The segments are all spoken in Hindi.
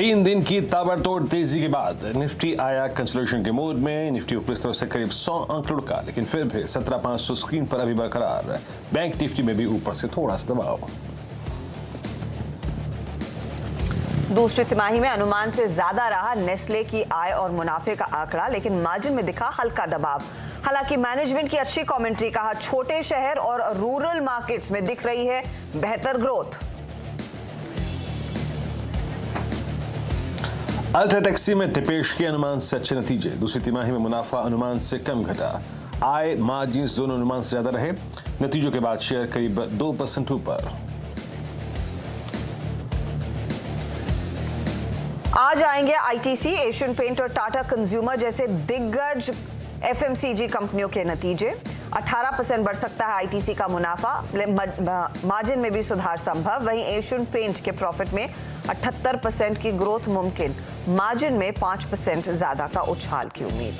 तीन दिन की ताबड़तोड़ तेजी के बाद निफ्टी आया कंसोलिडेशन के मोड में। निफ्टी ऊपरी स्तर से करीब 100 अंक लुढ़का, लेकिन फिर भी 17,500 स्क्रीन पर अभी बरकरार। बैंक निफ्टी में भी ऊपर से थोड़ा सा दबाव। दूसरी तिमाही में अनुमान से ज्यादा रहा नेस्ले की आय और मुनाफे का आंकड़ा, लेकिन मार्जिन में दिखा हल्का दबाव। हालांकि मैनेजमेंट की अच्छी कमेंट्री, कहा छोटे शहर और रूरल मार्केट्स में दिख रही है बेहतर ग्रोथ। अल्ट्राटेक्सी में टिपेश के अनुमान से अच्छे नतीजे। दूसरी तिमाही में मुनाफा अनुमान से कम घटा, आय मार्जिन दोनों अनुमान से ज्यादा रहे। नतीजों के बाद शेयर करीब 2% ऊपर। आज आएंगे आईटीसी, एशियन पेंट और टाटा कंज्यूमर जैसे दिग्गज एफएमसीजी कंपनियोयों के नतीजे। 18% बढ़ सकता है आईटीसी का मुनाफा, मार्जिन में भी सुधार संभव। वहीं एशियन पेंट के प्रॉफिट में 78% की ग्रोथ मुमकिन, मार्जिन में 5% ज्यादा का उछाल की उम्मीद।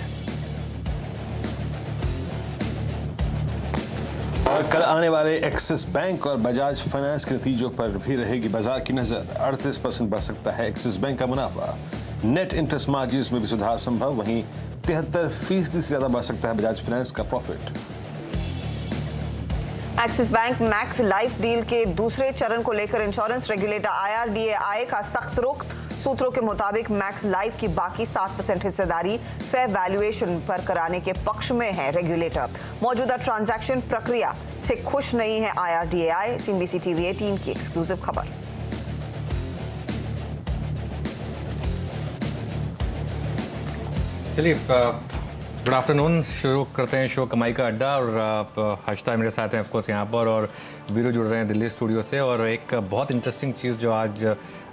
और कल आने वाले एक्सिस बैंक और बजाज फाइनेंस के नतीजों पर भी रहेगी बाजार की नजर। 38% बढ़ सकता है एक्सिस बैंक का मुनाफा, नेट इंटरेस्ट मार्जिन में भी सुधार संभव। वहीं 73% से ज्यादा बढ़ सकता है बजाज फाइनेंस का profit. Axis bank max life deal के दूसरे चरण को लेकर इंश्योरेंस रेगुलेटर IRDAI का सख्त रुख। सूत्रों के मुताबिक मैक्स लाइफ की बाकी 7% हिस्सेदारी फेयर वैल्यूएशन पर कराने के पक्ष में है रेगुलेटर। मौजूदा ट्रांजैक्शन प्रक्रिया से खुश नहीं है IRDAI। CNBC TV 18 की एक्सक्लूसिव खबर। चलिए, गुड आफ्टरनून। शुरू करते हैं शो कमाई का अड्डा। और हर्षिता मेरे साथ हैं ऑफकोर्स यहाँ पर, और वीरू जुड़ रहे हैं दिल्ली स्टूडियो से। और एक बहुत इंटरेस्टिंग चीज़ जो आज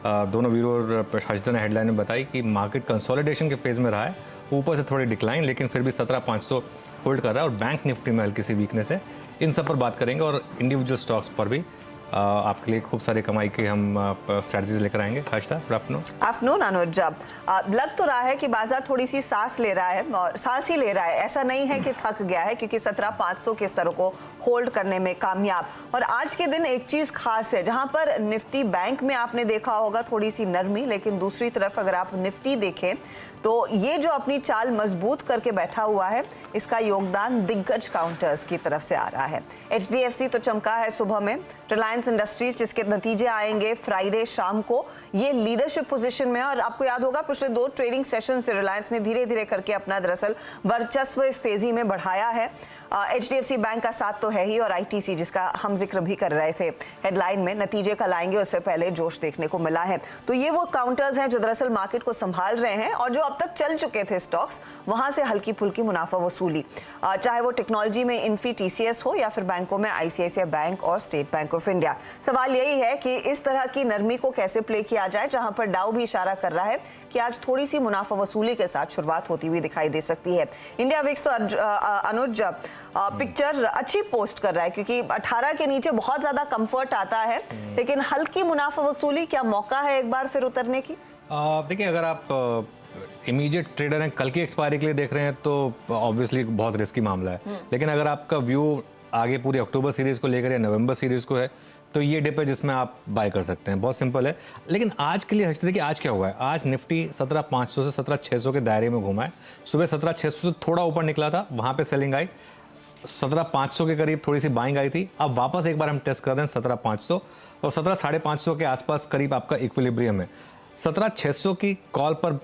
दोनों वीरू और हर्षिता ने हेडलाइन में बताई कि मार्केट कंसोलिडेशन के फेज़ में रहा है, ऊपर से थोड़ी डिक्लाइन, लेकिन फिर भी 17,500 होल्ड कर रहा है। और बैंक निफ्टी में हल्की सी वीकनेस है। इन सब पर बात करेंगे और इंडिविजुअल स्टॉक्स पर भी आपके लिए खूब सारी कमाई की हम स्ट्रैटेजीज लेकर आएंगे। Harshita, good afternoon. आफ्टरनून अनुज। लग तो रहा है कि बाजार थोड़ी सी सांस ले रहा है, और सांस ही ले रहा है, ऐसा नहीं है कि थक गया है, क्योंकि 17,500 के स्तरों को होल्ड करने में कामयाब। और आज के दिन एक चीज खास है, जहां पर निफ्टी बैंक में आपने देखा होगा थोड़ी सी नरमी, लेकिन दूसरी तरफ अगर आप निफ्टी देखें तो ये जो अपनी चाल मजबूत करके बैठा हुआ है, इसका योगदान दिग्गज काउंटर्स की तरफ से आ रहा है। HDFC तो चमका है सुबह में, रिलायंस इंडस्ट्रीज जिसके नतीजे आएंगे फ्राइडे शाम को, ये लीडरशिप पोजीशन में है। और आपको याद होगा पिछले 2 ट्रेडिंग सेशन से रिलायंस ने धीरे धीरे करके अपना दरअसल वर्चस्व इस तेजी में बढ़ाया है। HDFC बैंक का साथ तो है ही, और ITC जिसका हम जिक्र भी कर रहे थे हेडलाइन में, नतीजे कल आएंगे उससे पहले जोश देखने को मिला है। तो ये वो काउंटर्स हैं जो दरअसल मार्केट को संभाल रहे हैं, और जो अब तक चल चुके थे स्टॉक्स, वहां से हल्की फुल्की मुनाफा वसूली, चाहे वो टेक्नोलॉजी में इन्फी TCS हो या फिर बैंकों में ICICI बैंक और स्टेट बैंक ऑफ इंडिया। सवाल यही है कि इस तरह की नरमी को कैसे प्ले किया जाए, जहां पर डाउ भी इशारा कर रहा है कि आज थोड़ी सी मुनाफा वसूली के साथ शुरुआत होती हुई दिखाई दे सकती है। इंडिया विक्स तो अनुज पिक्चर अच्छी पोस्ट कर रहा है, क्योंकि 18 के नीचे बहुत ज्यादा कंफर्ट आता है, लेकिन हल्की मुनाफा वसूली, क्या मौका है एक बार फिर उतरने की? देखिए, अगर आप इमीडिएट ट्रेडर हैं, कल की एक्सपायरी के लिए देख रहे हैं, तो ऑब्वियसली बहुत रिस्की मामला है। लेकिन अगर आपका व्यू आगे पूरी अक्टूबर सीरीज को लेकर या नवंबर सीरीज को है, तो ये डिप है जिसमें आप बाय कर सकते हैं। बहुत सिंपल है। लेकिन आज के लिए देखिए आज क्या हुआ है। आज निफ्टी 17,500 से 17,600 के दायरे में घुमा है। सुबह 17,600 से थोड़ा ऊपर निकला था, वहां पे सेलिंग आई। 17,500 के करीब थोड़ी सी बाइंग आई थी। अब वापस एक बार हम टेस्ट कर रहे हैं 17,500, और 17,550 के आसपास करीब आपका इक्विलिब्रियम है। 17,600 की कॉल पर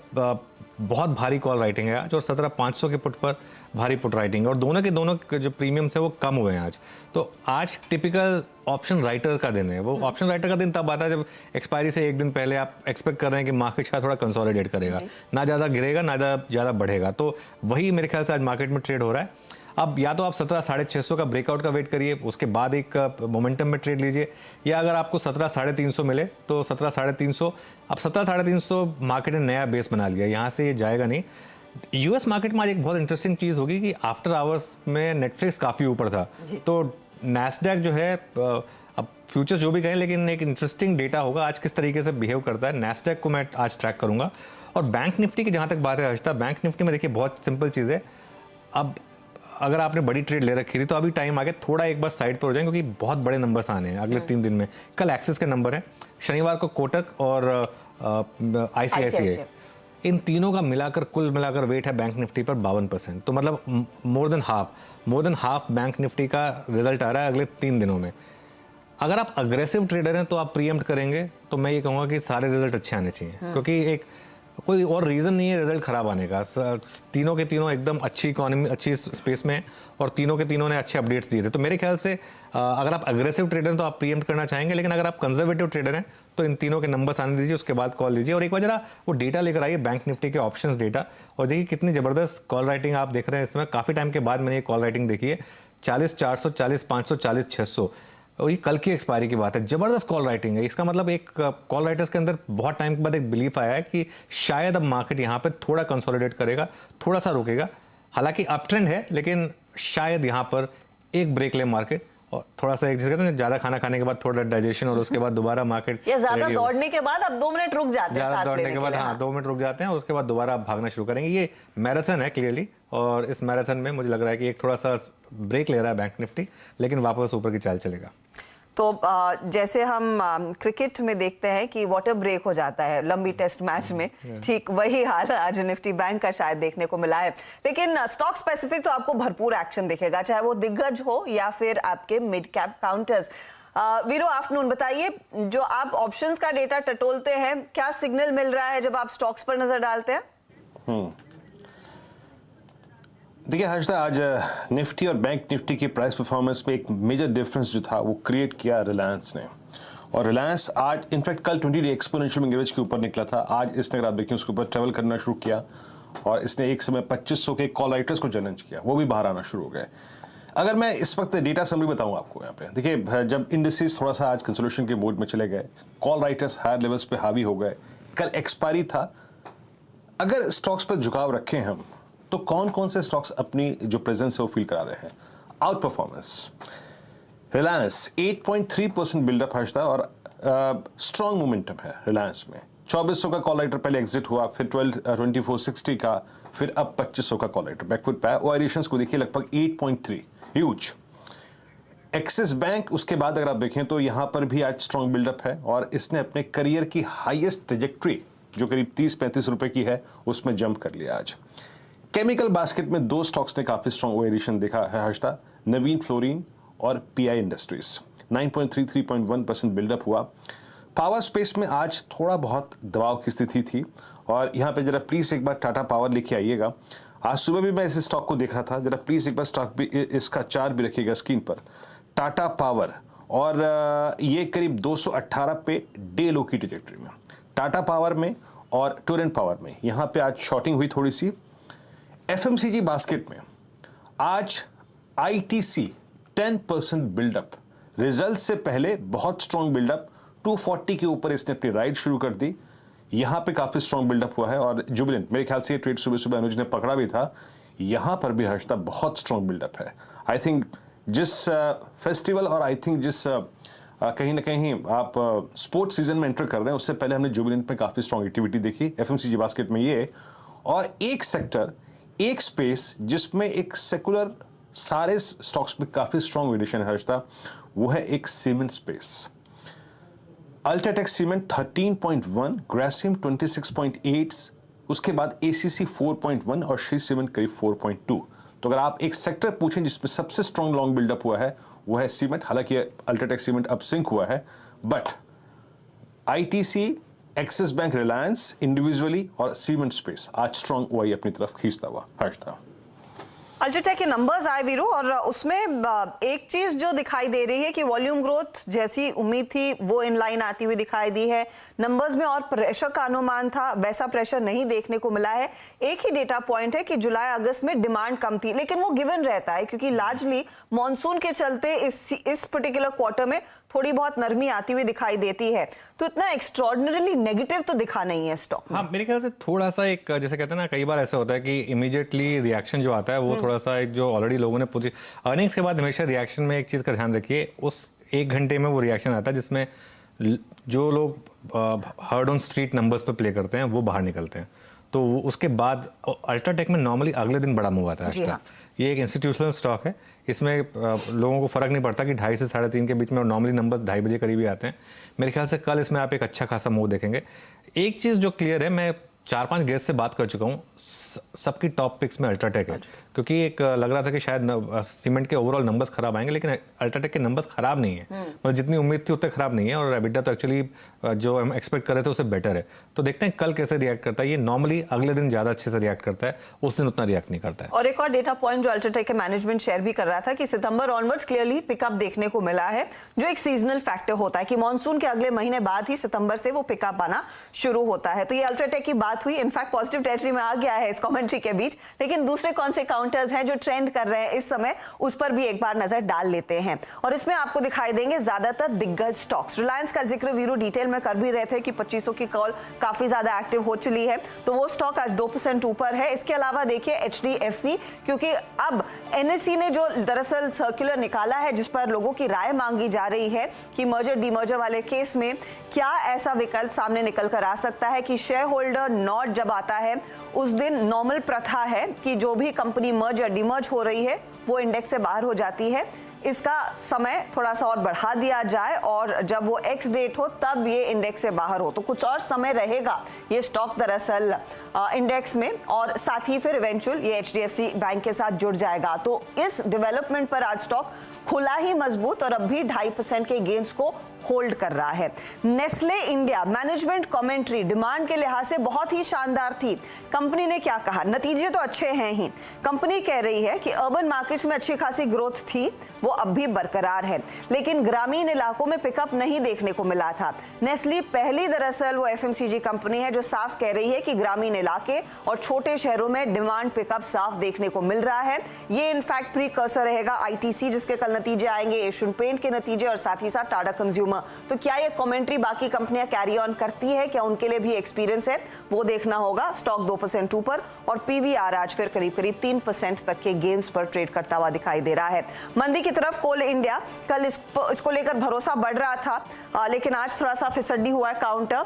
बहुत भारी कॉल राइटिंग है आज, और 17,500 के पुट पर भारी पुट राइटिंग है, और दोनों के जो प्रीमियम्स है वो कम हुए हैं आज। तो आज टिपिकल ऑप्शन राइटर का दिन है। वो ऑप्शन राइटर का दिन तब आता है जब एक्सपायरी से एक दिन पहले आप एक्सपेक्ट कर रहे हैं कि मार्केट शायद थोड़ा कंसोलिडेट करेगा, ना ज़्यादा गिरेगा ना ज़्यादा बढ़ेगा। तो वही मेरे ख्याल से आज मार्केट में ट्रेड हो रहा है। अब या तो आप 17,650 का ब्रेकआउट का वेट करिए, उसके बाद एक मोमेंटम में ट्रेड लीजिए, या अगर आपको 17,350 मिले तो 17,350। अब 17,350 मार्केट ने नया बेस बना लिया, यहाँ से ये जाएगा नहीं। US मार्केट में आज एक बहुत इंटरेस्टिंग चीज़ होगी कि आफ्टर आवर्स में नेटफ्लिक्स काफ़ी ऊपर था, तो नैस्डैक जो है, अब फ्यूचर्स जो भी कहें, लेकिन एक इंटरेस्टिंग डेटा होगा आज किस तरीके से बिहेव करता है। नैस्डैक को मैं आज ट्रैक करूँगा। और बैंक निफ्टी की जहाँ तक बात है हर्षिता, बैंक निफ्टी में देखिए बहुत सिंपल चीज़ है। अब अगर आपने बड़ी ट्रेड ले रखी थी तो अभी टाइम आ गया थोड़ा एक बार साइड पर हो जाएंगे, क्योंकि बहुत बड़े नंबर्स आने हैं अगले 3 दिन में। कल एक्सिस के नंबर हैं, शनिवार को कोटक और ICICI, इन तीनों का मिलाकर कुल मिलाकर वेट है बैंक निफ्टी पर 52%। तो मतलब more than half bank Nifty का रिजल्ट आ रहा है अगले 3 दिनों में। अगर आप अग्रेसिव ट्रेडर हैं तो आप प्रीएम्प्ट करेंगे, तो मैं ये कहूँगा कि सारे रिजल्ट अच्छे आने चाहिए, क्योंकि एक कोई और रीज़न नहीं है रिजल्ट खराब आने का। तीनों के तीनों एकदम अच्छी इकोनॉमी, अच्छी स्पेस में हैं और तीनों के तीनों ने अच्छे अपडेट्स दिए थे। तो मेरे ख्याल से अगर आप अग्रेसिव ट्रेडर हैं तो आप प्रीएम्प्ट करना चाहेंगे, लेकिन अगर आप कंजर्वेटिव ट्रेडर हैं तो इन तीनों के नंबर्स आने दीजिए, उसके बाद कॉल लीजिए। और एक बार जरा वो डेटा लेकर आइए, बैंक निफ्टी के ऑप्शंस डेटा, और देखिए कितनी ज़बरदस्त कॉल राइटिंग आप देख रहे हैं इसमें। काफ़ी टाइम के बाद मैंने ये कॉल राइटिंग देखी है, 40-400, 40-500, 40-600, और ये कल की एक्सपायरी की बात है। जबरदस्त कॉल राइटिंग है। इसका मतलब एक कॉल राइटर्स के अंदर बहुत टाइम के बाद एक बिलीफ आया है कि शायद अब मार्केट यहाँ पे थोड़ा कंसोलिडेट करेगा, थोड़ा सा रुकेगा। हालांकि अप ट्रेंड है, लेकिन शायद यहाँ पर एक ब्रेक ले मार्केट, और थोड़ा सा एक, जिसे कहते हैं ज़्यादा खाना खाने के बाद थोड़ा डाइजेशन, और उसके बाद दोबारा मार्केट या ज़्यादा दौड़ने के बाद अब 2 मिनट रुक जाते हैं, ज़्यादा दौड़ने के बाद हाँ 2 मिनट रुक जाते हैं, उसके बाद दोबारा आप भागना शुरू करेंगे। ये मैराथन है क्लियरली, और इस मैराथन में मुझे लग रहा है कि एक थोड़ा सा ब्रेक ले रहा है बैंक निफ्टी, लेकिन वापस ऊपर की चाल चलेगा। तो जैसे हम क्रिकेट में देखते हैं कि वाटर ब्रेक हो जाता है लंबी टेस्ट मैच में, ठीक वही हाल आज निफ्टी बैंक का शायद देखने को मिला है। लेकिन स्टॉक स्पेसिफिक तो आपको भरपूर एक्शन दिखेगा, चाहे वो दिग्गज हो या फिर आपके मिड कैप काउंटर्स। वीरो, आफ्टरनून, बताइए, जो आप ऑप्शंस का डेटा टटोलते हैं, क्या सिग्नल मिल रहा है जब आप स्टॉक्स पर नजर डालते हैं? देखिए हर्षदा, आज निफ्टी और बैंक निफ्टी की प्राइस परफॉर्मेंस में एक मेजर डिफरेंस जो था वो क्रिएट किया रिलायंस ने। और रिलायंस आज इनफैक्ट कल 20 डे एक्सपोनेंशियल एवरेज के ऊपर निकला था, आज इसने, अगर आप देखिए, उसके ऊपर ट्रेवल करना शुरू किया, और इसने एक समय 2500 के कॉल राइटर्स को चैलेंज किया, वो भी बाहर आना शुरू हो गए। अगर मैं इस वक्त डेटा समरी बताऊं आपको यहाँ पे, देखिए जब इंडिसेस थोड़ा सा आज कंसोलिडेशन के मोड में चले गए, कॉल राइटर्स हायर लेवल्स पे हावी हो गए, कल एक्सपायरी था। अगर स्टॉक्स पर झुकाव रखें हम, तो कौन कौन से स्टॉक्स अपनी जो प्रेजेंस है वो फील करा रहे हैं? Outperformance, Reliance 8.3% buildup Harshada, और स्ट्रॉन्ग मोमेंटम है रिलायंस में। 2400 का कॉल राइटर पहले एग्जिट हुआ, फिर 2460 का, फिर अब 2500 का कॉल राइटर बैकफुट पे है। ओआईरेशंस को देखिए लगभग 8.3, ह्यूज। एक्सिस बैंक उसके बाद अगर आप देखें तो यहां पर भी आज स्ट्रॉन्ग बिल्डअप है, और इसने अपने करियर की हाईएस्ट ट्रेजेक्ट्री जो करीब 30-35 रुपए की है उसमें जंप कर लिया आज। केमिकल बास्केट में 2 स्टॉक्स ने काफी स्ट्रॉन्ग वेरिएशन देखा है हर्षदा, नवीन फ्लोरीन और पीआई इंडस्ट्रीज। 9.3-3.1% बिल्डअप हुआ। पावर स्पेस में आज थोड़ा बहुत दबाव की स्थिति थी, और यहाँ पे जरा प्लीज एक बार टाटा पावर लेके आइएगा। आज सुबह भी मैं इस स्टॉक को देख रहा था, जरा प्लीज एक बार स्टॉक भी, इसका चार्ट भी रखिएगा स्क्रीन पर। टाटा पावर, और ये करीब 218 पे डे लो की ट्रेजेक्ट्री में, टाटा पावर में और टोरेंट पावर में यहाँ पे आज शॉर्टिंग हुई थोड़ी सी। एफएमसीजी बास्केट में आज आईटीसी 10% बिल्डअप, रिजल्ट से पहले बहुत स्ट्रॉन्ग बिल्डअप, 240 के ऊपर इसने अपनी राइड शुरू कर दी, यहां पे काफी स्ट्रॉन्ग बिल्डअप हुआ है। और जुबिलेंट, मेरे ख्याल से ये ट्रेड सुबह सुबह अनुज ने पकड़ा भी था, यहां पर भी हर्षदा बहुत स्ट्रॉन्ग बिल्डअप है। आई थिंक जिस फेस्टिवल और आई थिंक जिस कहीं ना कहीं आप स्पोर्ट्स सीजन में एंटर कर रहे हैं, उससे पहले हमने जुबिलेंट में काफी स्ट्रॉन्ग एक्टिविटी देखी एफएमसीजी बास्केट में ये। और एक सेक्टर, एक स्पेस जिसमें एक सेकुलर सारे स्टॉक्स में काफी स्ट्रॉन्ग वेरिएशन है हर्षदा, वो है एक cement space. UltraTech cement 13.1, Grasim 26.8, उसके बाद एसीसी 4.1 और श्री सीमेंट करीब 4.2। तो अगर आप एक सेक्टर पूछें जिसमें सबसे स्ट्रॉन्ग लॉन्ग बिल्डअप हुआ है वो है सीमेंट। हालांकि अल्ट्राटेक सीमेंट अब सिंक हुआ है, but ITC, axis bank, Reliance individually और सीमेंट स्पेस आज स्ट्रॉन्ग ओआई अपनी तरफ खींचता हुआ हर्षदा। अल्ट्राटेक के नंबर्स आए वीरू, और उसमें एक चीज जो दिखाई दे रही है कि वॉल्यूम ग्रोथ जैसी उम्मीद थी वो इन लाइन आती हुई दिखाई दी है। नंबर्स में और प्रेशर का अनुमान था, वैसा प्रेशर नहीं देखने को मिला है। एक ही डेटा पॉइंट है कि जुलाई अगस्त में डिमांड कम थी, लेकिन वो गिवन रहता है क्योंकि लार्जली मॉनसून के चलते इस पर्टिकुलर क्वार्टर में थोड़ी बहुत नरमी आती हुई दिखाई देती है। तो इतना एक्स्ट्रॉर्डिनरीली नेगेटिव तो दिखा नहीं है स्टॉक। हाँ, मेरे ख्याल से थोड़ा सा एक, जैसे कहते हैं ना, कई बार ऐसा होता है कि इमीडिएटली रिएक्शन जो आता है वो थोड़ा सा एक, जो ऑलरेडी लोगों ने पूछी अर्निंग्स के बाद हमेशा रिएक्शन में एक चीज़ का ध्यान रखिए, उस 1 घंटे में वो रिएक्शन आता है जिसमें जो लोग हर्ड ऑन स्ट्रीट नंबर्स पे प्ले करते हैं वो बाहर निकलते हैं। तो उसके बाद अल्ट्राटेक में नॉर्मली अगले दिन बड़ा मूव आता है जी आज हाँ। तक। ये एक इंस्टीट्यूशनल स्टॉक है, इसमें लोगों को फर्क नहीं पड़ता कि 2:30 से 3:30 के बीच में, और नॉर्मली नंबर्स 2:30 बजे करीब ही आते हैं। मेरे ख्याल से कल इसमें आप एक अच्छा खासा मूव देखेंगे। एक चीज़ जो क्लियर है, मैं 4-5 गेस्ट से बात कर चुका हूँ, सबकी टॉप पिक्स में अल्ट्राटेक है, क्योंकि एक लग रहा था कि शायद सीमेंट के ओवरऑल नंबर्स खराब आएंगे, लेकिन अल्ट्राटेक के नंबर्स खराब नहीं है, मतलब जितनी उम्मीद थी उतने खराब नहीं है, और एबिटा तो एक्चुअली जो हम एक्सपेक्ट कर रहे थे उससे बेटर है। तो देखते हैं कल कैसे रिएक्ट करता है। ये नॉर्मली अगले दिन ज़्यादा अच्छे से रिएक्ट करता है, उस दिन उतना रिएक्ट नहीं करता है। और एक और डेटा पॉइंट जो अल्ट्राटेक के मैनेजमेंट शेयर भी कर रहा था कि सितंबर ऑनवर्ड्स क्लियरली पिकअप देखने को मिला है, जो एक सीजनल फैक्टर होता है कि मॉनसून के अगले महीने बाद ही सितंबर से वो पिकअप आना शुरू होता है। तो ये अल्ट्राटेक की बात हुई, इनफैक्ट पॉजिटिव टेरिटरी में आ गया है इस कमेंट्री के बीच, लेकिन दूसरे कौन से काउंटर्स हैं जो ट्रेंड कर रहे हैं इस समय, उस पर भी एक बार नजर डाल लेते हैं। और इसमें आपको दिखाई देंगे ज्यादातर दिग्गज स्टॉक्स। रिलायंस का जिक्र वीरू डिटेल में कर भी रहे थे कि 2500 की कॉल काफी ज्यादा एक्टिव हो चली है, तो वो स्टॉक आज 2% ऊपर है। इसके अलावा देखिए HDFC, क्योंकि अब NSE ने जो दरअसल सर्कुलर निकाला है जिस पर लोगों की राय मांगी जा रही है कि मर्जर डीमर्जर वाले केस में क्या ऐसा विकल्प सामने निकल कर आ सकता है कि शेयर होल्डर नॉट जब आता है उस दिन नॉर्मल प्रथा है कि जो भी कंपनी मर्जर डीमर्ज हो रही है वो इंडेक्स से बाहर हो जाती है, इसका समय थोड़ा सा और बढ़ा दिया जाए और जब वो एक्स डेट हो तब ये इंडेक्स से बाहर हो, तो कुछ और समय रहेगा ये स्टॉक दरअसल इंडेक्स में, और साथ ही फिर इवेंचुअल ये HDFC बैंक के साथ जुड़ जाएगा। तो इस डेवलपमेंट पर आज स्टॉक खुला ही मजबूत और अब भी 2.5% के गेन्स को होल्ड कर रहा है। Nestle India management commentary demand के लिहाज से बहुत ही शानदार थी। कंपनी ने क्या कहा, नतीजे तो अच्छे हैं ही। कंपनी कह रही है कि अर्बन मार्केट्स में अच्छी खासी ग्रोथ थी, वो अब भी बरकरार है, लेकिन ग्रामीण इलाकों में पिकअप नहीं देखने को मिला था। नेस्ले पहली दरअसल वो FMCG कंपनी है जो साफ कह रही है कि ग्रामीण इलाके और छोटे शहरों में डिमांड पिकअप साफ देखने को मिल रहा है। ये इनफैक्ट प्रीकर्सर रहेगा ITC जिसके कल नतीजे आएंगे, एशियन पेंट के नतीजे और साथ ही साथ टाटा कंज्यूमर। तो क्या ये कमेंट्री बाकी कंपनियां कैरी ऑन करती है, क्या उनके लिए भी एक्सपीरियंस है, वो देखना होगा। स्टॉक 2% ऊपर और PVR आज फिर करीब 3% तक के गेन्स पर ट्रेड करता हुआ दिखाई दे रहा है। मंदी की तरफ कोल इंडिया, कल इसको लेकर भरोसा बढ़ रहा था, लेकिन आज थोड़ा सा फिसड्डी हुआ है काउंटर।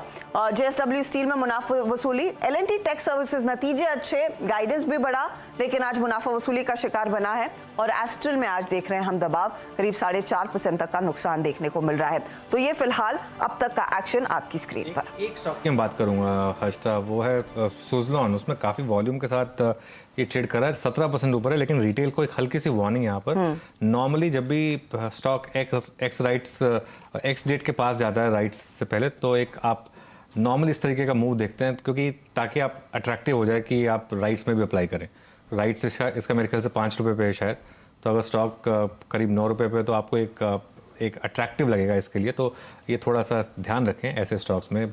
JSW स्टील में मुनाफा वसूली, L&T टेक सर्विसेज नतीजे अच्छे, गाइडेंस भी बढ़ा, लेकिन आज मुनाफा वसूली का शिकार बना है। और एस्ट्रल में आज देख रहे हैं हम दबाव, करीब 4.5% तक का नुकसान देखने को मिल रहा है। तो ये फिलहाल अब तक का एक्शन आपकी स्क्रीन पर। एक स्टॉक की मैं बात करूंगा हर्षता, वो है सुजलॉन। उसमें काफी वॉल्यूम के साथ ये ट्रेड कर रहा है, 17% ऊपर है, लेकिन रिटेल को एक हल्की सी वार्निंग यहाँ पर। नॉर्मली जब भी स्टॉक एक्स डेट के पास जाता है राइट्स से पहले, तो एक आप नॉर्मली इस तरीके का मूव देखते हैं, क्योंकि ताकि आप अट्रैक्टिव हो जाए कि आप राइट्स में भी अप्लाई करें। राइट्स इसका मेरे ख्याल से 5 रुपये पे है शायद, तो अगर स्टॉक करीब 9 रुपये पे, तो आपको एक अट्रैक्टिव लगेगा इसके लिए। तो ये थोड़ा सा ध्यान रखें ऐसे स्टॉक्स में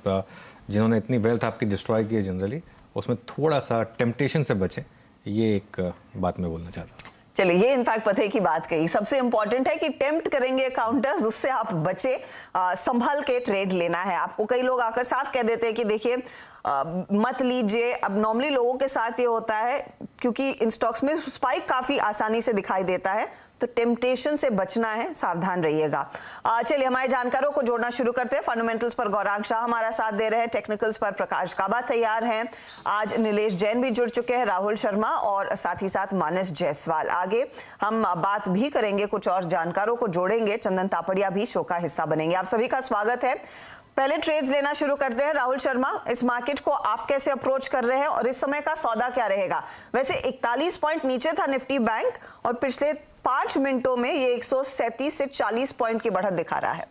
जिन्होंने इतनी वेल्थ आपकी डिस्ट्रॉय की है जनरली, उसमें थोड़ा सा टेम्पटेशन से बचें। ये एक बात मैं बोलना चाहता हूँ। चलिए, ये इनफैक्ट पते की बात कही, सबसे इंपॉर्टेंट है कि टेम्प्ट करेंगे काउंटर्स, उससे आप बचे, संभल के ट्रेड लेना है आपको। कई लोग आकर साफ कह देते हैं कि देखिए मत लीजिए। अब नॉर्मली लोगों के साथ ये होता है क्योंकि इन स्टॉक्स में स्पाइक काफी आसानी से दिखाई देता है, तो टेम्पटेशन से बचना है, सावधान रहिएगा। चलिए हमारे जानकारों को जोड़ना शुरू करते हैं। फंडामेंटल्स पर गौरांग शाह हमारा साथ दे रहे हैं, टेक्निकल्स पर प्रकाश काबा तैयार हैं, आज नीलेश जैन भी जुड़ चुके हैं, राहुल शर्मा और साथ ही साथ मानस जायसवाल। आगे हम बात भी करेंगे, कुछ और जानकारों को जोड़ेंगे, चंदन तापड़िया भी शो का हिस्सा बनेंगे। आप सभी का स्वागत है। पहले ट्रेड्स लेना शुरू करते हैं। राहुल शर्मा, इस मार्केट को आप कैसे अप्रोच कर रहे हैं और इस समय का सौदा क्या रहेगा? वैसे 41 पॉइंट नीचे था निफ्टी बैंक और पिछले 5 मिनटों में ये 137 से 40 पॉइंट की बढ़त दिखा रहा है।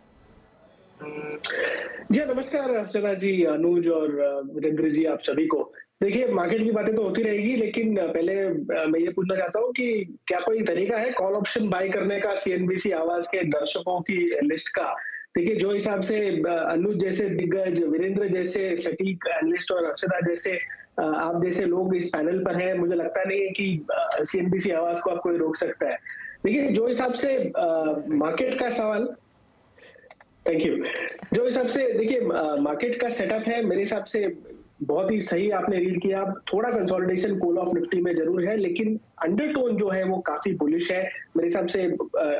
जी नमस्कार सदा जी, अनुज और वीरेंद्र जी, आप सभी को। देखिए मार्केट की बातें तो होती रहेगी, लेकिन पहले मैं ये पूछना चाहता हूँ कि क्या कोई तरीका है कॉल ऑप्शन बाय करने का CNBC आवाज के दर्शकों की लिस्ट का? देखिए जो हिसाब से अनुज जैसे दिग्गज, वीरेंद्र जैसे सटीक एनालिस्ट और अक्षदा जैसे आप जैसे लोग इस पैनल पर हैं, मुझे लगता नहीं है कि CNBC आवाज को आप कोई रोक सकता है। देखिए जो हिसाब से मार्केट का सवाल, थैंक यू, जो हिसाब से देखिए मार्केट का सेटअप है, मेरे हिसाब से बहुत ही सही आपने रीड किया। थोड़ा कंसोलिडेशन कॉल ऑफ निफ्टी में जरूर है, लेकिन अंडरटोन जो है वो काफी बुलिश है मेरे हिसाब से।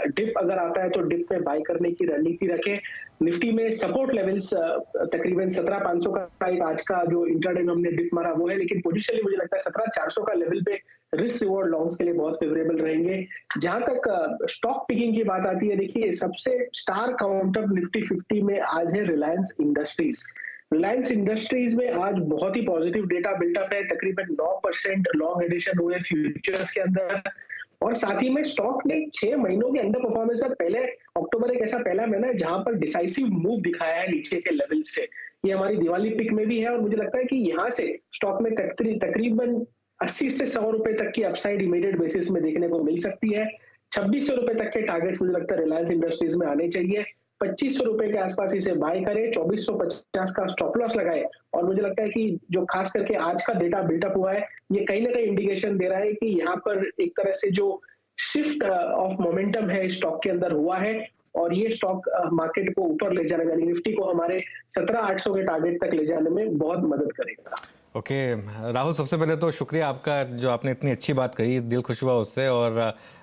डिप अगर आता है तो डिप में बाय करने की रणनीति रखें। निफ्टी में सपोर्ट लेवल्स तकरीबन 17,500 का एक आज का जो इंट्राडे में हमने डिप मारा वो है, लेकिन पोजिशनली मुझे लगता है 17,400 का लेवल पे रिस्क रिवॉर्ड लॉन्ग्स के लिए बहुत फेवरेबल रहेंगे। जहां तक स्टॉक पिकिंग की बात आती है, देखिए सबसे स्टार काउंटर निफ्टी 50 में आज है रिलायंस इंडस्ट्रीज। रिलायंस इंडस्ट्रीज में आज बहुत ही पॉजिटिव डेटा बिल्टअप है, तकरीबन 9% लॉन्ग एडिशन हुए फ्यूचर्स के अंदर। और साथ ही में स्टॉक ने 6 महीनों के अंडर परफॉर्मेंस का पहले अक्टूबर एक ऐसा पहला महीना है जहां पर डिसाइसिव मूव दिखाया है नीचे के लेवल से। ये हमारी दिवाली पिक में भी है और मुझे लगता है कि यहाँ से स्टॉक में तकरीबन 80 से 100 रुपए तक की अपसाइड इमीडिएट बेसिस में देखने को मिल सकती है। 2600 रुपए तक के टारगेट्स मुझे लगता है रिलायंस इंडस्ट्रीज में आने चाहिए। 2500 रुपए के आसपास इसे बाय करें, 2450 का स्टॉप लॉस लगाए। और मुझे लगता है कि जो खास करके आज का डेटा बिल्टअप हुआ है, ये कहीं ना कहीं इंडिकेशन दे रहा है कि यहाँ पर एक तरह से जो शिफ्ट ऑफ मोमेंटम है स्टॉक के अंदर हुआ है और ये स्टॉक मार्केट को ऊपर ले जाने, यानी निफ्टी को हमारे 17,800 के टारगेट तक ले जाने में बहुत मदद करेगा। ओके राहुल, सबसे पहले तो शुक्रिया आपका, जो आपने इतनी अच्छी बात कही, दिल खुश हुआ उससे। और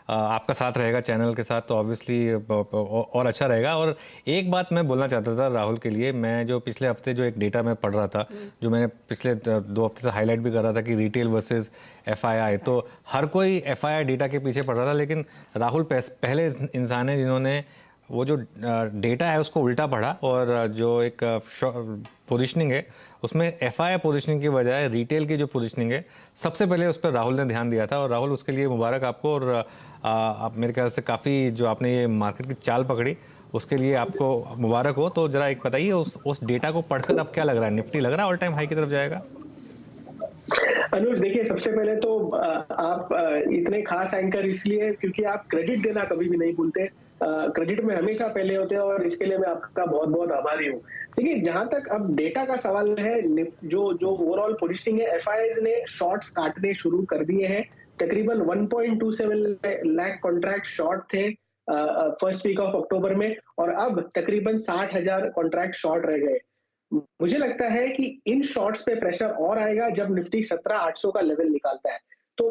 आपका साथ रहेगा चैनल के साथ तो ऑब्वियसली और अच्छा रहेगा। और एक बात मैं बोलना चाहता था राहुल के लिए, मैं जो पिछले हफ्ते जो एक डेटा मैं पढ़ रहा था, जो मैंने पिछले 2 हफ्ते से हाईलाइट भी कर रहा था कि रिटेल वर्सेस एफआईआई, तो हर कोई एफआईआई डेटा के पीछे पड़ रहा था, लेकिन राहुल पहले इंसान है जिन्होंने वो जो डेटा है उसको उल्टा पढ़ा और जो एक पोजीशनिंग है उसमें एफआईआई पोजीशनिंग की बजाय रिटेल की जो पोजीशनिंग है सबसे पहले उस पर राहुल ने ध्यान दिया था। और राहुल, उसके लिए मुबारक आपको। और आप मेरे ख्याल से काफ़ी जो आपने ये मार्केट की चाल पकड़ी उसके लिए आपको मुबारक हो। तो ज़रा एक बताइए उस डेटा को पढ़कर अब क्या लग रहा है, निफ्टी लग रहा है ऑल टाइम हाई की तरफ जाएगा? अनुज, देखिए सबसे पहले तो आप इतने खास एंकर इसलिए क्योंकि आप क्रेडिट देना कभी भी नहीं भूलते। क्रेडिट में हमेशा पहले होते हैं और इसके लिए मैं आपका बहुत बहुत आभारी हूँ। देखिए जहां तक अब डेटा का सवाल है, जो ओवरऑल पोजीशनिंग है, एफआईआईज ने शॉर्ट्स काटने शुरू कर दिए हैं। तकरीबन 1.27 लाख कॉन्ट्रैक्ट शॉर्ट थे फर्स्ट वीक ऑफ अक्टूबर में और अब तकरीबन 60,000 कॉन्ट्रैक्ट शॉर्ट रह गए। मुझे लगता है कि इन शॉर्ट्स पे प्रेशर और आएगा जब निफ्टी 17,800 का लेवल निकालता है। तो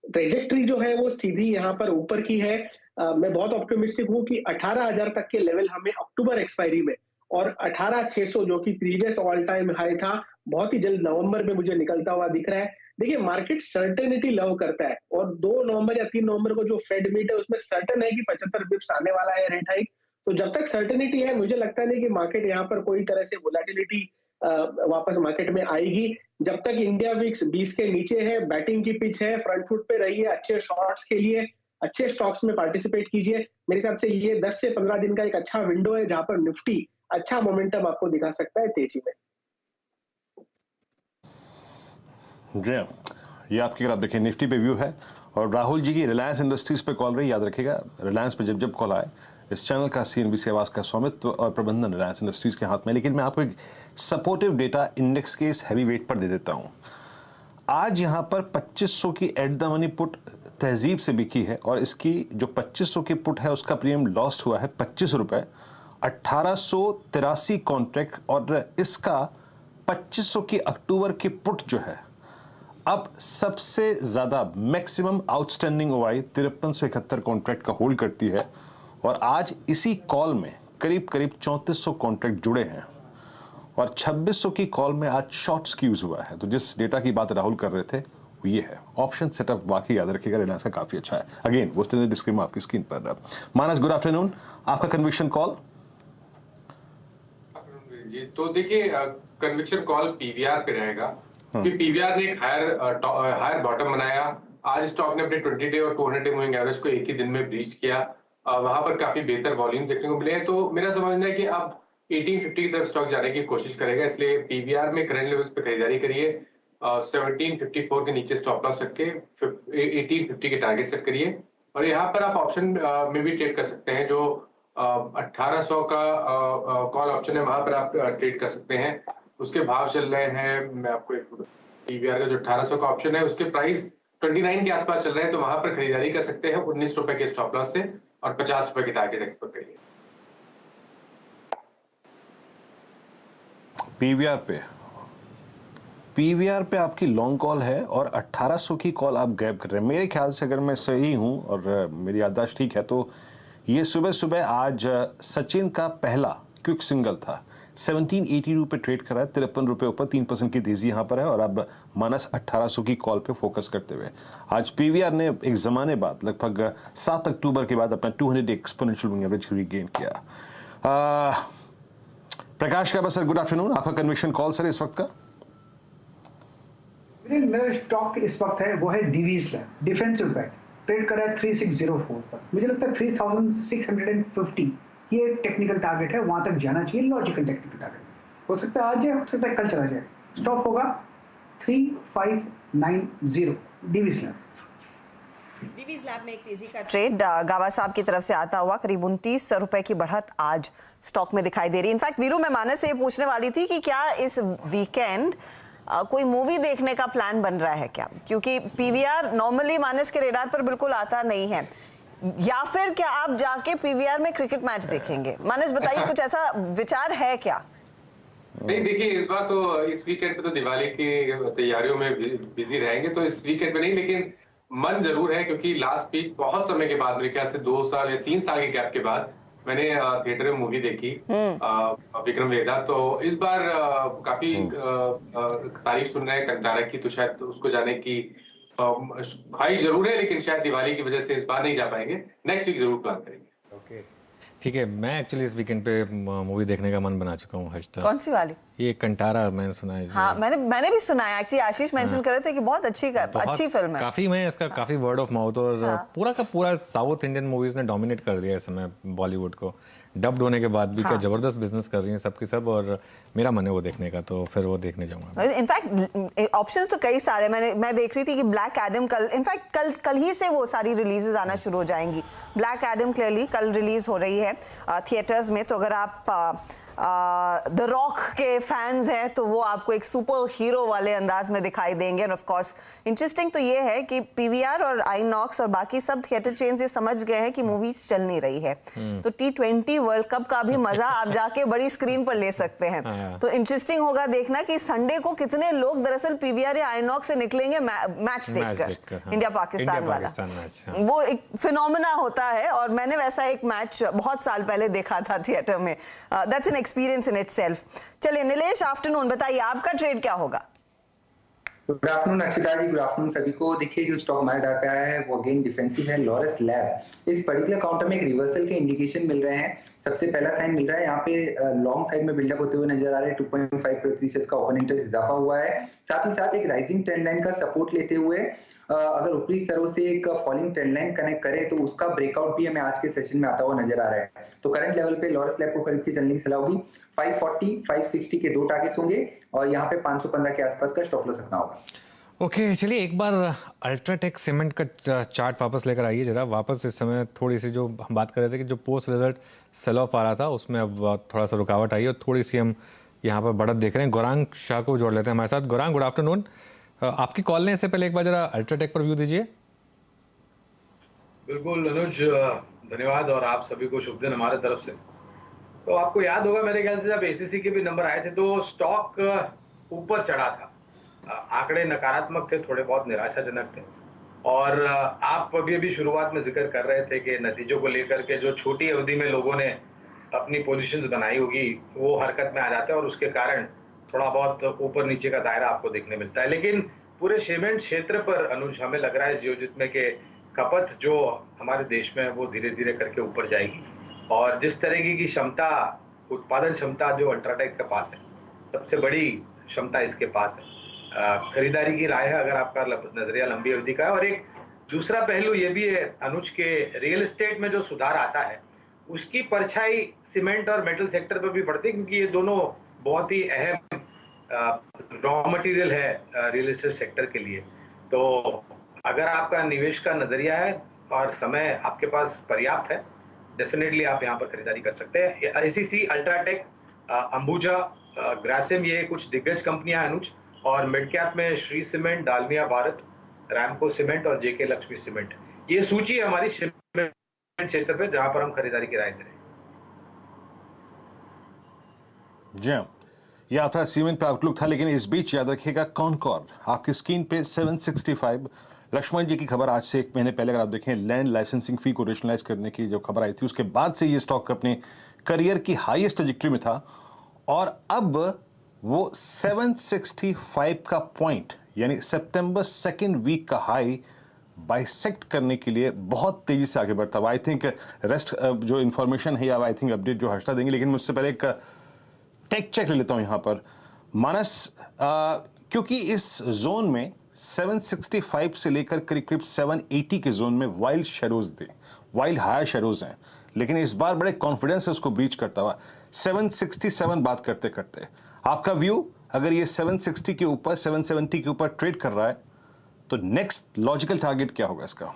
ट्रेजेक्ट्री जो है वो सीधी यहाँ पर ऊपर की है। मैं बहुत ऑप्टिमिस्टिक हूँ कि 18,000 तक के लेवल हमें अक्टूबर एक्सपायरी में और 18,600 जो कि प्रीवियस ऑल टाइम हाई था, बहुत ही जल्द नवंबर में मुझे निकलता हुआ दिख रहा है। देखिए मार्केट सर्टेनिटी लव करता है और 2 नवंबर या 3 नवंबर को जो फेड मीट है उसमें सर्टन है कि 75 बिप्स आने वाला है रेट हाइक। तो जब तक सर्टेनिटी है मुझे लगता नहीं कि मार्केट यहाँ पर कोई तरह से वोलेटिलिटी वापस मार्केट में आएगी। जब तक इंडिया विक्स 20 के नीचे है, बैटिंग की पिच है, फ्रंट फुट पे रहिए, अच्छे शॉट्स के लिए अच्छे स्टॉक्स में पार्टिसिपेट कीजिए। मेरे हिसाब से ये 10 से 15 दिन का एक अच्छा विंडो है जहां पर निफ्टी अच्छा मोमेंटम आपको दिखा सकता है तेजी में। जी हाँ, ये आपकी अगर आप देखिए निफ्टी पे व्यू है और राहुल जी की रिलायंस इंडस्ट्रीज पे कॉल रही, याद रखिएगा रिलायंस पे जब जब कॉल आए, इस चैनल का सीएनबीसी आवाज का स्वामित्व और प्रबंधन रिलायंस इंडस्ट्रीज के हाथ में। लेकिन मैं आपको एक सपोर्टिव डेटा इंडेक्स के इस हैवी वेट पर दे देता हूँ। आज यहाँ पर 2500 की एट द मनी पुट तहजीब से बिकी है और इसकी जो 2500 की पुट है उसका प्रीमियम लॉस्ट हुआ है 25 रुपये। 1883 कॉन्ट्रैक्ट और इसका 2500 की अक्टूबर की पुट जो है अब सबसे ज़्यादा मैक्सिमम आउटस्टैंडिंग ओआई 5371 कॉन्ट्रैक्ट का होल्ड करती है। और आज इसी कॉल में करीब करीब 3400 कॉन्ट्रैक्ट जुड़े हैं और 2600 की कॉल में आज शॉर्ट स्क्यूज हुआ है। तो जिस डेटा की बात राहुल कर रहे थे वो ये है। ऑप्शन सेटअप वाकई याद रखिएगा रिलायंस का काफ़ी अच्छा है। अगेन वो डिस्क्रीम आपकी स्क्रीन पर। मानस, गुड आफ्टरनून, आपका कन्विक्शन कॉल। जी तो देखिए कन्विक्शन कॉल पीवीआर पे रहेगा क्योंकि पीवीआर ने एक हायर बॉटम बनाया। आज स्टॉक ने अपने 20 डे और 200 डे मूविंग एवरेज को एक ही दिन में ब्रीच किया। वहां पर काफी बेहतर वॉल्यूम देखने को मिले हैं। तो मेरा समझना है कि अब 1850 की तरफ स्टॉक जाने की कोशिश करेगा, इसलिए पीवीआर में करंट लेवल्स पे खरीदारी करिए। 1754 के नीचे स्टॉप लॉस रख के 1850 के टारगेट सेट करिए। और यहाँ पर आप ऑप्शन में भी ट्रेड कर सकते हैं। जो 1800 का कॉल ऑप्शन है वहां पर आप ट्रेड कर सकते हैं। उसके भाव चल रहे हैं, मैं आपको एक पीवीआर का जो 1800 का ऑप्शन है उसके प्राइस 29 के आसपास चल रहे हैं। तो वहां पर खरीदारी कर सकते हैं 19 रुपए के स्टॉप लॉस से और 50 रुपए के टारगेट एक्सपेक्ट करिए। पीवीआर पे पीवीआर पे आपकी लॉन्ग कॉल है और 1800 की कॉल आप ग्रैब कर रहे हैं। मेरे ख्याल से अगर मैं सही हूं और मेरी याददाश्त ठीक है तो ये सुबह सुबह आज सचिन का पहला क्विक सिंगल था। 1782 पे ट्रेड कर रहा है, 53 रुपए ऊपर, 3% की तेजी यहां पर है। और अब मानस 1800 की कॉल पे फोकस करते हुए आज पीवीआर ने एक जमाने बाद लगभग 7 अक्टूबर के बाद अपना 200 एक्सपोनेंशियल मूविंग एवरेज रीगेन किया। प्रकाश का बसर, गुड आफ्टरनून। आपका कन्विक्शन कॉल सर इस वक्त का? मेरा स्टॉक इस वक्त है वो है Divi's Lab, defensive bank, trade कर रहा है 3604 पर। मुझे लगता है 3650 ये एक टेक्निकल टारगेट है, वहां तक जाना चाहिए। लॉजिकल टेक्निकल टारगेट हो सकता है आज जाए, हो सकता है कल चला जाए। स्टॉप होगा 3590 डिवीज लैब। डिवीज लैब में एक तेजी का ट्रेड गावा साहब की तरफ से आता हुआ करीब 29 रुपए की बढ़त आज स्टॉक में दिखाई दे रही है। इनफैक्ट वीरू, मैं मानस से ये पूछने वाली थी कि क्या इस वीकेंड कोई मूवी देखने का प्लान बन रहा है क्या, क्योंकि पीवीआर नॉर्मली मानस के रेडार पर बिल्कुल आता नहीं है, या फिर क्या आप जाके पीवीआर में क्रिकेट मैच देखेंगे? मानस बताइए, कुछ ऐसा विचार है क्या? नहीं, देखिए इस बार तो इस वीकेंड पे तो दिवाली की तैयारियों में बिजी रहेंगे, तो इस वीकेंड पे नहीं, लेकिन मन जरूर है क्योंकि लास्ट वीक बहुत समय के बाद, मेरे ख्याल से 2 साल या 3 साल के गैप के बाद मैंने थिएटर में मूवी देखी विक्रम वेदा। तो इस बार काफी तारीफ सुन रहे हैं कंटारा की, तो शायद उसको जाने की ख्वाहिश जरूर है, लेकिन शायद दिवाली की वजह से इस बार नहीं जा पाएंगे। नेक्स्ट वीक जरूर प्लान करेंगे। ओके, ठीक है। मैं एक्चुअली इस वीकेंड पे मूवी देखने का मन बना चुका हूँ हज तक। कौन सी वाली? ये कंटारा, मैंने सुना है। हाँ, मैंने भी सुना है। एक्चुअली आशीष मेंशन कर रहे थे कि बहुत अच्छी फिल्म है। काफी मैं इसका काफी वर्ड ऑफ माउथ और पूरा का पूरा साउथ इंडियन मूवीज ने डोमिनेट कर दिया इस समय बॉलीवुड को। डब्ड होने के बाद भी क्या जबरदस्त बिजनेस कर रही हैं सबकी सब, और मेरा मन है वो देखने का, तो फिर वो देखने जाऊंगा। इनफैक्ट ऑप्शंस तो कई सारे मैं देख रही थी कि ब्लैक एडम इनफैक्ट कल ही से वो सारी रिलीजेस आना शुरू हो जाएंगी। ब्लैक एडम क्लियरली कल रिलीज हो रही है थिएटर्स में, तो अगर आप द रॉक के फैंस हैं तो वो आपको एक सुपर हीरो वाले अंदाज में दिखाई देंगे। और ऑफ कोर्स इंटरेस्टिंग तो ये है कि पीवीआर और आईनॉक्स और बाकी सब थिएटर चेन्स ये समझ गए हैं कि मूवीज चल नहीं रही है, तो T20 वर्ल्ड कप का भी मजा आप जाके बड़ी स्क्रीन पर ले सकते हैं। तो इंटरेस्टिंग होगा देखना कि संडे को कितने लोग दरअसल पीवीआर या आईनॉक्स से निकलेंगे मैच देखकर। इंडिया पाकिस्तान वाला वो एक फिनोमेना होता है, और मैंने वैसा एक मैच बहुत साल पहले देखा था थिएटर में। That's an experience in itself. चलिए नीलेश, आफ्टरनून, बताइए आपका ट्रेड क्या होगा? गुड आफ्टरनून अक्षिता जी, गुड आफ्टरनून सभी को। देखिए जो स्टॉक हमारे डाटा पे आया है वो अगेन डिफेंसिव है, लॉरस लैब। इस पर्टिकुलर काउंटर में एक रिवर्सल के इंडिकेशन मिल रहे हैं। सबसे पहला साइन मिल रहा है यहाँ पे लॉन्ग साइड में बिल्डअप होते हुए नजर आ रहे हैं। 2.5% का ओपन इंटरेस्ट इजाफा हुआ है। साथ ही साथ एक राइजिंग ट्रेंड लाइन का सपोर्ट लेते हुए अगर ऊपरी स्तरों से एक फॉलिंग ट्रेंड लाइन कनेक्ट करे तो उसका ब्रेकआउट भी हमें आज के सेशन में आता हुआ नजर आ रहा है। तो करंट लेवल पे लॉरस लैब को खरीद के चलने की सलाह होगी। 540, 560 के 2 टारगेट्स होंगे और यहाँ पे 515 के आसपास का स्टॉप लॉस रखना होगा। ओके, चलिए एक बार अल्ट्राटेक सीमेंट का चार्ट वापस लेकर आइए जरा। वापस इस समय थोड़ी सी जो हम बात कर रहे थे कि जो पोस्ट रिजल्ट सेल ऑफ आ रहा था उसमें अब थोड़ा सा रुकावट आई और थोड़ी सी हम यहाँ पर बढ़त देख रहे हैं। गौरांग शाह को जोड़ लेते हैं हमारे साथ। Gaurang, good afternoon. आपकी कॉल ने इससे पहले एक बार जरा अल्ट्राटेक पर व्यू दीजिए। बिल्कुल अनुज, धन्यवाद और आप सभी को शुभ दिन हमारे तरफ से। तो आपको याद होगा मेरे ख्याल से जब एसीसी के भी नंबर आए थे तो स्टॉक ऊपर चढ़ा था, आंकड़े नकारात्मक थे, थोड़े बहुत निराशाजनक थे, और आप अभी शुरुआत में जिक्र कर रहे थे कि नतीजों को लेकर के जो छोटी अवधि में लोगों ने अपनी पोजीशंस बनाई होगी वो हरकत में आ जाते हैं और उसके कारण थोड़ा बहुत ऊपर नीचे का दायरा आपको देखने मिलता है। लेकिन पूरे सीमेंट क्षेत्र पर अनुज हमें लग रहा है जियोजित में के खपत जो हमारे देश में है वो धीरे धीरे करके ऊपर जाएगी, और जिस तरीके की क्षमता, उत्पादन क्षमता जो अल्ट्राटेक के पास है, सबसे बड़ी क्षमता इसके पास है। खरीदारी की राय है अगर आपका नजरिया लंबी अवधि का है। और एक दूसरा पहलू ये भी है अनुज के रियल एस्टेट में जो सुधार आता है उसकी परछाई सीमेंट और मेटल सेक्टर पर भी पड़ती है, क्योंकि ये दोनों बहुत ही अहम रॉ मटेरियल है रियल एस्टेट सेक्टर के लिए। तो अगर आपका निवेश का नजरिया है और समय आपके पास पर्याप्त है, डेफिनेटली आप यहाँ पर खरीदारी कर सकते हैं। एसीसी, अल्ट्राटेक, अंबुजा, ग्रासिम, ये कुछ दिग्गज कंपनियां हैं अनुज, और मिड कैप में श्री सीमेंट, डालमिया भारत, रैमको सीमेंट और जेके लक्ष्मी सीमेंट। ये सूची है हमारी सीमेंट क्षेत्र पे जहां पर हम खरीदारी की राय दे रहे हैं। जी हाँ, यह आपका सीमेंट पे आउटलुक था, लेकिन इस बीच याद रखिएगा कॉनकॉर आपकी स्क्रीन पे 765। लक्ष्मण जी की खबर आज से 1 महीने पहले अगर आप देखें लैंड लाइसेंसिंग फी को रेशनलाइज करने की जो खबर आई थी, उसके बाद से ये स्टॉक अपने करियर की हाईएस्ट ट्रैजेक्टरी में था और अब वो 765 का पॉइंट यानी सितंबर 2nd वीक का हाई बाइसेक्ट करने के लिए बहुत तेजी से आगे बढ़ता हुआ। आई थिंक रेस्ट जो इन्फॉर्मेशन है या आई थिंक अपडेट जो हर्षदा देंगे, लेकिन मुझसे पहले एक टेक चेक ले लेता हूं यहां पर मानस, क्योंकि इस जोन में 765 से लेकर करीब करीब 780 के जोन में वाइल्ड शेडोज थे, वाइल्ड हायर शेडोज हैं, लेकिन इस बार बड़े कॉन्फिडेंस से उसको ब्रीच करता हुआ 767 बात करते करते आपका व्यू, अगर ये 760 के ऊपर 770 के ऊपर ट्रेड कर रहा है तो नेक्स्ट लॉजिकल टारगेट क्या होगा इसका?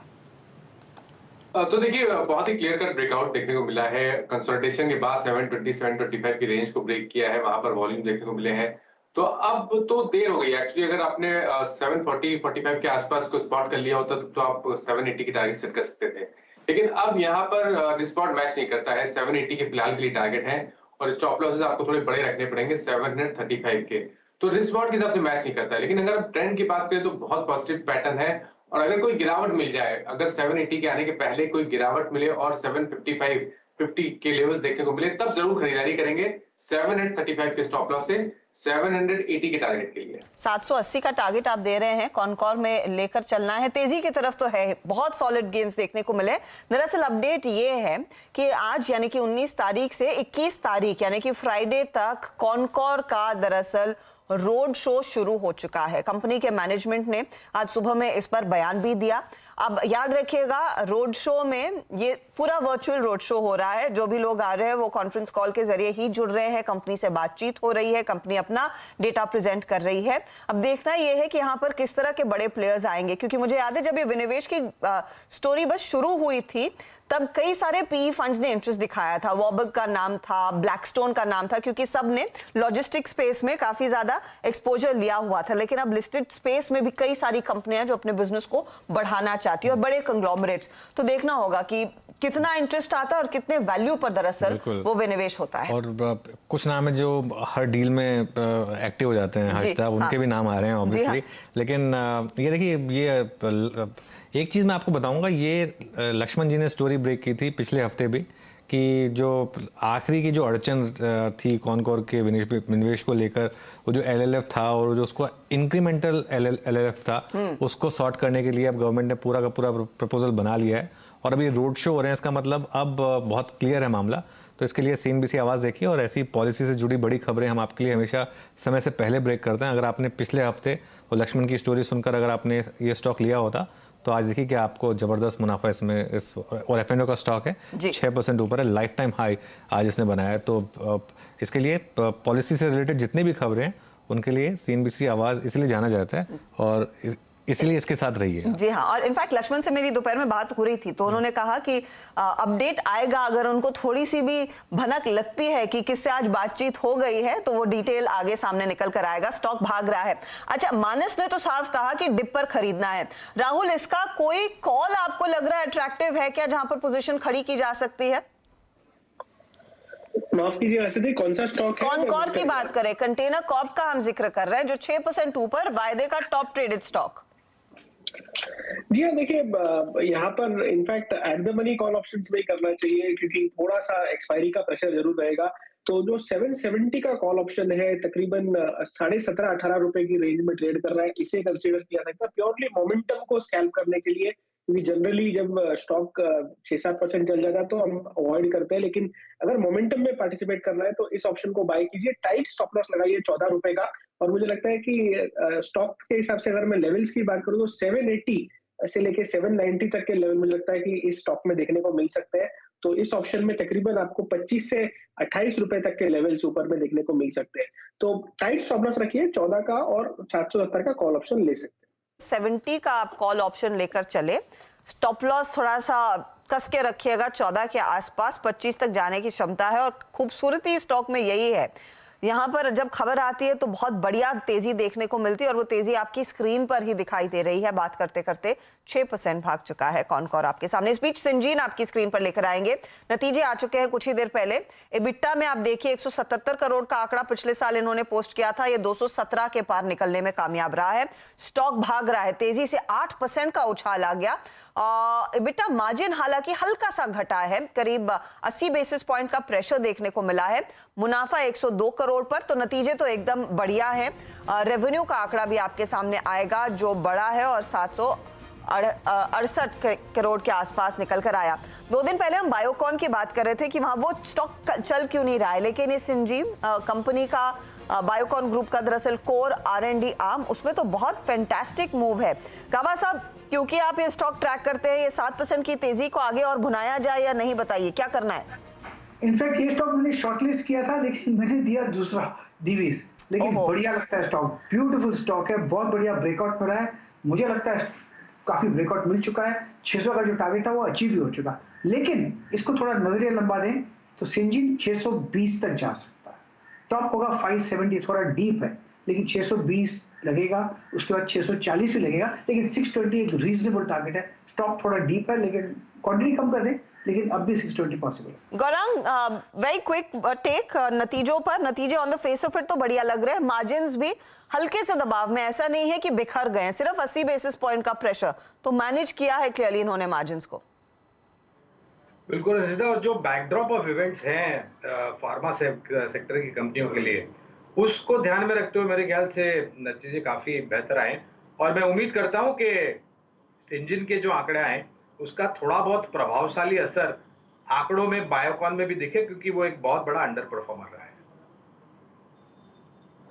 तो देखिए बहुत ही क्लियर कट ब्रेकआउट देखने को मिला है। कंसोलिडेशन के बाद 720 725 की रेंज को ब्रेक किया है, वहां पर वॉल्यूम देखने को मिले हैं। तो अब तो देर हो गई एक्चुअली, अगर आपने 740 45 के आसपास को स्पॉट कर लिया होता तो आप 780 की टारगेट सेट कर सकते थे, लेकिन अब यहाँ पर स्पॉट मैच नहीं करता है। 780 के फिलहाल के लिए टारगेट है और स्टॉप लॉसेस आपको थोड़े बड़े रखने पड़ेंगे 735 के, तो रिस्क के हिसाब से मैच नहीं करता है। लेकिन अगर आप ट्रेंड की बात करें तो बहुत पॉजिटिव पैटर्न है और अगर कोई गिरावट मिल जाए, अगर 780 के आने के पहले कोई गिरावट मिले और 755 50 के लेवल्स देखने को मिले तब जरूर खरीदारी करेंगे 735 के स्टॉप लॉस से 780 के टारगेट के लिए। 780 का टारगेट आप दे रहे हैं, कॉनकॉर में लेकर चलना है, तेजी की तरफ तो है, बहुत सॉलिड गेन्स देखने को मिले। दरअसल अपडेट ये है कि आज यानी कि 19 तारीख से 21 तारीख यानी कि फ्राइडे तक कॉनकॉर का दरअसल रोड शो शुरू हो चुका है। कंपनी के मैनेजमेंट ने आज सुबह में इस पर बयान भी दिया। अब याद रखिएगा रोड शो में ये पूरा वर्चुअल रोड शो हो रहा है, जो भी लोग आ रहे हैं वो कॉन्फ्रेंस कॉल के जरिए ही जुड़ रहे हैं, कंपनी से बातचीत हो रही है, कंपनी अपना डेटा प्रेजेंट कर रही है। अब देखना ये है कि यहाँ पर किस तरह के बड़े प्लेयर्स आएंगे, क्योंकि मुझे याद है जब ये विनिवेश की स्टोरी बस शुरू हुई थी तब कई सारे पीई फंड्स ने इंटरेस्ट दिखाया था, वॉबर्ग का नाम था, ब्लैकस्टोन का नाम था, क्योंकि सब ने लॉजिस्टिक स्पेस में काफी ज्यादा एक्सपोजर लिया हुआ था। लेकिन अब लिस्टेड स्पेस में भी कई सारी कंपनियां जो अपने बिजनेस को बढ़ाना चाहती है और बड़े कंग्लोमरेट्स, तो देखना होगा कि कितना इंटरेस्ट आता है और कितने वैल्यू पर दरअसल वो विनिवेश होता है। और कुछ नाम है जो हर डील में एक्टिव हो जाते हैं हर्षदा, उनके भी नाम आ रहे हैं ऑब्वियसली। लेकिन ये देखिए, ये एक चीज़ मैं आपको बताऊंगा, ये लक्ष्मण जी ने स्टोरी ब्रेक की थी पिछले हफ्ते भी कि जो आखिरी की जो अड़चन थी कॉनकॉर के विनिवेश को लेकर, वो जो एलएलएफ था और जो उसको इंक्रीमेंटल एलएलएफ था उसको सॉर्ट करने के लिए अब गवर्नमेंट ने पूरा का पूरा प्रपोजल बना लिया है और अभी रोड शो हो रहे हैं। इसका मतलब अब बहुत क्लियर है मामला। तो इसके लिए CNBC आवाज़ देखिए और ऐसी पॉलिसी से जुड़ी बड़ी खबरें हम आपके लिए हमेशा समय से पहले ब्रेक करते हैं। अगर आपने पिछले हफ्ते वो लक्ष्मण की स्टोरी सुनकर अगर आपने ये स्टॉक लिया होता तो आज देखिए कि आपको जबरदस्त मुनाफा इसमें इस और F&O का स्टॉक है 6% ऊपर है, लाइफ टाइम हाई आज इसने बनाया है। तो इसके लिए पॉलिसी से रिलेटेड जितनी भी खबरें हैं उनके लिए CNBC आवाज़ इसलिए जाना जाता है और इसलिए इसके साथ रही है। जी हाँ, और इनफैक्ट लक्ष्मण से मेरी दोपहर में बात हो रही थी तो उन्होंने कहा कि अपडेट आएगा, अगर उनको थोड़ी सी भी भनक लगती है कि किससे आज बातचीत हो गई है तो वो डिटेल आगे सामने निकल कर आएगा। स्टॉक भाग रहा है। अच्छा, मानस ने तो साफ कहा कि डिप पर खरीदना है। राहुल, इसका कोई कॉल आपको लग रहा है अट्रैक्टिव है क्या, जहां पर पोजीशन खड़ी की जा सकती है? माफ कीजिए, वैसे थे कौन सा स्टॉक है? कॉनकॉर की बात करें, कंटेनर कॉर्प का हम जिक्र कर रहे हैं, जो 6% ऊपर, वायदे का टॉप ट्रेडेड स्टॉक। जी हाँ, देखिए यहाँ पर in fact at the money call options में ही करना चाहिए क्योंकि थोड़ा सा एक्सपायरी का प्रेशर जरूर रहेगा। तो जो 770 का कॉल ऑप्शन है तकरीबन 17.5-18 रुपए की रेंज में ट्रेड कर रहा है, इसे कंसीडर किया सकता है प्योरली मोमेंटम को स्कैल्प करने के लिए, क्योंकि जनरली जब स्टॉक 6-7% चल जाता है तो हम अवॉइड करते हैं, लेकिन अगर मोमेंटम में पार्टिसिपेट करना है तो इस ऑप्शन को बाय कीजिए। टाइट स्टॉप लॉस लगाइए 14 रुपए का, और मुझे लगता है कि स्टॉक के हिसाब से अगर मैं लेवल्स की बात करूँ तो 780 से लेके 790 तक के लेवल मुझे लगता है कि इस स्टॉक में देखने को मिल सकते हैं। तो इस ऑप्शन में तकरीबन आपको 25 से 28 रुपए तक के लेवल्स ऊपर में देखने को मिल सकते हैं। तो टाइट स्टॉप लॉस रखिए 14 का और 770 का कॉल ऑप्शन ले सकते हैं। 70 का आप कॉल ऑप्शन लेकर चले, स्टॉप लॉस थोड़ा सा कस के रखिएगा 14 के आसपास, 25 तक जाने की क्षमता है और खूबसूरती स्टॉक में यही है यहाँ पर जब खबर आती है तो बहुत बढ़िया तेजी देखने को मिलती है और वो तेजी आपकी स्क्रीन पर ही दिखाई दे रही है। बात करते करते 6% भाग चुका है कॉनकॉर आपके सामने। इस बीच सिंजीन आपकी स्क्रीन पर लेकर आएंगे। नतीजे आ चुके हैं कुछ ही देर पहले। एबिटा में आप देखिए 177 करोड़ का आंकड़ा पिछले साल इन्होंने पोस्ट किया था, ये 217 के पार निकलने में कामयाब रहा है। स्टॉक भाग रहा है तेजी से, 8% का उछाल आ गया। एबिटा मार्जिन हालांकि हल्का सा घटा है, करीब 80 बेसिस पॉइंट का प्रेशर देखने को मिला है। मुनाफा 102 करोड़ पर, तो नतीजे तो एकदम बढ़िया है। रेवेन्यू का आंकड़ा भी आपके सामने आएगा जो बड़ा है और 768 करोड़ के आसपास निकल कर आया। 2 दिन पहले हम बायोकॉन की बात कर रहे थे कि वहां वो स्टॉक चल क्यों नहीं रहा है, लेकिन ये सिंजीव कंपनी का बायोकॉन ग्रुप का दरअसल कोर R&D आर्म, उसमें तो बहुत फैंटास्टिक मूव है। काबा साहब, क्योंकि आप ये स्टॉक ट्रैक करते हैं, ये 7% की तेजी को आगे और भुनाया जाए या नहीं, बताइए क्या करना है? इनफैक्ट ये स्टॉक मैंने शॉर्टलिस्ट किया था, लेकिन मैंने दिया दूसरा दिवीज, लेकिन बढ़िया लगता है स्टॉक, ब्यूटीफुल स्टॉक है, बहुत बढ़िया ब्रेकआउट हो रहा है। मुझे लगता है काफी ब्रेकआउट मिल चुका है, 600 का जो टारगेट था वो अचीव भी हो चुका, लेकिन इसको थोड़ा नजरिया लंबा दें तो सिंजीन 620 तक जा सकता है। टॉप होगा 570, थोड़ा डीप है, लेकिन 620 लगेगा, उसके बाद 640 भी लगेगा, लेकिन 620 एक रीजनेबल टारगेट है। स्टॉक थोड़ा डीप है, लेकिन क्वांटिटी कम कर दें, लेकिन अब भी 620 पॉसिबल है। गौरांग, वेरी क्विक टेक नतीजों पर। नतीजे on the face of it तो बढ़िया लग रहे हैं, मार्जिन्स भी हल्के से दबाव में, ऐसा नहीं है कि बिखर गए, सिर्फ 80 बेसिस पॉइंट का प्रेशर, तो मैनेज किया है क्लियरली इन्होंने मार्जिन्स को। बिल्कुल रशीदा, और जो बैकड्रॉप ऑफ इवेंट्स हैं फार्मा सेक्टर की कंपनियों के लिए, उसको ध्यान में रखते हुए मेरे ख्याल से नतीजे काफी बेहतर आए, और मैं उम्मीद करता हूं कि सिंजीन के जो आंकड़े आए उसका थोड़ा बहुत प्रभावशाली असर आंकड़ों में बायोकॉन में भी दिखे, क्योंकि वो एक बहुत बड़ा अंडर परफॉर्मर रहा है।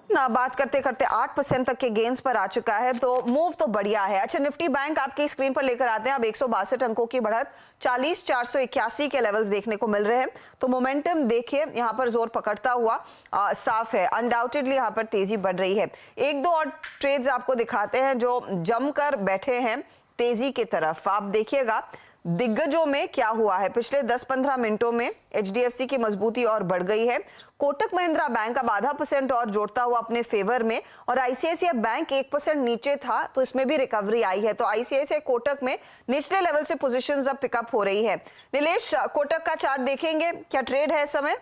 ना बात करते करते 8% तक के गेन्स पर आ चुका है, तो मूव तो बढ़िया है। अच्छा, निफ्टी बैंक आपकी स्क्रीन पर लेकर आते हैं। अब 162 अंकों की बढ़त 40,481 के लेवल्स देखने को मिल रहे हैं, तो मोमेंटम देखिए यहाँ पर जोर पकड़ता हुआ साफ है। अनडाउटेडली यहाँ पर तेजी बढ़ रही है। 1-2 और ट्रेड्स आपको दिखाते हैं जो जमकर बैठे हैं तेजी की तरफ। आप देखिएगा दिग्गजों में क्या हुआ है पिछले 10-15 मिनटों में। HDFC की मजबूती और बढ़ गई है। कोटक महिंद्रा बैंक अब 0.5% और जोड़ता हुआ अपने फेवर में, और ICICI बैंक 1% नीचे था, तो इसमें भी रिकवरी आई है। तो ICICI कोटक में निचले लेवल से पोजीशंस अब पिकअप हो रही है। नीलेश, कोटक का चार्ट देखेंगे, क्या ट्रेड है इस समय?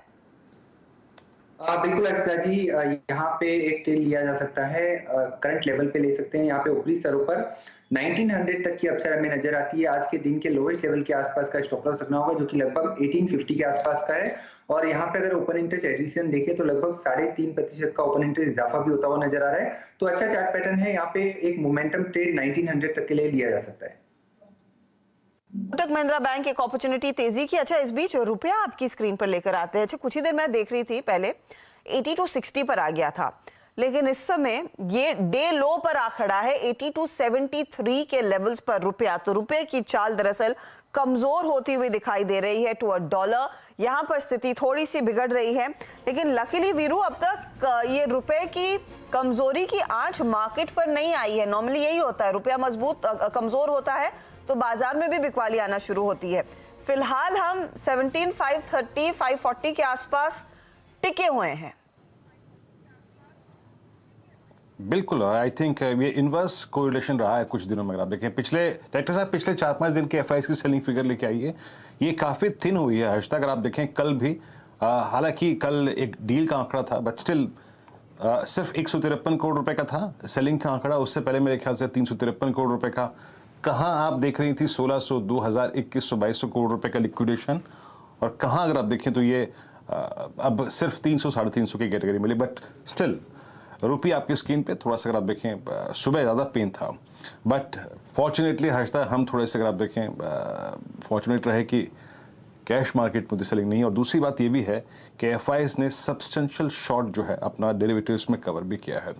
बिल्कुल अस्का जी, यहाँ पे एक ट्रेड लिया जा सकता है, करंट लेवल पे ले सकते हैं। यहाँ पे ऊपरी स्तरों पर 1900 तक की अपसाइड हमें नजर आती है। आज के दिन के लोवेस्ट लेवल के आसपास का स्टॉप लॉस रखना होगा, जो कि लगभग 1850 के आसपास का है। और यहाँ पे अगर ओपन इंटरेस्ट एडिशन देखें तो लगभग 3.5% का ओपन इंटरेस्ट इजाफा भी होता हुआ नजर आ रहा है। तो अच्छा चार्ट पैटर्न है, यहाँ पे एक मोमेंटम ट्रेड 1900 तक के लिए लिया जा सकता है। कोटक महिंद्रा बैंक एक अपॉर्चुनिटी तेजी की। अच्छा, इस बीच रुपया आपकी स्क्रीन पर लेकर आते हैं। अच्छा, कुछ ही देर मैं देख रही थी, पहले 8260 पर आ गया था, लेकिन इस समय ये डे लो पर आ खड़ा है 8273 के लेवल्स पर रुपया। तो रुपए की चाल दरअसल कमजोर होती हुई दिखाई दे रही है टुवर्ड डॉलर। यहाँ पर स्थिति थोड़ी सी बिगड़ रही है, लेकिन लकीली वीरू अब तक ये रुपए की कमजोरी की आंच मार्केट पर नहीं आई है। नॉर्मली यही होता है, रुपया मजबूत कमजोर होता है तो बाजार में भी बिकवाली आना शुरू होती है। फिलहाल हम 17,530 540 के आसपास टिके हुए हैं। बिल्कुल, और आई थिंक ये इनवर्स कोरिलेशन रहा है कुछ दिनों में। अगर आप देखें पिछले डायरेक्टर साहब पिछले 4-5 दिन के FIs की सेलिंग फिगर लेके आइए, ये काफ़ी थिन हुई है हर्षिता। अगर आप देखें कल भी, हालांकि कल एक डील का आंकड़ा था, बट स्टिल सिर्फ 153 करोड़ रुपए का था सेलिंग का आंकड़ा। उससे पहले मेरे ख्याल से 353 करोड़ रुपए का। कहाँ आप देख रही थी 1600, 2000, 2100, 2200 करोड़ रुपए का लिक्विडेशन, और कहाँ अगर आप देखें तो ये अब सिर्फ 300, 350 की कैटेगरी मिली। बट स्टिल रुपये आपकी स्क्रीन पे थोड़ा सा अगर आप देखें सुबह ज़्यादा पेन था, बट फॉर्चुनेटली हर्षता हम थोड़े से अगर आप देखें फॉर्चुनेट रहे कि कैश मार्केट में सेलिंग नहीं। और दूसरी बात ये भी है कि FIs ने सब्सटेंशियल शॉर्ट जो है अपना डेरिवेटिव्स में कवर भी किया है।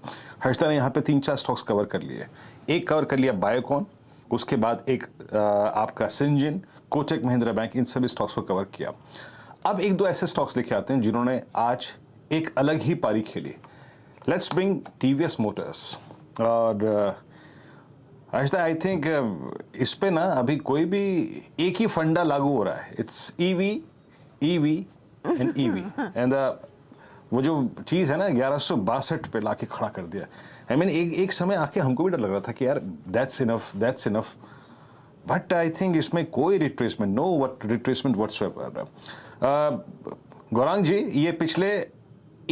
हर्षता ने यहाँ पे 3-4 स्टॉक्स कवर कर लिए। एक कवर कर लिया बायोकॉन, उसके बाद एक आपका सिंजीन, कोटक महिंद्रा बैंक, इन सभी स्टॉक्स को कवर किया। अब 1-2 ऐसे स्टॉक्स लेके आते हैं जिन्होंने आज एक अलग ही पारी खेली। Let's bring TVS Motors. और हर्षदा, आई थिंक इस पे ना अभी कोई भी एक ही फंडा लागू हो रहा है। It's EV, EV and EV, and the वो जो चीज़ है ना 1162 पे लाके खड़ा कर दिया। आई मीन एक समय आके हमको भी डर लग रहा था कि यार that's enough, but I think इसमें कोई retracement, no what retracement whatsoever. Gaurang ji, ये पिछले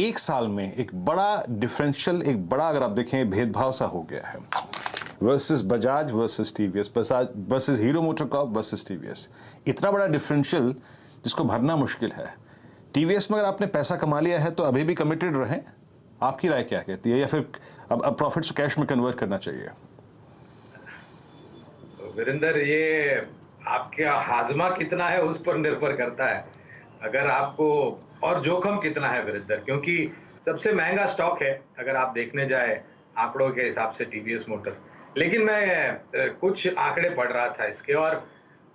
एक साल में एक बड़ा डिफरेंशियल, एक बड़ा अगर आप देखें भेदभाव सा हो गया है versus Bajaj versus TVS, Bajaj versus hero MotoCorp versus TVS. इतना बड़ा डिफरेंशियल जिसको भरना मुश्किल है। टीवीएस में अगर आपने पैसा कमा लिया है तो अभी भी कमिटेड रहें, आपकी राय क्या कहती है, या फिर अब प्रॉफिट्स को कैश में कन्वर्ट करना चाहिए? वीरेंद्र, ये आपका हाजमा कितना है उस पर निर्भर करता है, अगर आपको, और जोखिम कितना है वीरेंद्र, क्योंकि सबसे महंगा स्टॉक है अगर आप देखने जाए आंकड़ों के हिसाब से टीवीएस मोटर। लेकिन मैं कुछ आंकड़े पढ़ रहा था इसके, और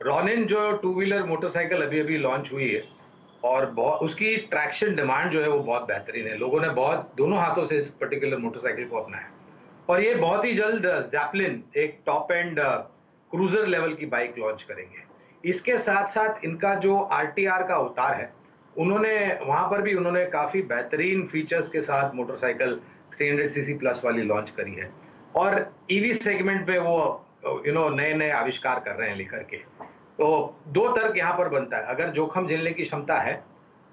रॉनिन जो टू व्हीलर मोटरसाइकिल अभी अभी लॉन्च हुई है और उसकी ट्रैक्शन डिमांड जो है वो बहुत बेहतरीन है। लोगों ने बहुत दोनों हाथों से इस पर्टिकुलर मोटरसाइकिल को अपनाया, और ये बहुत ही जल्द जैपलिन एक टॉप एंड क्रूजर लेवल की बाइक लॉन्च करेंगे। इसके साथ साथ इनका जो आरटीआर का अवतार है, उन्होंने वहां पर भी उन्होंने काफी बेहतरीन फीचर्स के साथ मोटरसाइकिल 300 सीसी प्लस वाली लॉन्च करी है, और ईवी सेगमेंट पे वो नए आविष्कार कर रहे हैं लेकर के। तो दो तर्क यहाँ पर बनता है, अगर जोखिम झेलने की क्षमता है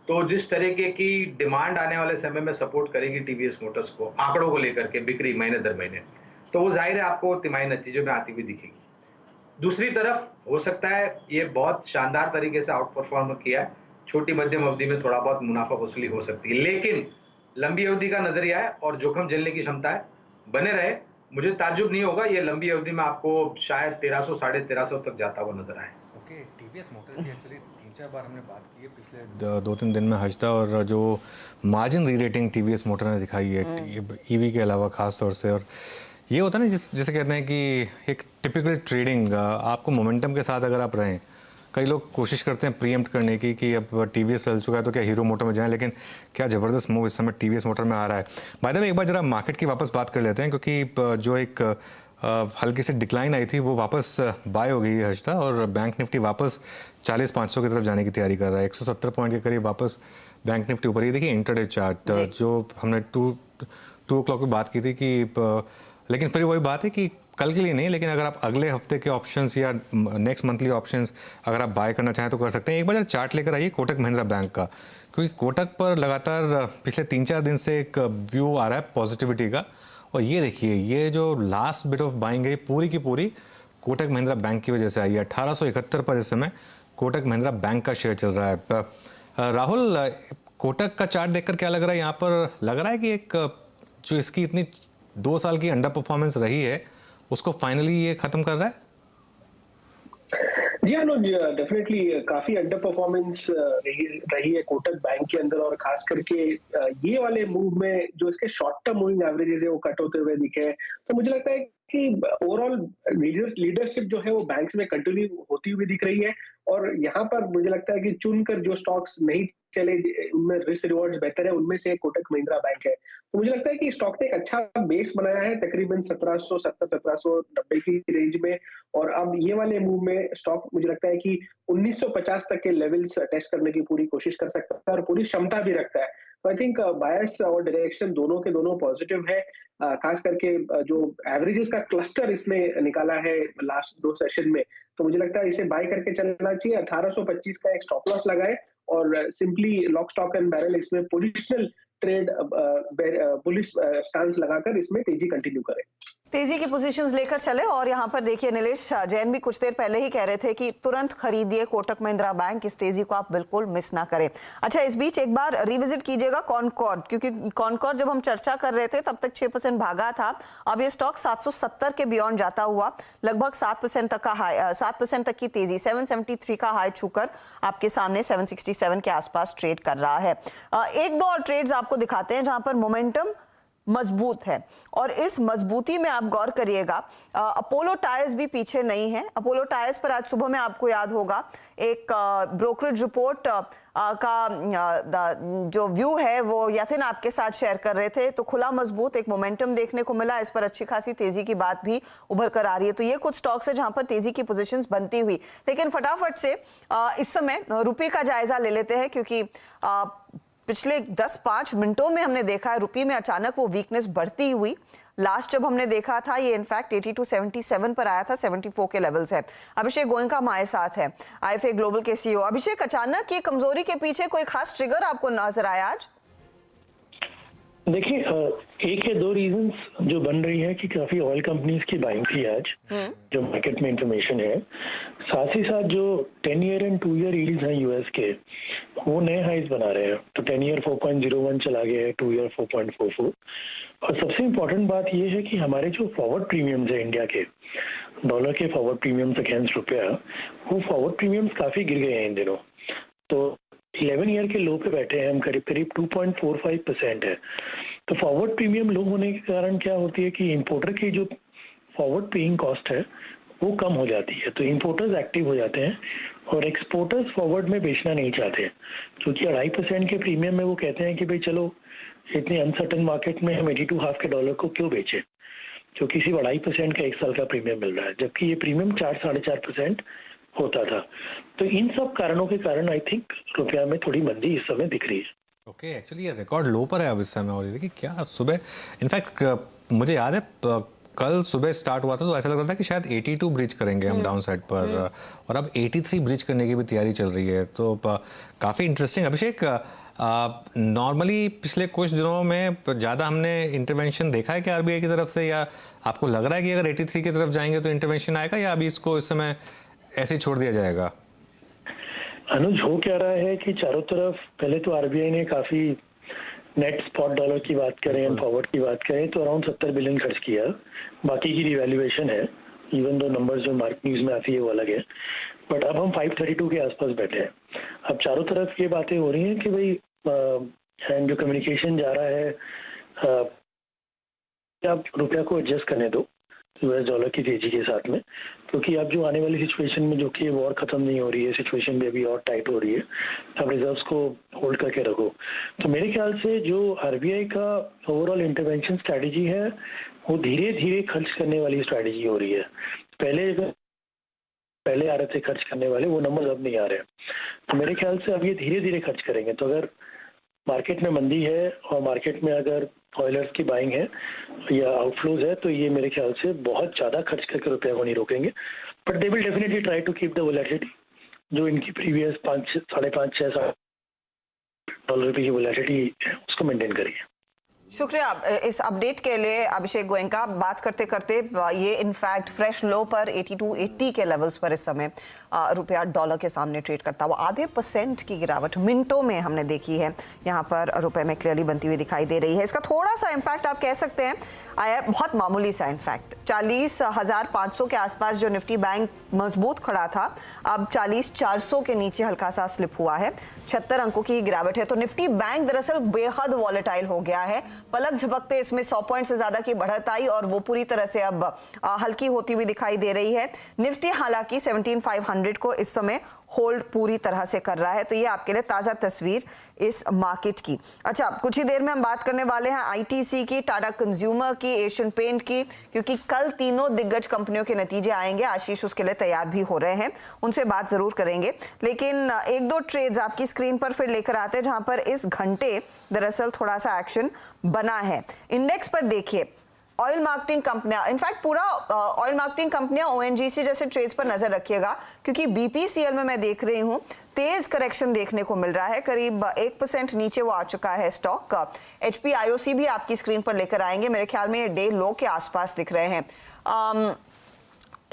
तो जिस तरीके की डिमांड आने वाले समय में सपोर्ट करेगी टीवीएस मोटर्स को आंकड़ों को लेकर के, बिक्री महीने दर महीने, तो वो जाहिर है आपको तिमाही नतीजों में आती हुई दिखेगी। दूसरी तरफ हो सकता है ये बहुत शानदार तरीके से आउट परफॉर्म किया है, छोटी मध्यम अवधि में थोड़ा बहुत मुनाफा वसूली हो सकती है, लेकिन लंबी अवधि का नजरिया है और जोखिम झेलने की क्षमता है, बने रहे। मुझे ताज्जुब नहीं होगा ये लंबी अवधि में आपको शायद 1300 साढ़े 1300 तक जाता हुआ नजर आए। ओके, टीवीएस मोटर की एक्चुअली 3-4 बार हमने बात की है पिछले 2-3 दिन में हजता, और जो मार्जिन री रेटिंग टीवीएस मोटर ने दिखाई है ईवी के अलावा खास तौर से, और ये होता है ना जैसे कहते हैं कि एक टिपिकल ट्रेडिंग, आपको मोमेंटम के साथ अगर आप रहें, कई लोग कोशिश करते हैं प्रीएम्प्ट करने की कि अब टीवीएस चल चुका है तो क्या हीरो मोटर में जाएं, लेकिन क्या ज़बरदस्त मूव इस समय टीवीएस मोटर में आ रहा है। बाय द वे, एक बार जरा मार्केट की वापस बात कर लेते हैं, क्योंकि जो एक हल्की सी डिक्लाइन आई थी वो वापस बाय हो गई है हर्षदा, और बैंक निफ्टी वापस 40,500 की तरफ जाने की तैयारी कर रहा है। 170 पॉइंट के करीब वापस बैंक निफ्टी ऊपर। ये देखिए इंटरडे चार्ट, जो हमने 2 o'clock पे बात की थी कि, लेकिन फिर वही बात है कि कल के लिए नहीं, लेकिन अगर आप अगले हफ्ते के ऑप्शंस या नेक्स्ट मंथली ऑप्शंस अगर आप बाय करना चाहें तो कर सकते हैं। एक बार चार्ट लेकर आइए कोटक महिंद्रा बैंक का, क्योंकि कोटक पर लगातार पिछले 3-4 दिन से एक व्यू आ रहा है पॉजिटिविटी का, और ये देखिए ये जो लास्ट बिट ऑफ बाइंग है पूरी की पूरी कोटक महिंद्रा बैंक की वजह से आई है। 1871 पर इस समय कोटक महिंद्रा बैंक का शेयर चल रहा है। राहुल, कोटक का चार्ट देखकर क्या लग रहा है? यहाँ पर लग रहा है कि एक जो इसकी इतनी 2 साल की अंडर परफॉर्मेंस रही है उसको फाइनली ये खत्म कर रहा है? जी अनुज, डेफिनेटली काफी अंडर परफॉर्मेंस रही है कोटक बैंक के अंदर, और खास करके ये वाले मूव में जो इसके शॉर्ट टर्म मूविंग एवरेजेस है वो कट होते हुए दिखे। तो मुझे लगता है कि ओवरऑल लीडरशिप जो है वो बैंक्स में कंटिन्यू होती हुई दिख रही है, और यहाँ पर मुझे लगता है कि चुनकर जो स्टॉक्स नहीं चले उनमें रिस्क रिवॉर्ड्स बेहतर है, उनमें से कोटक महिंद्रा बैंक है। तो मुझे लगता है कि स्टॉक ने एक अच्छा बेस बनाया है तकरीबन 1770-1790 की रेंज में, और अब ये वाले मूव में स्टॉक मुझे लगता है कि 1950 तक के लेवल्स टेस्ट करने की पूरी कोशिश कर सकता है और पूरी क्षमता भी रखता है। तो आई थिंक बायस और डायरेक्शन दोनों के दोनों पॉजिटिव है। खास करके जो एवरेजेस का क्लस्टर इसने निकाला है लास्ट 2 सेशन में, तो मुझे लगता है इसे बाय करके चलना चाहिए। 1825 का एक स्टॉप लॉस लगाए और simply lock stock and barrel इसमें पोजिशनल ट्रेड बुलिश स्टांस लगाकर इसमें तेजी कंटिन्यू करें। तेजी की पोजीशंस लेकर चले, और यहाँ पर देखिए नीलेश जैन भी कुछ देर पहले ही कह रहे थे कि तुरंत खरीदिए कोटक महिंद्रा बैंक, इस तेजी को आप बिल्कुल मिस ना करें। अच्छा, इस बीच एक बार रिविजिट कीजिएगा कॉनकॉर्ड, क्योंकि कॉनकॉर्ड जब हम चर्चा कर रहे थे तब तक 6% भागा था, अब ये स्टॉक 770 के बियॉन्ड जाता हुआ लगभग 7% तक का हाई, 7% तक की तेजी, 773 का हाई छूकर आपके सामने 767 के आसपास ट्रेड कर रहा है। 1-2 और ट्रेड्स आपको दिखाते हैं जहां पर मोमेंटम मजबूत है, और इस मजबूती में आप गौर करिएगा अपोलो टायर्स भी पीछे नहीं है। अपोलो टायर्स पर आज सुबह में आपको याद होगा एक ब्रोकरेज रिपोर्ट का जो व्यू है वो यथिन आपके साथ शेयर कर रहे थे, तो खुला मजबूत एक मोमेंटम देखने को मिला, इस पर अच्छी खासी तेजी की बात भी उभर कर आ रही है। तो ये कुछ स्टॉक्स है जहां पर तेजी की पोजीशंस बनती हुई, लेकिन फटाफट से इस समय रुपये का जायजा ले लेते हैं, क्योंकि पिछले 10-5 मिनटों में हमने देखा है रुपये में अचानक वो वीकनेस बढ़ती हुई। लास्ट जब हमने देखा था ये इनफैक्ट 82.77 पर आया था, 74 के लेवल्स है। अभिषेक गोयनका हमारे साथ है, IFA ग्लोबल के CEO। अभिषेक, अचानक ये कमजोरी के पीछे कोई खास ट्रिगर आपको नजर आया आज? देखिए, एक या दो रीजंस जो बन रही है कि काफी ऑयल कंपनीज की बाइंग थी आज, जो मार्केट में इंफॉर्मेशन है। साथ ही साथ जो 10 ईयर एंड 2 ईयर यील्ड्स हैं यूएस के, वो नए हाइज बना रहे हैं। तो 10 ईयर 4.01 चला गया है, 2 ईयर 4.44। और सबसे इम्पोर्टेंट बात यह है कि हमारे जो फॉरवर्ड प्रीमियम्स है इंडिया के, डॉलर के फॉरवर्ड प्रीमियम्स अगेंस्ट रुपया, वो फॉरवर्ड प्रीमियम्स काफी गिर गए हैं इन दिनों। तो 11 ईयर के लो पे बैठे हैं हम, करीब करीब 2.45% है। तो फॉरवर्ड प्रीमियम लो होने के कारण क्या होती है कि इंपोर्टर की जो फॉरवर्ड पेइंग कॉस्ट है वो कम हो जाती है। तो इंपोर्टर्स एक्टिव हो जाते हैं और एक्सपोर्टर्स फॉरवर्ड में बेचना नहीं चाहते, क्योंकि 2.5% के प्रीमियम में वो कहते हैं कि भाई चलो इतनी अनसर्टन मार्केट में हम 82.5 के डॉलर को क्यों बेचें, क्योंकि सिर्फ 2.5% का 1 साल का प्रीमियम मिल रहा है, जबकि ये प्रीमियम 4-4.5% होता था। तो इन सब कारणों के कारण आई थिंक रुपया में थोड़ी मंदी इस समय दिख रही है। ओके, एक्चुअली ये रिकॉर्ड लो पर है अब इस समय। और ये देखिए क्या सुबह, इनफैक्ट मुझे याद है कल सुबह स्टार्ट हुआ था तो ऐसा लग रहा था कि शायद 82 ब्रीच करेंगे हम डाउन साइड पर, और अब 83 ब्रीच करने की भी तैयारी चल रही है। तो काफ़ी इंटरेस्टिंग। अभिषेक, नॉर्मली पिछले कुछ दिनों में ज़्यादा हमने इंटरवेंशन देखा है कि आरबीआई की तरफ से, या आपको लग रहा है कि अगर 83 की तरफ जाएंगे तो इंटरवेंशन आएगा, या अभी इसको इस समय ऐसे ही छोड़ दिया जाएगा? अनुज, हो क्या रहा है कि चारों तरफ पहले तो आरबीआई ने काफी नेट स्पॉट डॉलर की बात करें, फॉरवर्ड की बात करें तो अराउंड 70 बिलियन खर्च किया। बाकी की रिवैल्यूएशन है, इवन दो नंबर्स जो मार्केट न्यूज में आती है वो अलग है। बट अब हम 532 के आसपास बैठे हैं। अब चारों तरफ ये बातें हो रही हैं कि भाई जो कम्युनिकेशन जा रहा है, आप रुपया को एडजस्ट करने दो यूएस डॉलर की तेजी के साथ में, क्योंकि अब जो आने वाली सिचुएशन में जो कि वॉर खत्म नहीं हो रही है, सिचुएशन भी अभी और टाइट हो रही है, अब रिजर्व्स को होल्ड करके रखो। तो मेरे ख्याल से जो आरबीआई का ओवरऑल इंटरवेंशन स्ट्रैटेजी है वो धीरे धीरे खर्च करने वाली स्ट्रैटेजी हो रही है। पहले आ रहे थे खर्च करने वाले, वो नंबर अब नहीं आ रहे हैं। तो मेरे ख्याल से अब ये धीरे धीरे खर्च करेंगे। तो अगर मार्केट में मंदी है और मार्केट में अगर ऑयलर्स की बाइंग है या आउटफ्लोज है, तो ये मेरे ख्याल से बहुत ज्यादा खर्च करके रुपया को नहीं रोकेंगे। But they will definitely try to keep the volatility, जो इनकी प्रीवियस 5.5-6 डॉलर की वोलेटिलिटी है उसको मेंटेन करिए। शुक्रिया इस अपडेट के लिए अभिषेक गोयनका। बात करते करते ये इनफैक्ट फ्रेश लो पर 82.80 के लेवल्स पर इस समय रुपया डॉलर के सामने ट्रेड करता हुआ 0.5% की गिरावट मिनटों में हमने देखी है यहाँ पर रुपए में क्लियरली बनती हुई दिखाई दे रही है। इसका थोड़ा सा इम्पैक्ट आप कह सकते हैं आया, बहुत मामूली सा इनफैक्ट। 40,500 के आसपास जो निफ्टी बैंक मजबूत खड़ा था, अब 40,400 के नीचे हल्का सा स्लिप हुआ है। 76 अंकों की गिरावट है। तो निफ्टी बैंक दरअसल बेहद वॉलेटाइल हो गया है। पलक झपकते इसमें 100 पॉइंट से ज्यादा की बढ़त आई और वो पूरी तरह से अब हल्की होती हुई दिखाई दे रही है। निफ्टी हालांकि 17,500 को इस समय होल्ड पूरी तरह से कर रहा है। तो ये आपके लिए ताजा तस्वीर इस मार्केट की। अच्छा, कुछ ही देर में हम बात करने वाले हैं आईटीसी की, टाटा कंज्यूमर की, एशियन पेंट की, क्योंकि कल तीनों दिग्गज कंपनियों के नतीजे आएंगे। आशीष उसके लिए तैयार भी हो रहे हैं, उनसे बात जरूर करेंगे। लेकिन एक दो ट्रेड्स आपकी स्क्रीन पर फिर लेकर आते हैं जहां पर इस घंटे दरअसल थोड़ा सा एक्शन बना है। इंडेक्स पर देखिए, ऑयल मार्केटिंग कंपनियां, इनफैक्ट पूरा ऑयल मार्केटिंग कंपनियां ओएनजीसी जैसे ट्रेड्स पर नजर रखिएगा, क्योंकि बीपीसीएल में मैं देख रही हूं तेज करेक्शन देखने को मिल रहा है। करीब 1% नीचे वो आ चुका है स्टॉक। एचपीआईओसी भी आपकी स्क्रीन पर लेकर आएंगे, मेरे ख्याल में ये डे लो के आसपास दिख रहे हैं।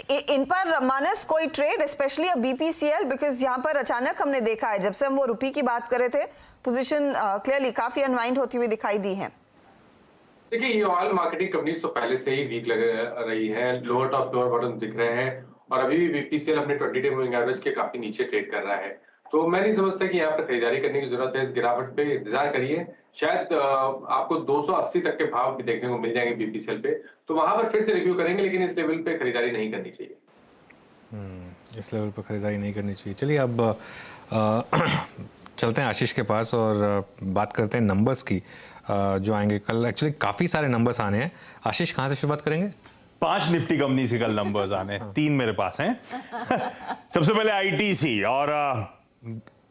इन पर मानस कोई ट्रेड, स्पेशली बीपीसीएल, बिकॉज यहाँ पर अचानक हमने देखा है जब से हम वो रुपये की बात कर रहे थे, पोजीशन क्लियरली काफी अनवाइंड होती हुई दिखाई दी है। देखिए, ये ऑयल मार्केटिंग कंपनीज तो पहले से ही वीक लग रही है, लोअर टॉप लोअर बॉटम दिख रहे हैं और अभी भी बीपीसीएल अपने 20 डे मूविंग एवरेज के काफी नीचे ट्रेड कर रहा है। तो मैं नहीं समझता कि यहाँ पर खरीदारी करने की जरूरत है। इस गिरावट पे इंतजार करिए, शायद आपको 280 तक के भाव भी देखने को मिल जाएंगे बीपीसीएल पे, तो वहां पर फिर से रिव्यू करेंगे, लेकिन इस लेवल पे खरीदारी नहीं करनी चाहिए। इस लेवल पर खरीदारी नहीं करनी चाहिए। चलिए अब चलते हैं आशीष के पास और बात करते हैं नंबर्स की जो आएंगे कल। एक्चुअली काफ़ी सारे नंबर्स आने हैं। आशीष, कहाँ से शुरुआत करेंगे? 5 निफ्टी कंपनी से कल नंबर्स आने हैं, 3 मेरे पास हैं। सबसे पहले आईटीसी, और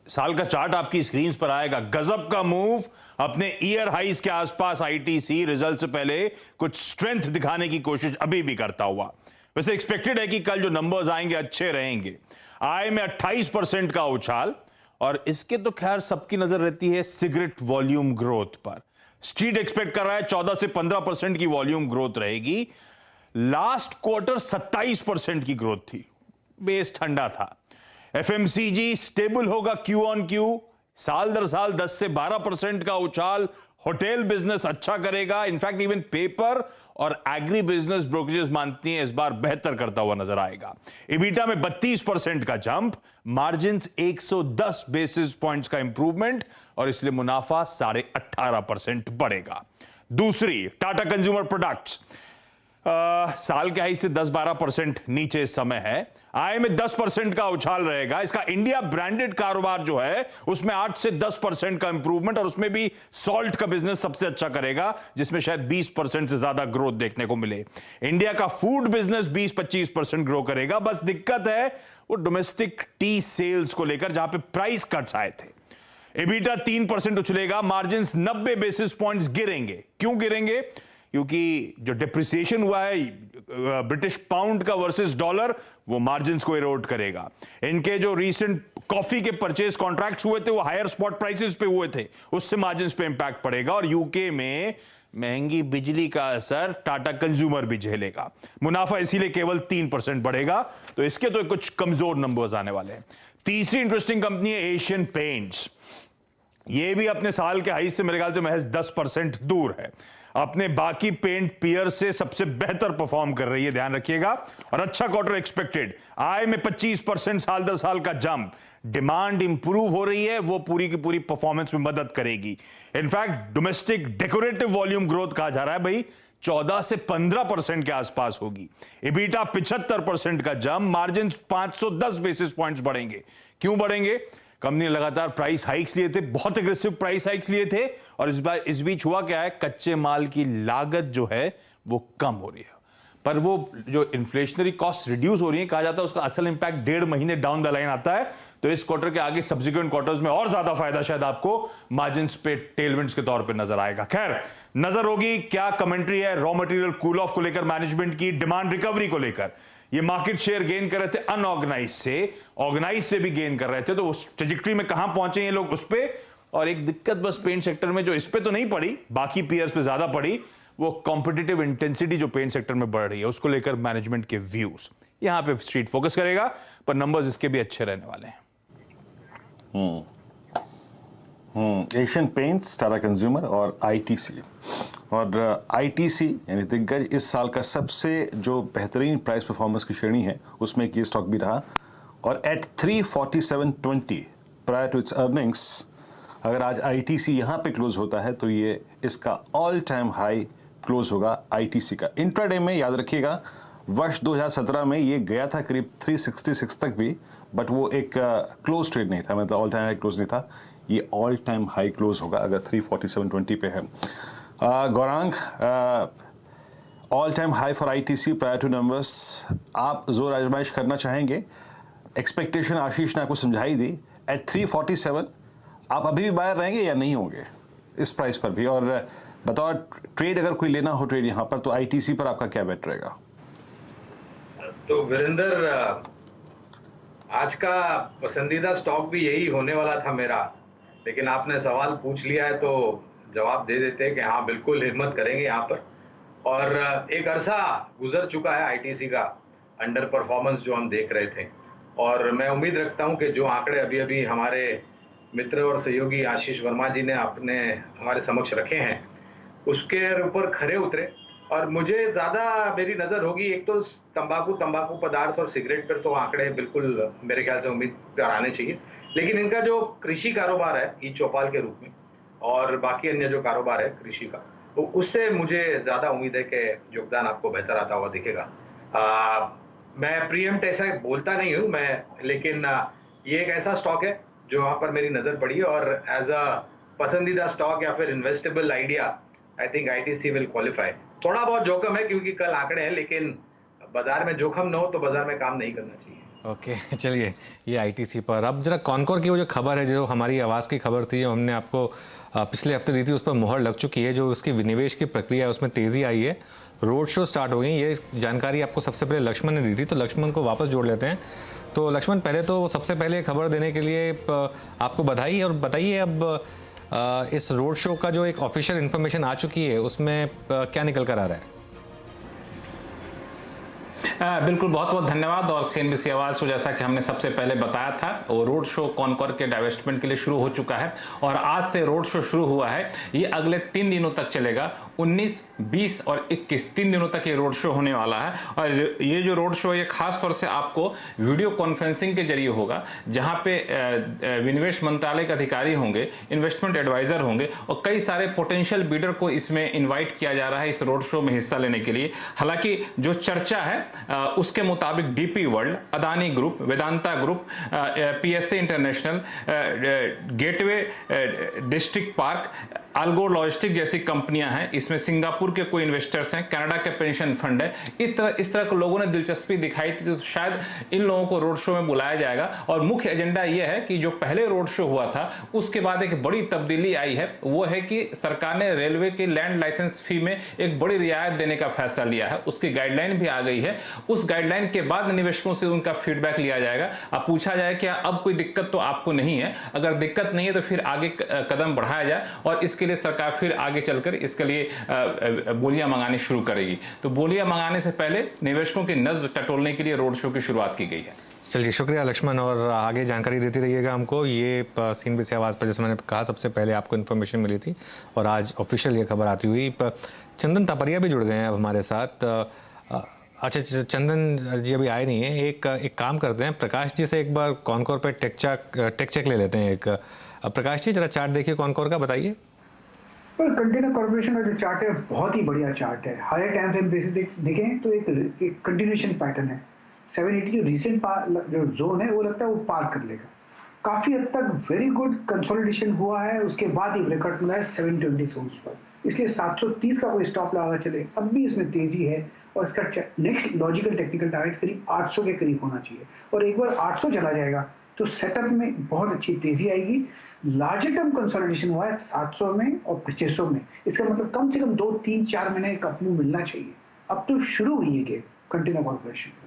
साल का चार्ट आपकी स्क्रीन पर आएगा। गजब का मूव, अपने ईयर हाइज के आसपास आईटीसी रिजल्ट से पहले कुछ स्ट्रेंथ दिखाने की कोशिश अभी भी करता हुआ। वैसे एक्सपेक्टेड है कि कल जो नंबर्स आएंगे अच्छे रहेंगे। आय में 28% का उछाल, और इसके तो खैर सबकी नजर रहती है सिगरेट वॉल्यूम ग्रोथ पर। स्ट्रीट एक्सपेक्ट कर रहा है 14 से 15% की वॉल्यूम ग्रोथ रहेगी। लास्ट क्वार्टर 27% की ग्रोथ थी, बेस ठंडा था। एफएमसीजी स्टेबल होगा क्यू ऑन क्यू, साल दर साल 10 से 12% का उछाल। होटल बिजनेस अच्छा करेगा, इनफैक्ट इवन पेपर और एग्री बिजनेस ब्रोकरेज मानती हैं इस बार बेहतर करता हुआ नजर आएगा। इबिटा में 32% का जंप, मार्जिन्स 110 बेसिस पॉइंट्स का इंप्रूवमेंट, और इसलिए मुनाफा 18.5% बढ़ेगा। दूसरी टाटा कंज्यूमर प्रोडक्ट्स साल के हाई से 10-12% नीचे इस समय है। आय में 10% का उछाल रहेगा। इसका इंडिया ब्रांडेड कारोबार जो है उसमें 8 से 10% का इंप्रूवमेंट, और उसमें भी सॉल्ट का बिजनेस सबसे अच्छा करेगा, जिसमें शायद 20% से ज्यादा ग्रोथ देखने को मिले। इंडिया का फूड बिजनेस 20-25% ग्रो करेगा। बस दिक्कत है वो डोमेस्टिक टी सेल्स को लेकर, जहां पे प्राइस कट्स आए थे। एबिटा 3% उछलेगा, मार्जिन्स 90 बेसिस पॉइंट्स गिरेंगे। क्यों गिरेंगे? क्योंकि जो डिप्रिसिएशन हुआ है ब्रिटिश पाउंड का वर्सेस डॉलर, वो मार्जिन्स को इरोड करेगा। इनके जो रीसेंट कॉफी के परचेज कॉन्ट्रैक्ट्स हुए थे वो हायर स्पॉट प्राइसेस पे हुए थे, उससे मार्जिन्स पे इंपैक्ट पड़ेगा। और यूके में महंगी बिजली का असर टाटा कंज्यूमर भी झेलेगा। मुनाफा इसीलिए केवल 3% बढ़ेगा। तो इसके तो कुछ कमजोर नंबर्स आने वाले हैं। तीसरी इंटरेस्टिंग कंपनी है एशियन पेंट्स। ये भी अपने साल के हाई से मेरे ख्याल से महज 10% दूर है। अपने बाकी पेंट पीयर से सबसे बेहतर परफॉर्म कर रही है, ध्यान रखिएगा। और अच्छा क्वार्टर एक्सपेक्टेड। आय में 25% साल दर साल का जंप। डिमांड इंप्रूव हो रही है, वो पूरी की पूरी परफॉर्मेंस में मदद करेगी। In fact domestic decorative volume growth कहा जा रहा है भाई 14 से 15% के आसपास होगी। इबिटा 75% का जंप, मार्जिन 510 बेसिस पॉइंट्स बढ़ेंगे। क्यों बढ़ेंगे? कंपनी ने लगातार प्राइस हाइक्स लिए थे, बहुत एग्रेसिव प्राइस हाइक्स लिए थे, और इस बीच हुआ क्या है, कच्चे माल की लागत जो है वो कम हो रही है। पर वो जो इन्फ्लेशनरी कॉस्ट रिड्यूस हो रही है, कहा जाता है उसका असल इंपैक्ट 1.5 महीने डाउन द लाइन आता है। तो इस क्वार्टर के आगे सब्सिक्वेंट क्वार्टर्स में और ज्यादा फायदा शायद आपको मार्जिन्स पे टेलविंड्स के तौर पे नजर आएगा। खैर, नजर होगी क्या कमेंट्री है रॉ मटेरियल कूल ऑफ को लेकर, मैनेजमेंट की डिमांड रिकवरी को लेकर। ये मार्केट शेयर गेन कर रहे थे अनऑर्गेनाइज से, ऑर्गेनाइज से भी गेन कर रहे थे। तो उस ट्रेजेक्टरी में कहां पहुंचे ये लोग, उस पे। और एक दिक्कत बस पेंट सेक्टर में जो इस पे तो नहीं पड़ी, बाकी पीयर्स पे ज्यादा पड़ी, वो कॉम्पिटिटिव इंटेंसिटी जो पेंट सेक्टर में बढ़ रही है, उसको लेकर मैनेजमेंट के व्यूज। यहां पे स्ट्रीट फोकस करेगा, पर नंबर्स इसके भी अच्छे रहने वाले हैं। एशियन पेंट्स, टाटा कंज्यूमर और आईटीसी। और आईटीसी यानी दिग्गज इस साल का सबसे जो बेहतरीन प्राइस परफॉर्मेंस की श्रेणी है, उसमें एक ये स्टॉक भी रहा। और at 347.20 prior to its earnings, अगर आज आईटीसी यहाँ पे क्लोज होता है तो ये इसका ऑल टाइम हाई क्लोज होगा आईटीसी का। इंट्राडे में याद रखिएगा वर्ष 2017 में ये गया था करीब 366 तक भी, बट वो एक क्लोज ट्रेड नहीं था, मतलब ऑल टाइम हाई क्लोज नहीं था। ये ऑल टाइम हाई क्लोज होगा अगर 347.20 पे है। Gaurang, all time high for ITC prior two numbers. आप जोर आजमाइश करना चाहेंगे? एक्सपेक्टेशन आशीष ने आपको समझाई दी। एट 347 आप अभी भी बाहर रहेंगे या नहीं होंगे इस प्राइस पर भी? और बतौर ट्रेड अगर कोई लेना हो ट्रेड यहाँ पर, तो आईटीसी पर आपका क्या बेट रहेगा? तो वीरेंद्र, आज का पसंदीदा स्टॉक भी यही होने वाला था मेरा, लेकिन आपने सवाल पूछ लिया है तो जवाब दे देते हैं कि हाँ बिल्कुल हिम्मत करेंगे यहाँ पर। और एक अरसा गुजर चुका है आईटीसी का अंडर परफॉर्मेंस जो हम देख रहे थे, और मैं उम्मीद रखता हूँ कि जो आंकड़े अभी अभी हमारे मित्र और सहयोगी आशीष वर्मा जी ने अपने हमारे समक्ष रखे हैं, उसके ऊपर खरे उतरे। और मुझे ज्यादा मेरी नजर होगी एक तो तंबाकू पदार्थ और सिगरेट पर तो आंकड़े बिल्कुल मेरे ख्याल से उम्मीद पर आने चाहिए, लेकिन इनका जो कृषि कारोबार है ई चौपाल के रूप में और बाकी अन्य जो कारोबार है कृषि का, तो उससे मुझे ज्यादा उम्मीद है कि योगदान आपको बेहतर आता हुआ दिखेगा। मैं प्रीएम्प्ट ऐसा बोलता नहीं हूँ मैं, लेकिन ये एक ऐसा स्टॉक है जो वहां पर मेरी नजर पड़ी है, और एज अ पसंदीदा स्टॉक या फिर investable idea I think ITC will qualify. थोड़ा बहुत जोखिम है क्योंकि कल आंकड़े हैं, लेकिन बाजार में जोखिम न हो तो बाजार में काम नहीं करना चाहिए। ओके चलिए, ये आईटीसी पर अब जरा कॉनकोर की वो जो खबर है, जो हमारी आवाज़ की खबर थी, हमने आपको पिछले हफ्ते दी थी, उस पर मोहर लग चुकी है। जो उसकी विनिवेश की प्रक्रिया है उसमें तेज़ी आई है, रोड शो स्टार्ट हो गई। ये जानकारी आपको सबसे पहले लक्ष्मण ने दी थी, तो लक्ष्मण को वापस जोड़ लेते हैं। तो लक्ष्मण, पहले तो सबसे पहले खबर देने के लिए आपको बधाई, और बताइए अब इस रोड शो का जो एक ऑफिशियल इन्फॉर्मेशन आ चुकी है उसमें क्या निकल कर आ रहा है? बिल्कुल, बहुत बहुत धन्यवाद। और सीएनबीसी आवाज़ को जैसा कि हमने सबसे पहले बताया था, वो रोड शो कॉनकोर के डाइवेस्टमेंट के लिए शुरू हो चुका है और आज से रोड शो शुरू हुआ है। ये अगले 3 दिनों तक चलेगा, 19, 20 और 21, 3 दिनों तक ये रोड शो होने वाला है। और ये जो रोड शो है, ये खास तौर से आपको वीडियो कॉन्फ्रेंसिंग के जरिए होगा, जहाँ पे विनिवेश मंत्रालय के अधिकारी होंगे, इन्वेस्टमेंट एडवाइजर होंगे और कई सारे पोटेंशियल बीडर को इसमें इन्वाइट किया जा रहा है इस रोड शो में हिस्सा लेने के लिए। हालांकि जो चर्चा है उसके मुताबिक DP world, Adani group, Vedanta group, PSA international, gateway district park, algo logistic जैसी कंपनियां हैं, इसमें सिंगापुर के कोई इन्वेस्टर्स हैं, कनाडा के पेंशन फंड है। इस तरह के लोगों ने दिलचस्पी दिखाई थी, तो शायद इन लोगों को रोड शो में बुलाया जाएगा। और मुख्य एजेंडा यह है कि जो पहले रोड शो हुआ था उसके बाद एक बड़ी तब्दीली आई है, वो है कि सरकार ने रेलवे के लैंड लाइसेंस फी में एक बड़ी रियायत देने का फैसला लिया है। उसकी गाइडलाइन भी आ गई है। उस गाइडलाइन के बाद निवेशकों से उनका फीडबैक लिया जाएगा। अब पूछा जाए कि अब कोई दिक्कत तो आपको नहीं है, अगर दिक्कत नहीं है तो फिर आगे कदम बढ़ाया जाए और इसके लिए सरकार फिर आगे चलकर इसके लिए बोलियां मंगानी शुरू करेगी। तो बोलियां मंगाने से पहले निवेशकों की नब्ज टटोलने के लिए रोड शो की शुरुआत की गई है। चलिए, शुक्रिया लक्ष्मण, और आगे जानकारी देती रहिएगा हमको। ये सीएनबीसी आवाज़ पर, जैसे मैंने कहा, सबसे पहले आपको इन्फॉर्मेशन मिली थी और आज ऑफिशियल ये खबर आती हुई। चंदन तापरिया भी जुड़ गए हैं अब हमारे साथ। अच्छा, चंदन जी अभी आए नहीं है। एक काम करते हैं, प्रकाश जी से एक बार कॉनकोर पे टेक चेक ले लेते हैं। प्रकाश जी, जरा चार्ट देखिए कॉनकोर का, बताइए। कंटेनर कॉर्पोरेशन का जो चार्ट है बहुत ही बढ़िया चार्ट है। हायर टाइम फ्रेम बेसिस देखें तो एक कंटिन्यूएशन पैटर्न है। 780 जो रिसेंट जो जोन है वो लगता है वो पार कर लेगा। काफी हद तक वेरी गुड कंसोलिडेशन हुआ है, उसके बाद एक रिकॉर्ड मिला है 720 जोन्स पर, इसलिए 730 का कोई स्टॉप लगा चले। अब भी इसमें तेजी है और इसका नेक्स्ट लॉजिकल टेक्निकल टारगेट करीब 800 के करीब होना चाहिए, और एक बार 800 चला जाएगा तो सेटअप में बहुत अच्छी तेजी आएगी। लार्जर टर्म कंसोलिडेशन हुआ है 700 में और 2500 में, इसका मतलब कम से कम 2, 3, 4 महीने का अपमूव मिलना चाहिए। अब तो शुरू हुई है गेम कंटेनर कॉर्पोरेशन।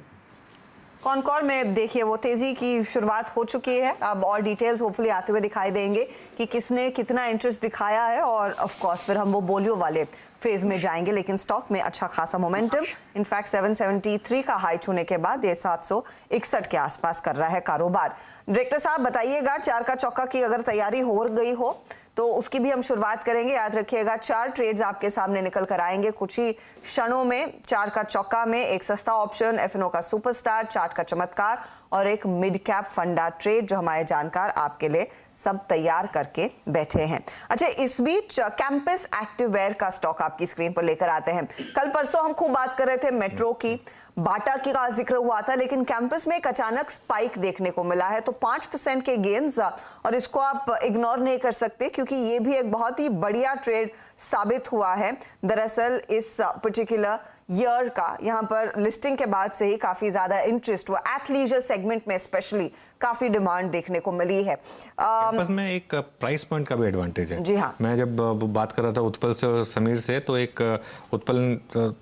कॉनकोर में देखिए वो तेजी की शुरुआत हो चुकी है। अब और डिटेल्स होपफुली आते हुए दिखाई देंगे कि किसने कितना इंटरेस्ट दिखाया है, और ऑफ कोर्स फिर हम वो बोलियो वाले फेज में जाएंगे। लेकिन स्टॉक में अच्छा खासा मोमेंटम, इनफैक्ट 773 का हाई छूने के बाद ये 761 के आसपास कर रहा है कारोबार। डायरेक्टर साहब बताइएगा, 4 का चौका की अगर तैयारी हो गई हो तो उसकी भी हम शुरुआत करेंगे। याद रखिएगा 4 ट्रेड्स आपके सामने निकल कर आएंगे कुछ ही क्षणों में। 4 का चौका में एक सस्ता ऑप्शन, एफएनओ का सुपरस्टार, चार्ट का चमत्कार और एक मिड कैप फंडा ट्रेड, जो हमारे जानकार आपके लिए सब तैयार करके बैठे हैं। अच्छा, इस बीच कैंपस एक्टिववेयर का स्टॉक आपकी स्क्रीन पर लेकर आते हैं। कल परसों हम खूब बात कर रहे थे मेट्रो की, बाटा की का जिक्र हुआ था, लेकिन कैंपस में एक अचानक स्पाइक देखने को मिला है। तो 5% के गेन्स, और इसको आप इग्नोर नहीं कर सकते क्योंकि ये भी एक बहुत ही बढ़िया ट्रेड साबित हुआ है। दरअसल इस पर्टिकुलर ईयर का यहाँ पर लिस्टिंग के बाद से ही काफी ज्यादा इंटरेस्ट हुआ, एथलीजर सेगमेंट में स्पेशली काफी डिमांड देखने को मिली है। कैंपस में एक प्राइस पॉइंट का भी एडवांटेज है। जी हाँ, मैं जब बात कर रहा था उत्पल से और समीर से, तो एक उत्पल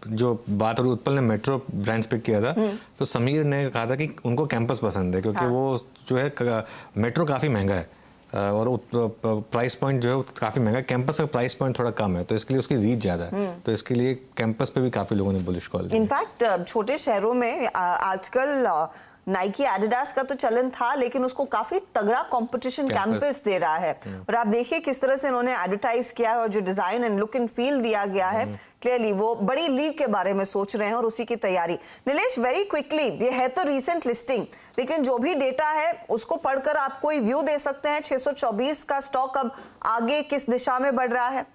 जो बात हो रही, उत्पल ने मेट्रो ब्रांड्स पिक किया था, तो समीर ने कहा था कि उनको कैंपस पसंद है क्योंकि वो जो है मेट्रो काफ़ी महंगा है और प्राइस पॉइंट जो है काफ़ी महंगा है। कैंपस का प्राइस पॉइंट थोड़ा कम है, तो इसके लिए उसकी रीच ज़्यादा है, तो इसके लिए कैंपस पे भी काफ़ी लोगों ने बुलिश कॉल दिया। इनफैक्ट छोटे शहरों में आजकल नाइकी एडिडास का तो चलन था, लेकिन उसको काफी तगड़ा कंपटीशन कैंपस दे रहा है। और आप देखिए किस तरह से इन्होंने एडवर्टाइज किया है और जो design and look and feel दिया गया है, क्लियरली वो बड़ी लीग के बारे में सोच रहे हैं और उसी की तैयारी। नीलेश, वेरी क्विकली, ये है तो रीसेंट लिस्टिंग, लेकिन जो भी डेटा है उसको पढ़कर आप कोई व्यू दे सकते हैं 624 का स्टॉक अब आगे किस दिशा में बढ़ रहा है?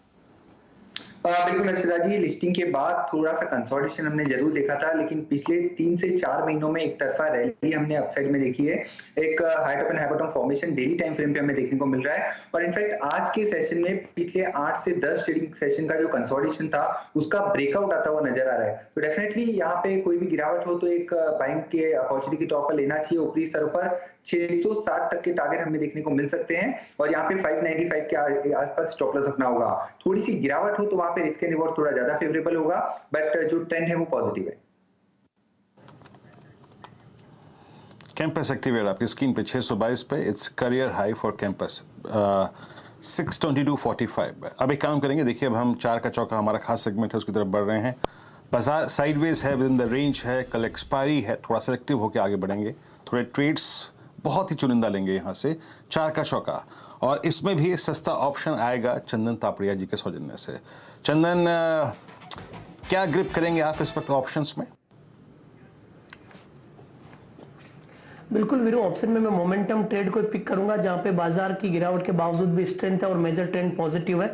बिल्कुल अर्षदा जी, लिस्टिंग के बाद थोड़ा सा कंसोलिडेशन हमने जरूर देखा था, लेकिन पिछले 3 से 4 महीनों में एक तरफा रैली हमने अपसाइड में देखी है। एक high top and high bottom formation daily time frame पे हमें देखने को मिल रहा है और इनफैक्ट आज के सेशन में पिछले 8 से 10 ट्रेडिंग सेशन का जो कंसोलिडेशन था उसका ब्रेकआउट आता हुआ नजर आ रहा है। तो डेफिनेटली यहाँ पे कोई भी गिरावट हो तो एक बाइंग के अपॉर्चुनिटी के तौर पर लेना चाहिए। ऊपरी स्तरों पर 660 तक के टारगेट हमें देखने को मिल सकते हैं और यहाँ पे 595 के आसपास स्टॉप लॉस रखना होगा। थोड़ी सी गिरावट हो तो वहां पे रिस्क एंड रिवॉर्ड थोड़ा ज्यादा फेवरेबल होगा, बट जो ट्रेंड है वो पॉजिटिव है। कैंपस एक्टिवेट आपकी स्क्रीन पे 622 पे, it's career high for campus 622.45। अब एक काम करेंगे, देखिए अब हम 4 का चौका हमारा खास सेगमेंट है उसकी तरफ बढ़ रहे हैं। बाजार साइडवेज है, विद इन द रेंज है, कल एक्सपायरी है, थोड़ा सेलेक्टिव होकर आगे बढ़ेंगे, थोड़े ट्रेड्स बहुत ही चुनिंदा लेंगे यहाँ से। 4 का चौका और इसमें भी सस्ता ऑप्शन आएगा चंदन तापड़िया जी के सौजन्य से। चंदन, क्या ग्रिप करेंगे आप इस वक्त ऑप्शंस में? बिल्कुल वीरू, ऑप्शन में मैं मोमेंटम ट्रेड को पिक करूंगा जहां पे बाजार की गिरावट के बावजूद भी स्ट्रेंथ है और मेजर ट्रेंड पॉजिटिव है,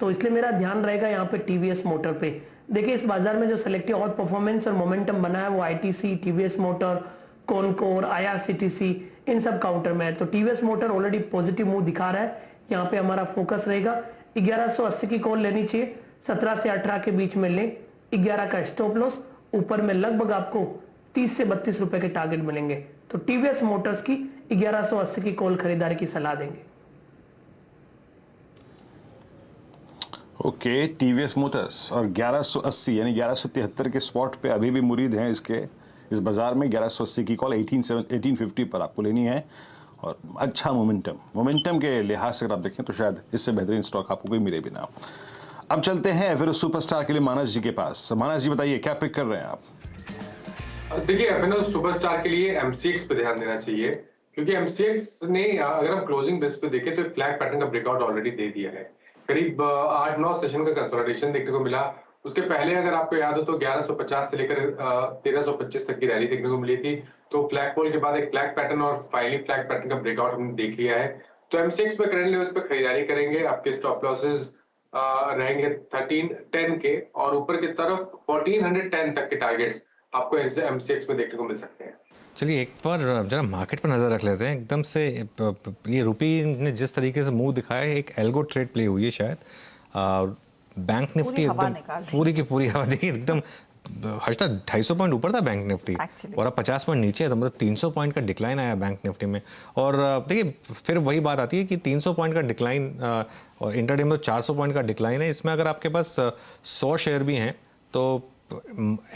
तो इसलिए मेरा ध्यान रहेगा यहाँ पे टीवीएस मोटर पे। देखिए इस बाजार में जो सिलेक्टिव आउट परफॉर्मेंस और मोमेंटम बना है वो आईटीसी, टीवीएस मोटर, कॉनकोर, आईआरसीटीसी इन सब काउंटर में है। तो TVS motor already positive move दिखा रहा है, यहाँ पे हमारा फोकस रहेगा। 1180 की कॉल लेनी चाहिए, 17 से 18 के बीच में लें। 11 का स्टॉप लॉस, ऊपर में लगभग आपको 30 से 32 रुपए के टारगेट मिलेंगे। तो टीवीएस मोटर्स की 1180 की कॉल खरीदारी की सलाह देंगे। ओके, टीवीएस मोटर्स और 1180 यानी 1173 के स्पॉट पे अभी भी मुरीद हैं इसके इस बाजार में। 1180 की कॉल 1850 पर आपको लेनी है और अच्छा मोमेंटम के लिहाज से अगर आप देखें तो शायद इससे बेहतरीन स्टॉक आपको कोई मिले भी ना। अब चलते हैं फिर सुपरस्टार के लिए मानस जी के पास। मानस जी बताइए क्या पिक कर रहे हैं आप? देखिए एफएनओ सुपरस्टार के लिए एमसीएक्स पे ध्यान देना चाहिए, क्योंकि एमसीएक्स ने अगर हम क्लोजिंग बेस पे देखें तो फ्लैग पैटर्न का ब्रेकआउट ऑलरेडी दे दिया है। करीब 8-9 सेशन का कंसोलिडेशन देखने को मिला। उसके पहले अगर आपको याद हो तो 1150 से लेकर 1325 तक की रैली देखने को मिली थी। तो फ्लैग पोल के बाद एक फ्लैग पैटर्न और फाइनली फ्लैग पैटर्न का ब्रेकआउट हमने देख लिया है। तो एमसीएक्स पे करंट लेवल्स पे खरीदारी करेंगे। आपके स्टॉप लॉसेस रहेंगे 1310 के और ऊपर की तरफ 1410 तक के टारगेट्स आपको एमसीएक्स में देखने को मिल सकते हैं। चलिए एक बार जरा मार्केट पर नजर रख लेते हैं। एकदम से ये रुपी ने जिस तरीके से मूव दिखाया है, एक एल्गो ट्रेड प्ले हुई है शायद। बैंक निफ्टी एकदम पूरी की पूरी हवा देखिए, एकदम हर्षदा 250 पॉइंट ऊपर था बैंक निफ्टी और अब 50 पॉइंट नीचे है, तो मतलब 300 पॉइंट का डिक्लाइन आया बैंक निफ्टी में। और देखिए फिर वही बात आती है कि 300 पॉइंट का डिक्लाइन और इंटरडे में तो 400 पॉइंट का डिक्लाइन है। इसमें अगर आपके पास 100 शेयर भी हैं तो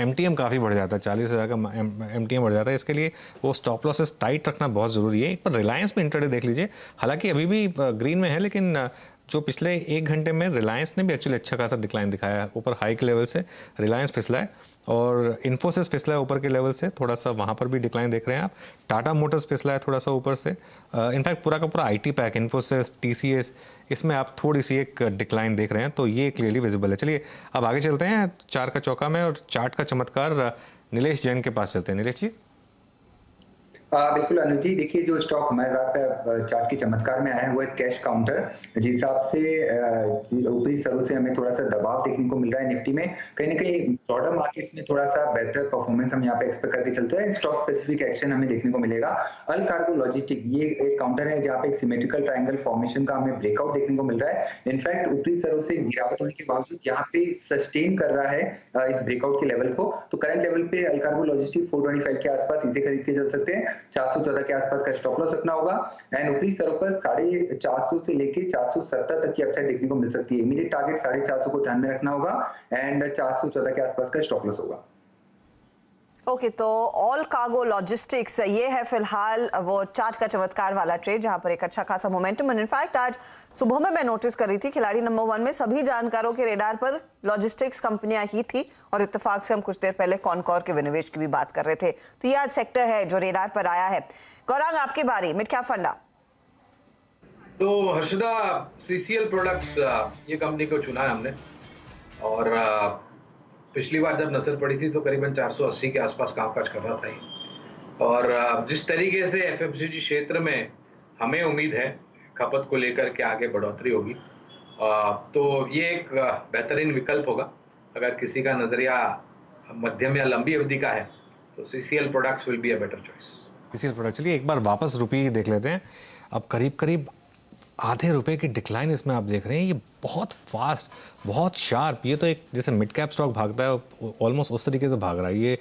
एमटीएम काफ़ी बढ़ जाता है, 40,000 का एमटीएम बढ़ जाता है। इसके लिए वो स्टॉप लॉसेस टाइट रखना बहुत ज़रूरी है। एक बार रिलायंस में इंटरडे देख लीजिए, हालांकि अभी भी ग्रीन में है, लेकिन जो पिछले 1 घंटे में रिलायंस ने भी एक्चुअली अच्छा खासा डिक्लाइन दिखाया है। ऊपर हाई के लेवल से रिलायंस फिसला है और इन्फोसिस फिसला है ऊपर के लेवल से, थोड़ा सा वहाँ पर भी डिक्लाइन देख रहे हैं आप। टाटा मोटर्स फिसला है थोड़ा सा ऊपर से। इनफैक्ट पूरा का पूरा आईटी पैक, इन्फोसिस, टीसीएस, इसमें आप थोड़ी सी एक डिक्लाइन देख रहे हैं, तो ये क्लियरली विजिबल है। चलिए अब आगे चलते हैं 4 का चौका में और चार्ट का चमत्कार नीलेश जैन के पास चलते हैं। नीलेश जी। बिल्कुल अनुज जी, देखिए जो स्टॉक हमारे रात पे चार्ट के चमत्कार में आया है वो एक कैश काउंटर, जिस हिसाब से ऊपरी स्तरों से हमें थोड़ा सा दबाव देखने को मिल रहा है निफ्टी में। कहीं ना कहीं ब्रॉडर मार्केट्स में थोड़ा सा बेटर परफॉर्मेंस हम यहाँ पे एक्सपेक्ट करके चलते हैं। स्टॉक स्पेसिफिक एक्शन हमें देखने को मिलेगा। अल कार्गो लॉजिस्टिक ये एक काउंटर है जहाँ पे एक सिमेट्रिकल ट्रायंगल फॉर्मेशन का हमें ब्रेकआउट देखने को मिल रहा है। इनफैक्ट ऊपरी स्तरों से गिरावट होने के बावजूद यहाँ पे सस्टेन कर रहा है इस ब्रेकआउट के लेवल को। तो करंट लेवल पे अल कार्गो लॉजिस्टिक 425 के आसपास इसे खरीद के चल सकते हैं। 414 के आसपास का स्टॉप लॉस रखना होगा एंड ऊपरी स्तरों पर 450 से लेके 470 तक की अपसाइड देखने को मिल सकती है। इमीडिएट टारगेट 450 को ध्यान में रखना होगा एंड 414 के आसपास का स्टॉप लॉस होगा। ओके, तो ऑल कार्गो लॉजिस्टिक्स ये है फिलहाल वो चार्ट का चमत्कार वाला ट्रेड जहां पर एक अच्छा खासा मोमेंटम। इनफैक्ट आज सुबह में मैं नोटिस कर रही थी खिलाड़ी नंबर 1 में सभी जानकारों के रेडार पर लॉजिस्टिक्स कंपनियां ही थी और इत्तेफाक से हम कुछ देर पहले कॉनकॉर के विनिवेश की भी बात कर रहे थे। तो ये आज सेक्टर है जो रेडार पर आया है। गौरांग आपकी बारी, मिड कैप फंडा। तो हर्षदा, सीसीएल प्रोडक्ट्स ये कंपनी को चुना है हमने और पिछली बार जब नजर पड़ी थी तो करीबन 480 के आसपास कामकाज कर रहा था ये। और जिस तरीके से एफएमसीजी क्षेत्र में हमें उम्मीद है खपत को लेकर के आगे बढ़ोतरी होगी, तो ये एक बेहतरीन विकल्प होगा अगर किसी का नजरिया मध्यम या लंबी अवधि का है, तो CCL products will be a better choice. CCL product, चलिए एक बार वापस रुपये देख लेते हैं। अब करीब करीब आधे रुपए की डिक्लाइन इसमें आप देख रहे हैं, ये बहुत फास्ट, बहुत शार्प। ये तो एक जैसे मिड कैप स्टॉक भागता है ऑलमोस्ट उस तरीके से भाग रहा है। ये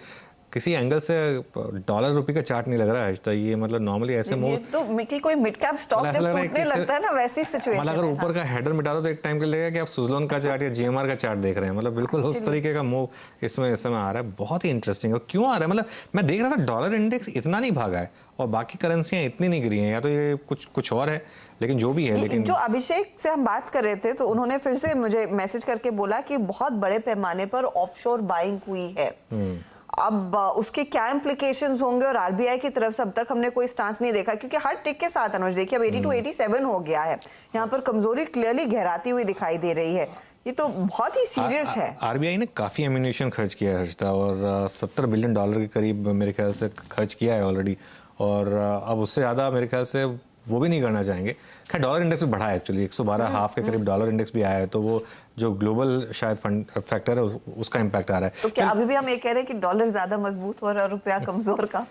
किसी एंगल से डॉलर रुपए का चार्ट नहीं लग रहा है, तो ये मतलब नॉर्मली ऐसे मूव तो मिकी कोई मिड कैप स्टॉक जब टूटने लगता है ना, वैसी सिचुएशन। मतलब अगर ऊपर का हेडर मिटा दो तो एक टाइम के लगेगा कि आप सुजलोन का चार्ट या GMR का चार्ट देख रहे हैं। मतलब बिल्कुल उस तरीके का मूव इसमें इस समय आ रहा है। बहुत ही इंटरेस्टिंग। और क्यों आ रहा है, मतलब मैं देख रहा था डॉलर इंडेक्स इतना नहीं भागा है और बाकी करेंसियां इतनी नहीं गिरी हैं, या तो ये कुछ और है, लेकिन जो भी है। लेकिन जो अभिषेक से हम बात कर रहे थे, तो उन्होंने फिर से मुझे मैसेज करके बोला कि बहुत बड़े पैमाने पर ऑफशोर बाइंग हुई है। अब उसके क्या इम्प्लीकेशंस होंगे, और आरबीआई की तरफ से अब तक हमने कोई स्टांस नहीं देखा, क्योंकि हर टिक के साथ अनुज देखिए अब 82 87 हो गया है। यहाँ पर कमजोरी क्लियरली गहराती हुई दिखाई दे रही है। ये तो बहुत ही सीरियस है। आरबीआई ने काफी एम्यूनेशन खर्च किया है हर्षिता, और $70 बिलियन के करीब मेरे ख्याल से खर्च किया है ऑलरेडी, और अब उससे ज़्यादा मेरे ख्याल से वो भी नहीं करना चाहेंगे। खैर डॉलर इंडेक्स भी बढ़ा है एक्चुअली, 112 हाफ के करीब डॉलर इंडेक्स भी आया है, तो वो जो ग्लोबल शायद फंड फैक्टर है उसका इम्पैक्ट आ रहा है। तो क्या अभी भी हम ये कह रहे हैं कि डॉलर ज्यादा मजबूत हो रहा है और रुपया कमजोर का?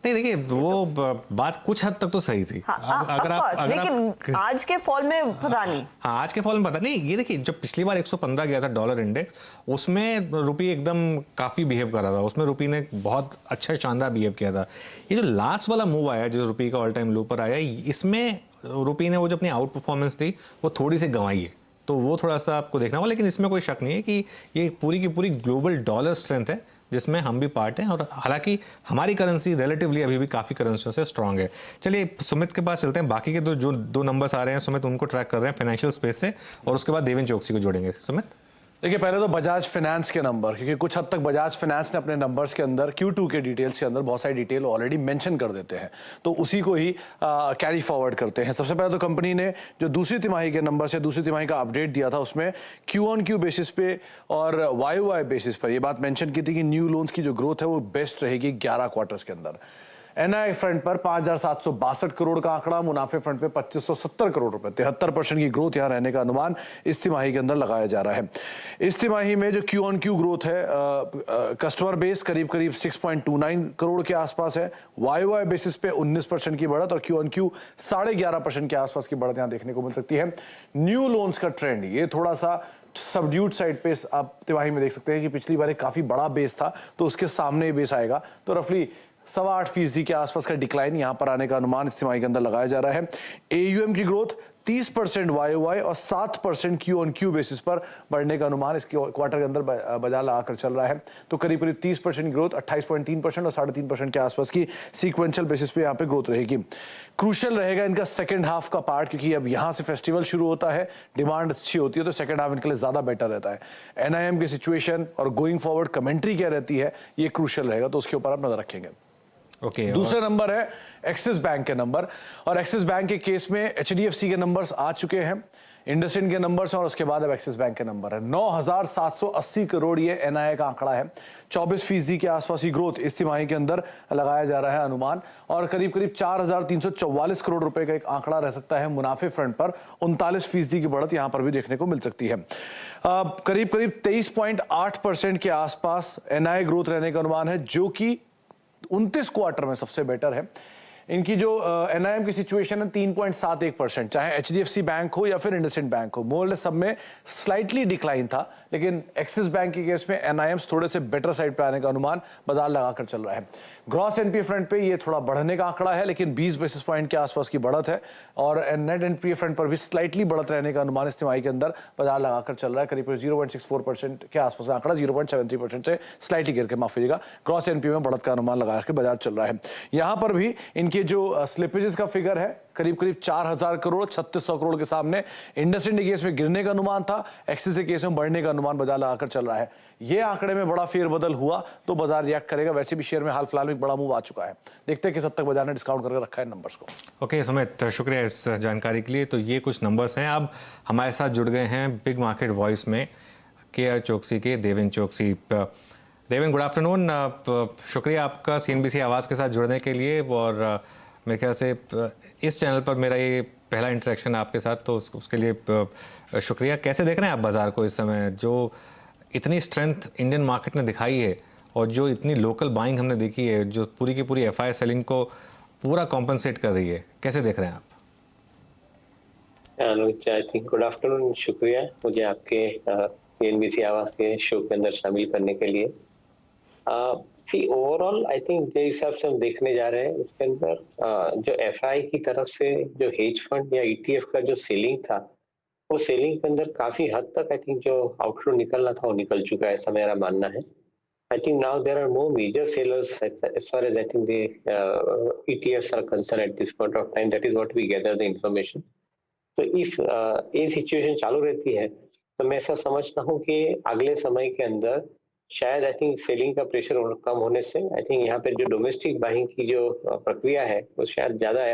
नहीं देखिए, वो बात कुछ हद तक तो सही थी। लेकिन आज के फॉल में पता नहीं। हाँ, आज के फॉल में पता नहीं। ये देखिए, जब पिछली बार 115 गया था डॉलर इंडेक्स, उसमें रुपी एकदम काफी बिहेव कर रहा था, उसमें रुपी ने बहुत अच्छा शानदार बिहेव किया था। ये जो लास्ट वाला मूव आया, जो रुपी का ऑल टाइम लो पर आया, इसमें रुपी ने वो जो अपनी आउट परफॉर्मेंस थी वो थोड़ी सी गंवाई है, तो वो थोड़ा सा आपको देखना होगा। लेकिन इसमें कोई शक नहीं है कि ये पूरी की पूरी ग्लोबल डॉलर स्ट्रेंथ है, जिसमें हम भी पार्ट हैं, और हालांकि हमारी करेंसी रिलेटिवली अभी भी काफ़ी करेंसियों से स्ट्रांग है। चलिए सुमित के पास चलते हैं। बाकी के जो दो नंबर्स आ रहे हैं सुमित उनको ट्रैक कर रहे हैं फाइनेंशियल स्पेस से, और उसके बाद देवेन चौकसी को जोड़ेंगे। सुमित देखिए, पहले तो बजाज फाइनेंस के नंबर, क्योंकि कुछ हद तक बजाज फाइनेंस ने अपने नंबर्स के अंदर Q2 के डिटेल्स के अंदर बहुत सारी डिटेल ऑलरेडी मेंशन कर देते हैं, तो उसी को ही कैरी फॉरवर्ड करते हैं। सबसे पहले तो कंपनी ने जो दूसरी तिमाही के नंबर से दूसरी तिमाही का अपडेट दिया था, उसमें Q-on-Q बेसिस पे और YoY बेसिस पर ये बात मेंशन की थी कि न्यू लोन्स की जो ग्रोथ है वो बेस्ट रहेगी 11 क्वार्टर्स के अंदर। एनआई फ्रंट पर 5,762 करोड़ का आंकड़ा, मुनाफे फ्रंट पे 2570 करोड़ रुपए, 73% की ग्रोथ यहां रहने का अनुमान इस तिमाही के अंदर लगाया जा रहा है। इस तिमाही में जो Q-on-Q ग्रोथ है, कस्टमर बेस करीब करीब 6.29 करोड़ के आसपास है। YoY बेसिस पे 19% की बढ़त और Q-on-Q 11.5% के आसपास की बढ़त यहां देखने को मिल सकती है। न्यू लोन्स का ट्रेंड ये थोड़ा सा सबड्यूड साइड पे आप तिमाही में देख सकते हैं कि पिछली बार एक काफी बड़ा बेस था, तो उसके सामने बेस आएगा, तो रफली 8.25% के आसपास का डिक्लाइन यहां पर आने का अनुमान इस तिमाही के अंदर लगाया जा रहा है। AUM की ग्रोथ 30% YoY और 7% Q-on-Q बेसिस पर बढ़ने का अनुमान इस क्वार्टर के अंदर बाजार लगाकर चल रहा है, तो करीब करीब 30% ग्रोथ, 28.3% और 3.5% के आसपास की सीक्वेंशियल बेसिस पे यहाँ पे ग्रोथ रहेगी। क्रूशियल रहेगा इनका सेकंड हाफ का पार्ट, क्योंकि अब यहाँ से फेस्टिवल शुरू होता है, डिमांड अच्छी होती है, तो सेकंड हाफ इनके लिए ज्यादा बेटर रहता है। NIM की सिचुएशन और गोइंग फॉरवर्ड कमेंट्री क्या रहती है, ये क्रूशियल रहेगा, तो उसके ऊपर आप नजर रखेंगे। दूसरा नंबर है एक्सिस बैंक के नंबर, और एक्सिस बैंक के केस में HDFC के नंबर्स आ चुके हैं, इंडसइंड के नंबर्स, और उसके बाद अब एक्सिस बैंक के नंबर है। 9,780 करोड़ ये NII का आंकड़ा है, 24% के आसपास की ग्रोथ इस तिमाही के अंदर लगाया जा रहा है अनुमान, और करीब करीब 4,344 करोड़ रुपए का एक आंकड़ा रह सकता है। मुनाफे फ्रंट पर 39% की बढ़त यहां पर भी देखने को मिल सकती है। करीब करीब 23.8% के आसपास NII ग्रोथ रहने का अनुमान है, जो कि 29 क्वार्टर में सबसे बेटर है। इनकी जो NIM की सिचुएशन है 3.71%, चाहे HDFC बैंक हो या फिर इंडसइंड बैंक हो, मोर सब में स्लाइटली डिक्लाइन था, लेकिन एक्सिस बैंक के केस में NIMs थोड़े से बेटर साइड पे आने का अनुमान बाजार लगाकर चल रहा है। ग्रॉस NPA फ्रंट पे ये थोड़ा बढ़ने का आंकड़ा है, लेकिन 20 बेसिस पॉइंट के आसपास की बढ़त है, और नेट NPA फ्रंट पर भी स्लाइटली बढ़त रहने का अनुमान इस तिमाही के अंदर बाजार लगाकर चल रहा है। करीब 0.64% के आसपास का आंकड़ा 0.73% से स्लाइटली गिर के, माफ कीजिएगा, ग्रॉस NPA में बढ़त का अनुमान लगा के बाजार चल रहा है। यहां पर भी इनके जो स्लिपेजेस का फिगर है करीब करीब 4,000 करोड़, 3,600 करोड़ के सामने इंडसइंड के केस में गिरने का अनुमान था, एक्सिस के केस में बढ़ने का अनुमान बाजार लगाकर चल रहा है। ये आंकड़े में बड़ा फेरबदल हुआ तो बाजार रिएक्ट करेगा, वैसे भी शेयर में हाल फिलहाल में एक बड़ा मूव आ चुका है, देखते हैं किस हद तक बाजार ने डिस्काउंट करके रखा है नंबर्स को। ओके सुमित, शुक्रिया इस जानकारी के लिए। तो ये कुछ नंबर्स हैं। अब हमारे साथ जुड़ गए हैं बिग मार्केट वॉइस में KR चौकसी के देवेन चौकसी। देवेन गुड आफ्टरनून, शुक्रिया आपका CNBC आवाज़ के साथ जुड़ने के लिए, और मेरे ख्याल से इस चैनल पर मेरा ये पहला इंटरेक्शन आपके साथ, तो उसके लिए शुक्रिया। कैसे देख रहे हैं आप बाज़ार को इस समय, जो इतनी स्ट्रेंथ इंडियन मार्केट ने दिखाई है और जो इतनी लोकल बाइंग हमने देखी है, जो पूरी की पूरी एफआई सेलिंग को पूरा कॉम्पनसेट कर रही है, कैसे देख रहे हैं आप? अनुज, आई थिंक गुड आफ्टरनून, शुक्रिया मुझे आपके CNBC आवाज के शो के अंदर शामिल करने के लिए। ओवरऑल आई थिंक जिस हिसाब से हम देखने जा रहे हैं उसके अंदर जो एफआई की तरफ से जो हेज फंड या ETF का जो सेलिंग था, वो सेलिंग के अंदर काफी हद तक आई थिंक जो आउटफ्लो निकलना था वो निकल चुका है, ऐसा मेरा मानना है। I think now there are no major sellers as far as I think the ETFs are concerned at this point of time. That is what we gather the information. तो if ये सिचुएशन चालू रहती है तो मैं ऐसा समझता हूँ कि अगले समय के अंदर शायद आई थिंक सेलिंग का प्रेशर कम होने से आई थिंक यहाँ पे जो डोमेस्टिक बाइंग की जो प्रक्रिया है वो शायद ज्यादा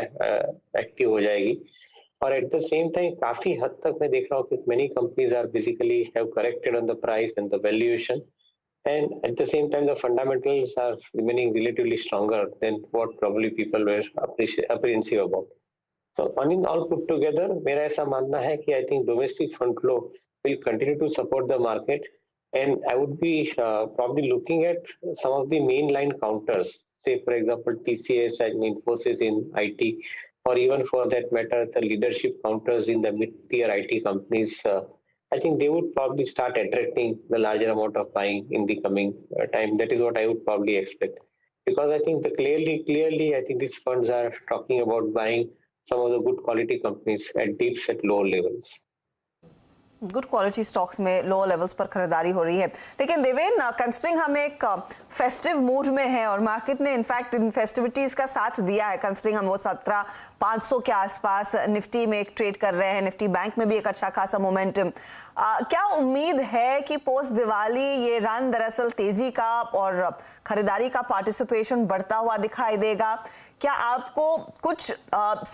एक्टिव हो जाएगी। और एट द सेम टाइम काफी हद तक मैं देख रहा हूँ कि many companies are basically have corrected on the price and the valuation, and at the same time the fundamentals are remaining relatively stronger than what probably people were apprehensive about. So all put together मेरा ऐसा मानना है कि I think domestic fund flow will continue to support the market, and I would be probably looking at some of the mainline counters, say for example TCS and Infosys in IT, or even for that matter the leadership counters in the mid-tier IT companies. I think they would probably start attracting the larger amount of buying in the coming time. That is what I would probably expect, because I think clearly I think these funds are talking about buying some of the good quality companies at dips at lower levels. Good quality stocks में लो लेवल्स पर खरीदारी हो रही है। लेकिन देवेन, कंसिडरिंग हम एक फेस्टिव मूड में हैं और मार्केट ने इनफैक्ट इन फेस्टिविटीज का साथ दिया है, कंसिडरिंग हम वो 17,500 के आसपास निफ्टी में एक ट्रेड कर रहे हैं, निफ्टी बैंक में भी एक अच्छा खासा मोमेंटम। क्या उम्मीद है कि पोस्ट दिवाली ये रन दरअसल तेजी का और खरीदारी का पार्टिसिपेशन बढ़ता हुआ दिखाई देगा? क्या आपको कुछ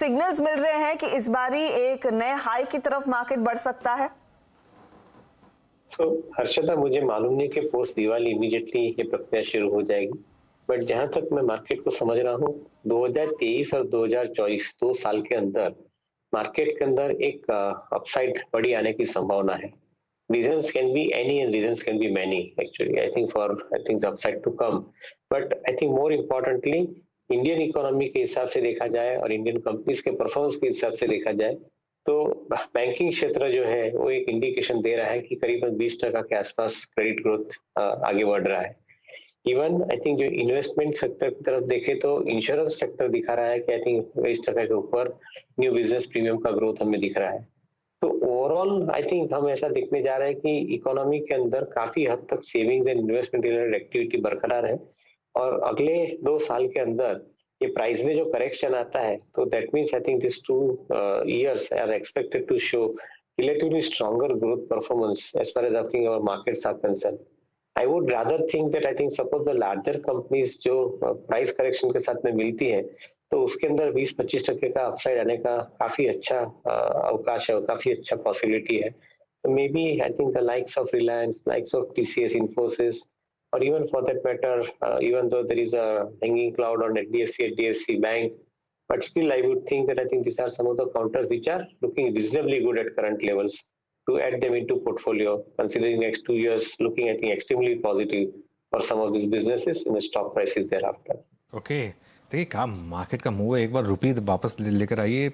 सिग्नल्स मिल रहे हैं कि इस बारी एक नए हाई की तरफ मार्केट बढ़ सकता है? तो हर्षदा, मुझे मालूम नहीं कि पोस्ट दिवाली इमीडिएटली ये प्रक्रिया शुरू हो जाएगी, बट जहां तक मैं मार्केट को समझ रहा हूँ 2023 और 2024 2 साल के अंदर मार्केट के अंदर एक अपसाइड बड़ी आने की संभावना है। Reasons can be any and reasons can be many actually I think upside to come, but I think more importantly Indian economy के हिसाब से देखा जाए और इंडियन कंपनीज के परफॉर्मेंस के हिसाब से देखा जाए तो बैंकिंग क्षेत्र जो है वो एक इंडिकेशन दे रहा है कि करीबन 20% के आसपास क्रेडिट ग्रोथ आगे बढ़ रहा है। इवन आई थिंक जो इन्वेस्टमेंट सेक्टर की तरफ देखे तो इंश्योरेंस सेक्टर दिखा रहा है कि आई थिंक 20% के ऊपर न्यू बिजनेस प्रीमियम का ग्रोथ हमें दिख रहा है। तो ओवरऑल आई थिंक हम ऐसा देखने जा रहे हैं कि इकोनॉमी के अंदर काफी हद तक savings and investment related activity बरकरार है और अगले 2 साल के अंदर ये प्राइस में जो करेक्शन आता है तो that means I think this 2 years are expected to show relatively stronger growth performance as far as I think our markets are concerned. I would rather think that I think suppose the larger companies जो प्राइस करेक्शन के साथ में मिलती है तो उसके अंदर 20-25% का अपसाइड आने का काफी अच्छा अवकाश है और काफी अच्छा पॉसिबिलिटी है। तो maybe I think the likes of Reliance, likes of TCS, Infosys, or even for that matter, even though there is a hanging cloud on HDFC Bank, but still I would think that I think these are some of the counters which are looking reasonably good at current levels to add them into portfolio, considering next 2 years looking I think extremely positive for some of these businesses and the stock prices thereafter. Okay, देखिए क्या मार्केट का मूव है, एक बार रुपी वापस लेकर आइए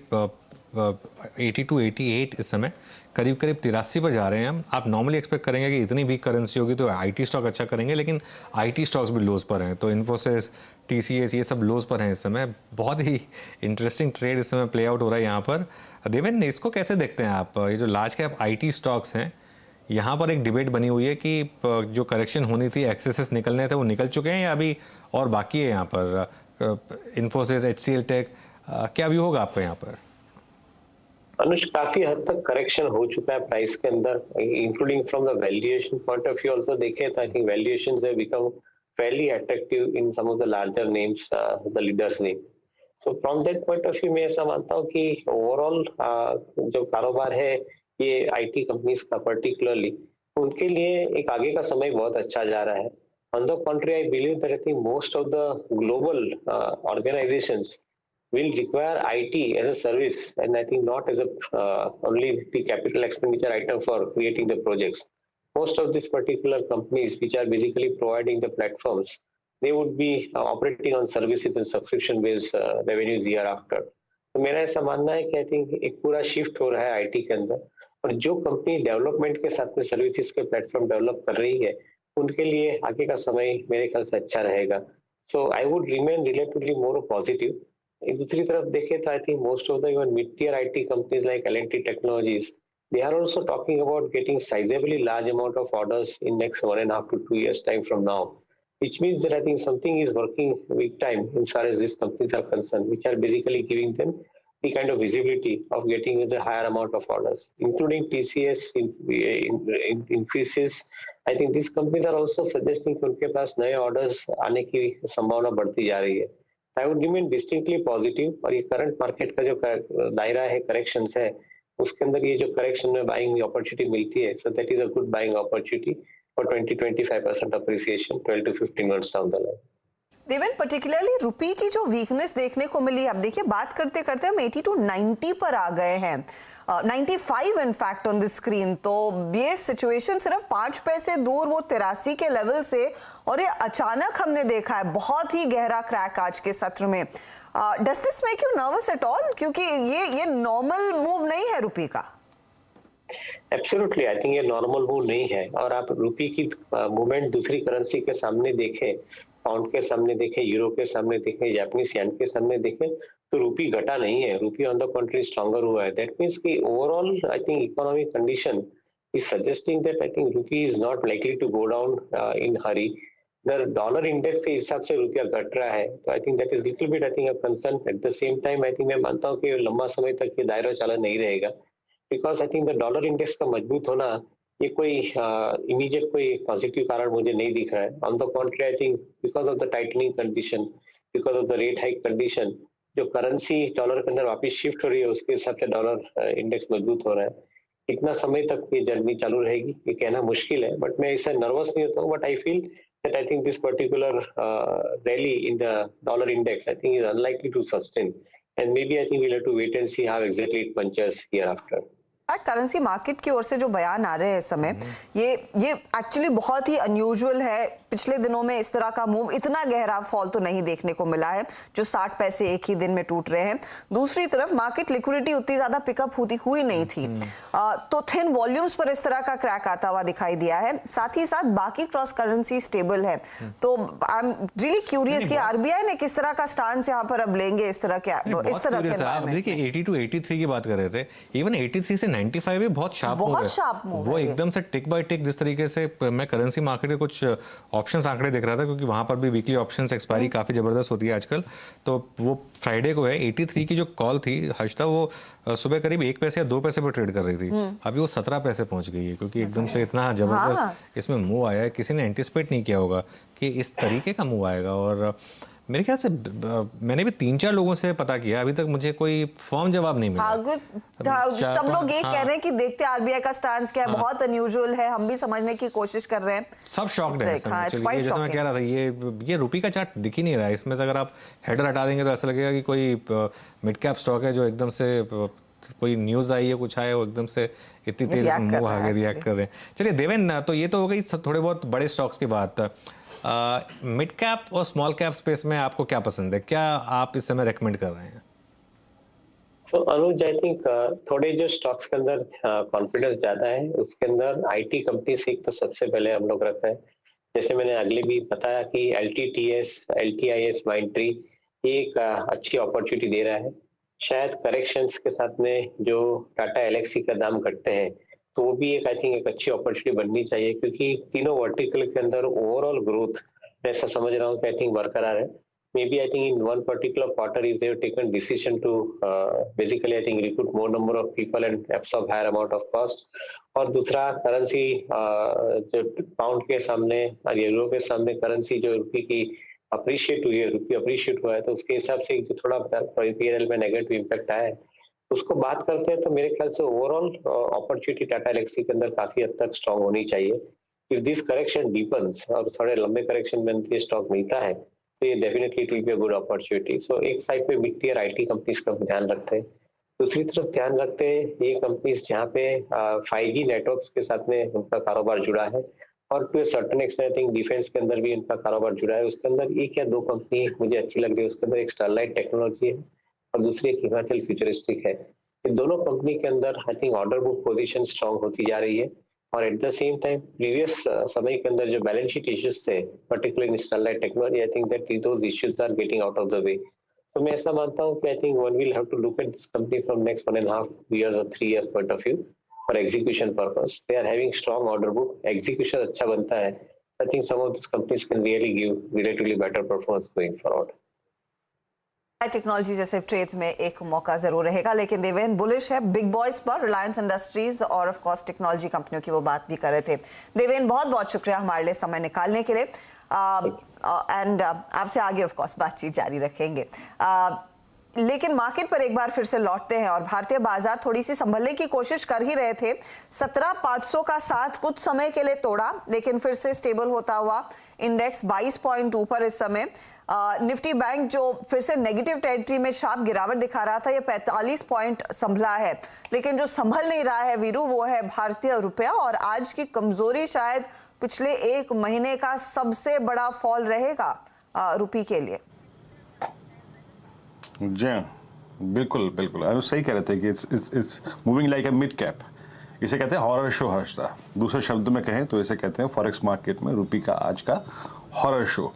80 to 88 इस समय करीब 83 पर जा रहे हैं हम। आप नॉर्मली एक्सपेक्ट करेंगे कि इतनी वीक करेंसी होगी तो IT स्टॉक अच्छा करेंगे, लेकिन IT स्टॉक्स भी लोज पर हैं। तो इन्फोसिस, TCS ये सब लोज पर हैं इस समय। बहुत ही इंटरेस्टिंग ट्रेड इस समय प्ले आउट हो रहा है यहाँ पर। देवेन, इसको कैसे देखते हैं आप? ये जो लार्ज कैप IT स्टॉक्स हैं, यहाँ पर एक डिबेट बनी हुई है कि जो करेक्शन होनी थी, एक्सेसेस निकलने थे, वो निकल चुके हैं या अभी और बाकी है यहाँ पर? इन्फोसिस, HCL टेक, क्या व्यू होगा आपका यहाँ पर? अनुज, काफी हद तक करेक्शन हो चुका है प्राइस के अंदर, including from the valuation point of view also देखें तो I think valuations have become fairly attractive in some of the larger names, the leaders name. So from that point of view मैं ऐसा मानता हूँ कि ओवरऑल जो कारोबार है ये IT कंपनीज का पर्टिकुलरली उनके लिए एक आगे का समय बहुत अच्छा जा रहा है। On the contrary I believe that I think most of the global organisations will require IT as a service, and I think not as a only the capital expenditure item for creating the projects. Most of these particular companies, which are basically providing the platforms, they would be operating on services and subscription-based revenues year after. तो मेरा ऐसा मानना है कि आई थिंक एक पूरा शिफ्ट हो रहा है आईटी के अंदर, और जो कंपनी डेवलपमेंट के साथ में सर्विसेज के प्लेटफॉर्म डेवलप कर रही है उनके लिए आगे का समय मेरे ख्याल से अच्छा रहेगा. So I would remain relatively more positive. दूसरी तरफ देखें तो I think most of the even mid tier IT companies like L&T Technologies, they are also talking about getting sizably large amount of orders in next 1.5 to 2 years time from now, which means that I think something is working big time as far as these companies are concerned, which are basically giving them the kind of visibility of getting the higher amount of orders, including TCS, Infosys. I think these companies are also suggesting कि उनके पास नए orders आने की संभावना बढ़ती जा रही है. I would remain distinctly positive, और ये करंट मार्केट का जो दायरा है करेक्शंस है उसके अंदर ये जो करेक्शन में बाइंग अपॉर्चुनिटी मिलती है, so that is a good buying opportunity for 20-25% appreciation 12 to 15 months down the line. Deven, particularly rupee की जो वीकनेस देखने को मिली, अब देखिए बात करते करते हम 80 to 90 पर आ गए हैं, 95 इनफैक्ट ऑन द स्क्रीन. तो ये सिचुएशन सिर्फ 5 पैसे दूर वो 83 के लेवल से, और ये अचानक हमने देखा है बहुत ही गहरा क्रैक आज के सत्र में. Does this make you nervous at all, क्योंकि ये नॉर्मल मूव नहीं है रुपी का? एब्सोल्युटली, आई थिंक ये नॉर्मल मूव नहीं है. और आप रुपी की मूवमेंट दूसरी करेंसी के सामने देखें, पाउंड के सामने देखें, यूरो के सामने देखें, जापानीज येन के सामने देखें, तो रुपी घटा नहीं है, rupee on the country stronger हुआ है. दैट मींस कि overall I think economic condition is suggesting that I think rupee is not likely to go down in hurry. The dollar index के हिसाब से रुपया घट रहा है, तो I think that is little bit I think a concern. At the same time I think मैं मानता हूँ कि लंबा समय तक ये दायरा चालन नहीं रहेगा, because I think the dollar index का मजबूत होना ये कोई इमीडिएट कोई पॉजिटिव कारण मुझे नहीं दिख रहा है. On the contrary I think because of the tightening condition, because of the rate hike condition, जो करेंसी डॉलर के अंदर वापस शिफ्ट हो रही है उसके हिसाब से डॉलर इंडेक्स मजबूत हो रहा है. कितना समय तक ये जर्नी चालू रहेगी ये कहना मुश्किल है, बट मैं इससे नर्वस नहीं होता हूँ. But I feel that I think this particular rally in the dollar index I think is unlikely to sustain, and maybe I think we'll have to wait and see how exactly it punches hereafter. Currency market की ओर से जो बयान आ रहे हैं इस समय, ये एक्चुअली बहुत ही अनयूजुअल है. पिछले दिनों में इस तरह का मूव, इतना गहरा फॉल तो नहीं देखने को मिला है जो 60 पैसे एक ही दिन में टूट रहे हैं. दूसरी तरफ मार्केट लिक्विडिटी उतनी ज्यादा पिकअप हुई नहीं थी, तो थिन वॉल्यूम्स पर इस तरह का क्रैक आता हुआ दिखाई दिया है. साथ ही साथ बाकी क्रॉस करेंसी स्टेबल है. तो आई एम रियली क्यूरियस कि आरबीआई ने किस तरह का स्टांस यहाँ पर अब लेंगे इस तरह के देखिए 80 to 83 की बात कर रहे थे, इवन 83 से 95 भी बहुत शार्प मूव है. वो एकदम से टिक बाय टिक, जिस तरीके से मैं करेंसी मार्केट के कुछ ऑप्शंस आंकड़े देख रहा था, क्योंकि वहां पर भी वीकली ऑप्शंस एक्सपायरी काफी जबरदस्त होती है आजकल. तो वो फ्राइडे को है 83 की जो कॉल थी हर्षता, वो सुबह करीब 1 पैसे या 2 पैसे पर ट्रेड कर रही थी. अभी वो 17 पैसे पहुंच गई है, क्योंकि एकदम से इतना जबरदस्त इसमें मूव आया है. किसी ने एंटिसिपेट नहीं किया होगा कि इस तरीके का मूव आएगा. और मेरे ख्याल से मैंने भी 3-4 लोगों से पता किया, अभी तक मुझे कोई फॉर्म जवाब नहीं मिला. सब लोग ये कह रहे हैं कि देखते आरबीआई का स्टांस क्या है, बहुत अनयूजुअल है, हम भी समझने की कोशिश कर रहे हैं. सब शॉक्ड है. जैसे मैं कह रहा था, ये रुपी का चार्ट दिख ही नहीं रहा है. इसमें से अगर आप हेडर हटा देंगे तो ऐसा लगेगा कि कोई मिड कैप स्टॉक है जो एकदम से कोई न्यूज आई है, कुछ आया, वो एकदम से इतनी तेज मूव आगे रिएक्ट कर रहे हैं. चलिए देवेन, तो ये तो हो गई थोड़े बहुत बड़े स्टॉक्स की बात. मिड कैप और स्मॉल कैप स्पेस में आपको क्या पसंद है, क्या आप इस समय रेकमेंड कर रहे हैं? तो अनुज, आई थिंक थोड़े जो स्टॉक्स के अंदर कॉन्फिडेंस ज्यादा है उसके अंदर आईटी कंपनी से तो सबसे पहले हम लोग रखते हैं. जैसे मैंने अगले भी बताया कि LTTS, LTIS, माइंडट्री ये एक अच्छी अपॉर्चुनिटी दे रहा है. शायद करेक्शंस के साथ में जो टाटा एलेक्सी का दाम घटते हैं तो वो भी एक आई थिंक एक अच्छी अपॉर्चुनिटी बननी चाहिए, क्योंकि तीनों वर्टिकल के अंदर ओवरऑल ग्रोथ मैं ऐसा समझ रहा हूँ कि आई थिंक बरकरार है. maybe I think in one particular quarter, if they have taken decision to basically I think recruit more number of people and absorb higher amount of cost. और दूसरा करेंसी जो पाउंड के सामने और यूरो के सामने करेंसी जो रुपये की अप्रिशिएट हुई है, रुपये अप्रिशिएट हुआ है, तो उसके हिसाब से जो थोड़ा पीएनएल में नेगेटिव इम्पैक्ट आया है उसको बात करते हैं तो मेरे ख्याल से ओवरऑल अपॉर्चुनिटी टाटा एलेक्सी के अंदर काफी हद तक स्ट्रांग होनी चाहिए. इफ दिस करेक्शन डीपन्स और थोड़े लंबे करेक्शन में ये स्टॉक मिलता है तो ये definitely it will be a good opportunity. So एक साइड पे मिड टियर आईटी कंपनीज का ध्यान रखते हैं, दूसरी तरफ ध्यान रखते हैं ये कंपनीज जहाँ पे 5G नेटवर्क्स के साथ में उनका कारोबार जुड़ा है, और to certain extent I think defence के अंदर भी इनका कारोबार जुड़ा है। उसके अंदर एक या दो कंपनी मुझे अच्छी लग रही है, उसके अंदर एक स्टरलाइट टेक्नोलॉजी है और दूसरी एक हिमाचल फ्यूचरिस्टिक है। इन दोनों कंपनी के अंदर I think order book position strong होती जा रही है, और at the same time previous समय के अंदर जो बैलेंस शीट इश्यूज थे particular in Sterlite technology, I think that those issues are getting out of the way. तो मैं ऐसा मानता हूँ कि I think one will have to look at this company from next 1.5 years or 3 years point of view for execution purpose. They are having strong order book, execution अच्छा बनता है। I think some of this companies can really give relatively better performance going forward. Technology जैसे ट्रेड्स में एक मौका जरूर रहेगा, लेकिन देवेन बुलिश है बिग बॉयज पर, रिलायंस इंडस्ट्रीज और ऑफ कोर्स टेक्नोलॉजी कंपनियों की वो बात भी कर रहे थे। देवेन बहुत बहुत शुक्रिया हमारे लिए समय निकालने के लिए, एंड आपसे आगे ऑफ कोर्स बातचीत जारी रखेंगे। लेकिन मार्केट पर एक बार फिर से लौटते हैं, और भारतीय बाजार थोड़ी सी संभलने की कोशिश कर ही रहे थे। 17,500 का साथ कुछ समय के लिए तोड़ा, लेकिन फिर से स्टेबल होता हुआ इंडेक्स 22 पॉइंट ऊपर इस समय। निफ्टी बैंक जो फिर से नेगेटिव टेरिटरी में शार्प गिरावट दिखा रहा था, ये 45 पॉइंट संभला है, लेकिन जो संभल नहीं रहा है वीरू वो है भारतीय रुपया, और आज की कमजोरी शायद पिछले एक महीने का सबसे बड़ा फॉल रहेगा रुपये के लिए। जी बिल्कुल बिल्कुल, अनु सही कह रहे थे कि it's moving like a mid cap. इसे कहते हैं हॉरर शो हर्षदा, दूसरे शब्दों में कहें तो इसे कहते हैं फॉरेक्स मार्केट में रुपये का आज का हॉरर शो।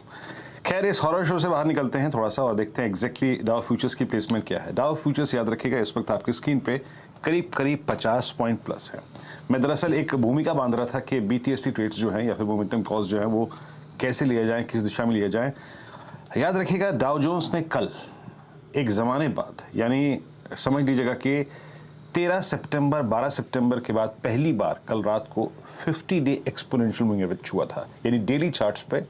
खैर इस हॉरर शो से बाहर निकलते हैं थोड़ा सा और देखते हैं एग्जैक्टली डाउ फ्यूचर्स की प्लेसमेंट क्या है। डाउ फ्यूचर्स याद रखिएगा इस वक्त आपकी स्क्रीन पे करीब 50 पॉइंट प्लस है। मैं दरअसल एक भूमिका बांध रहा था कि BTST ट्रेड्स जो हैं या फिर मोमेंटम कॉल्स जो हैं वो कैसे लिए जाएं, किस दिशा में लिए जाएं। याद रखिएगा डाउ जोन्स ने कल एक ज़माने बाद, यानी समझ लीजिएगा कि 13 सितंबर 12 सितंबर के बाद पहली बार कल रात को 50 डे एक्सपोनेंशियल मूविंग एवरेज छुआ था, यानी डेली चार्ट्स पे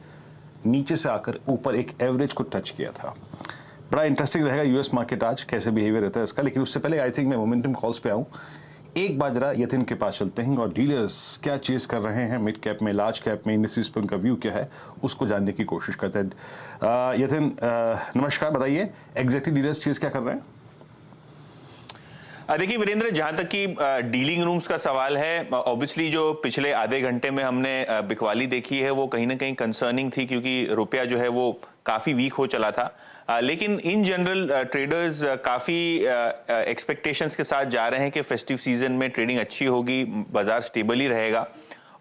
नीचे से आकर ऊपर एक एवरेज को टच किया था। बड़ा इंटरेस्टिंग रहेगा यूएस मार्केट आज कैसे बिहेवियर रहता है इसका, लेकिन उससे पहले आई थिंक मैं मोमेंटम कॉल्स पे आऊँ। एक बार जरा यतिन के पास चलते हैं और डीलर्स क्या चीज़ कर रहे हैं मिड कैप में, लार्ज कैप में, इंडस्ट्रीज पे उनका व्यू क्या है उसको जानने की कोशिश करते हैं। यतिन नमस्कार, बताइए एग्जैक्टली डीलर्स चीज़ क्या कर रहे हैं? देखिए वीरेंद्र, जहां तक कि डीलिंग रूम्स का सवाल है, ऑब्वियसली जो पिछले आधे घंटे में हमने बिकवाली देखी है वो कहीं ना कहीं कंसर्निंग थी, क्योंकि रुपया जो है वो काफ़ी वीक हो चला था। लेकिन इन जनरल ट्रेडर्स काफ़ी एक्सपेक्टेशंस के साथ जा रहे हैं कि फेस्टिव सीजन में ट्रेडिंग अच्छी होगी, बाजार स्टेबल ही रहेगा।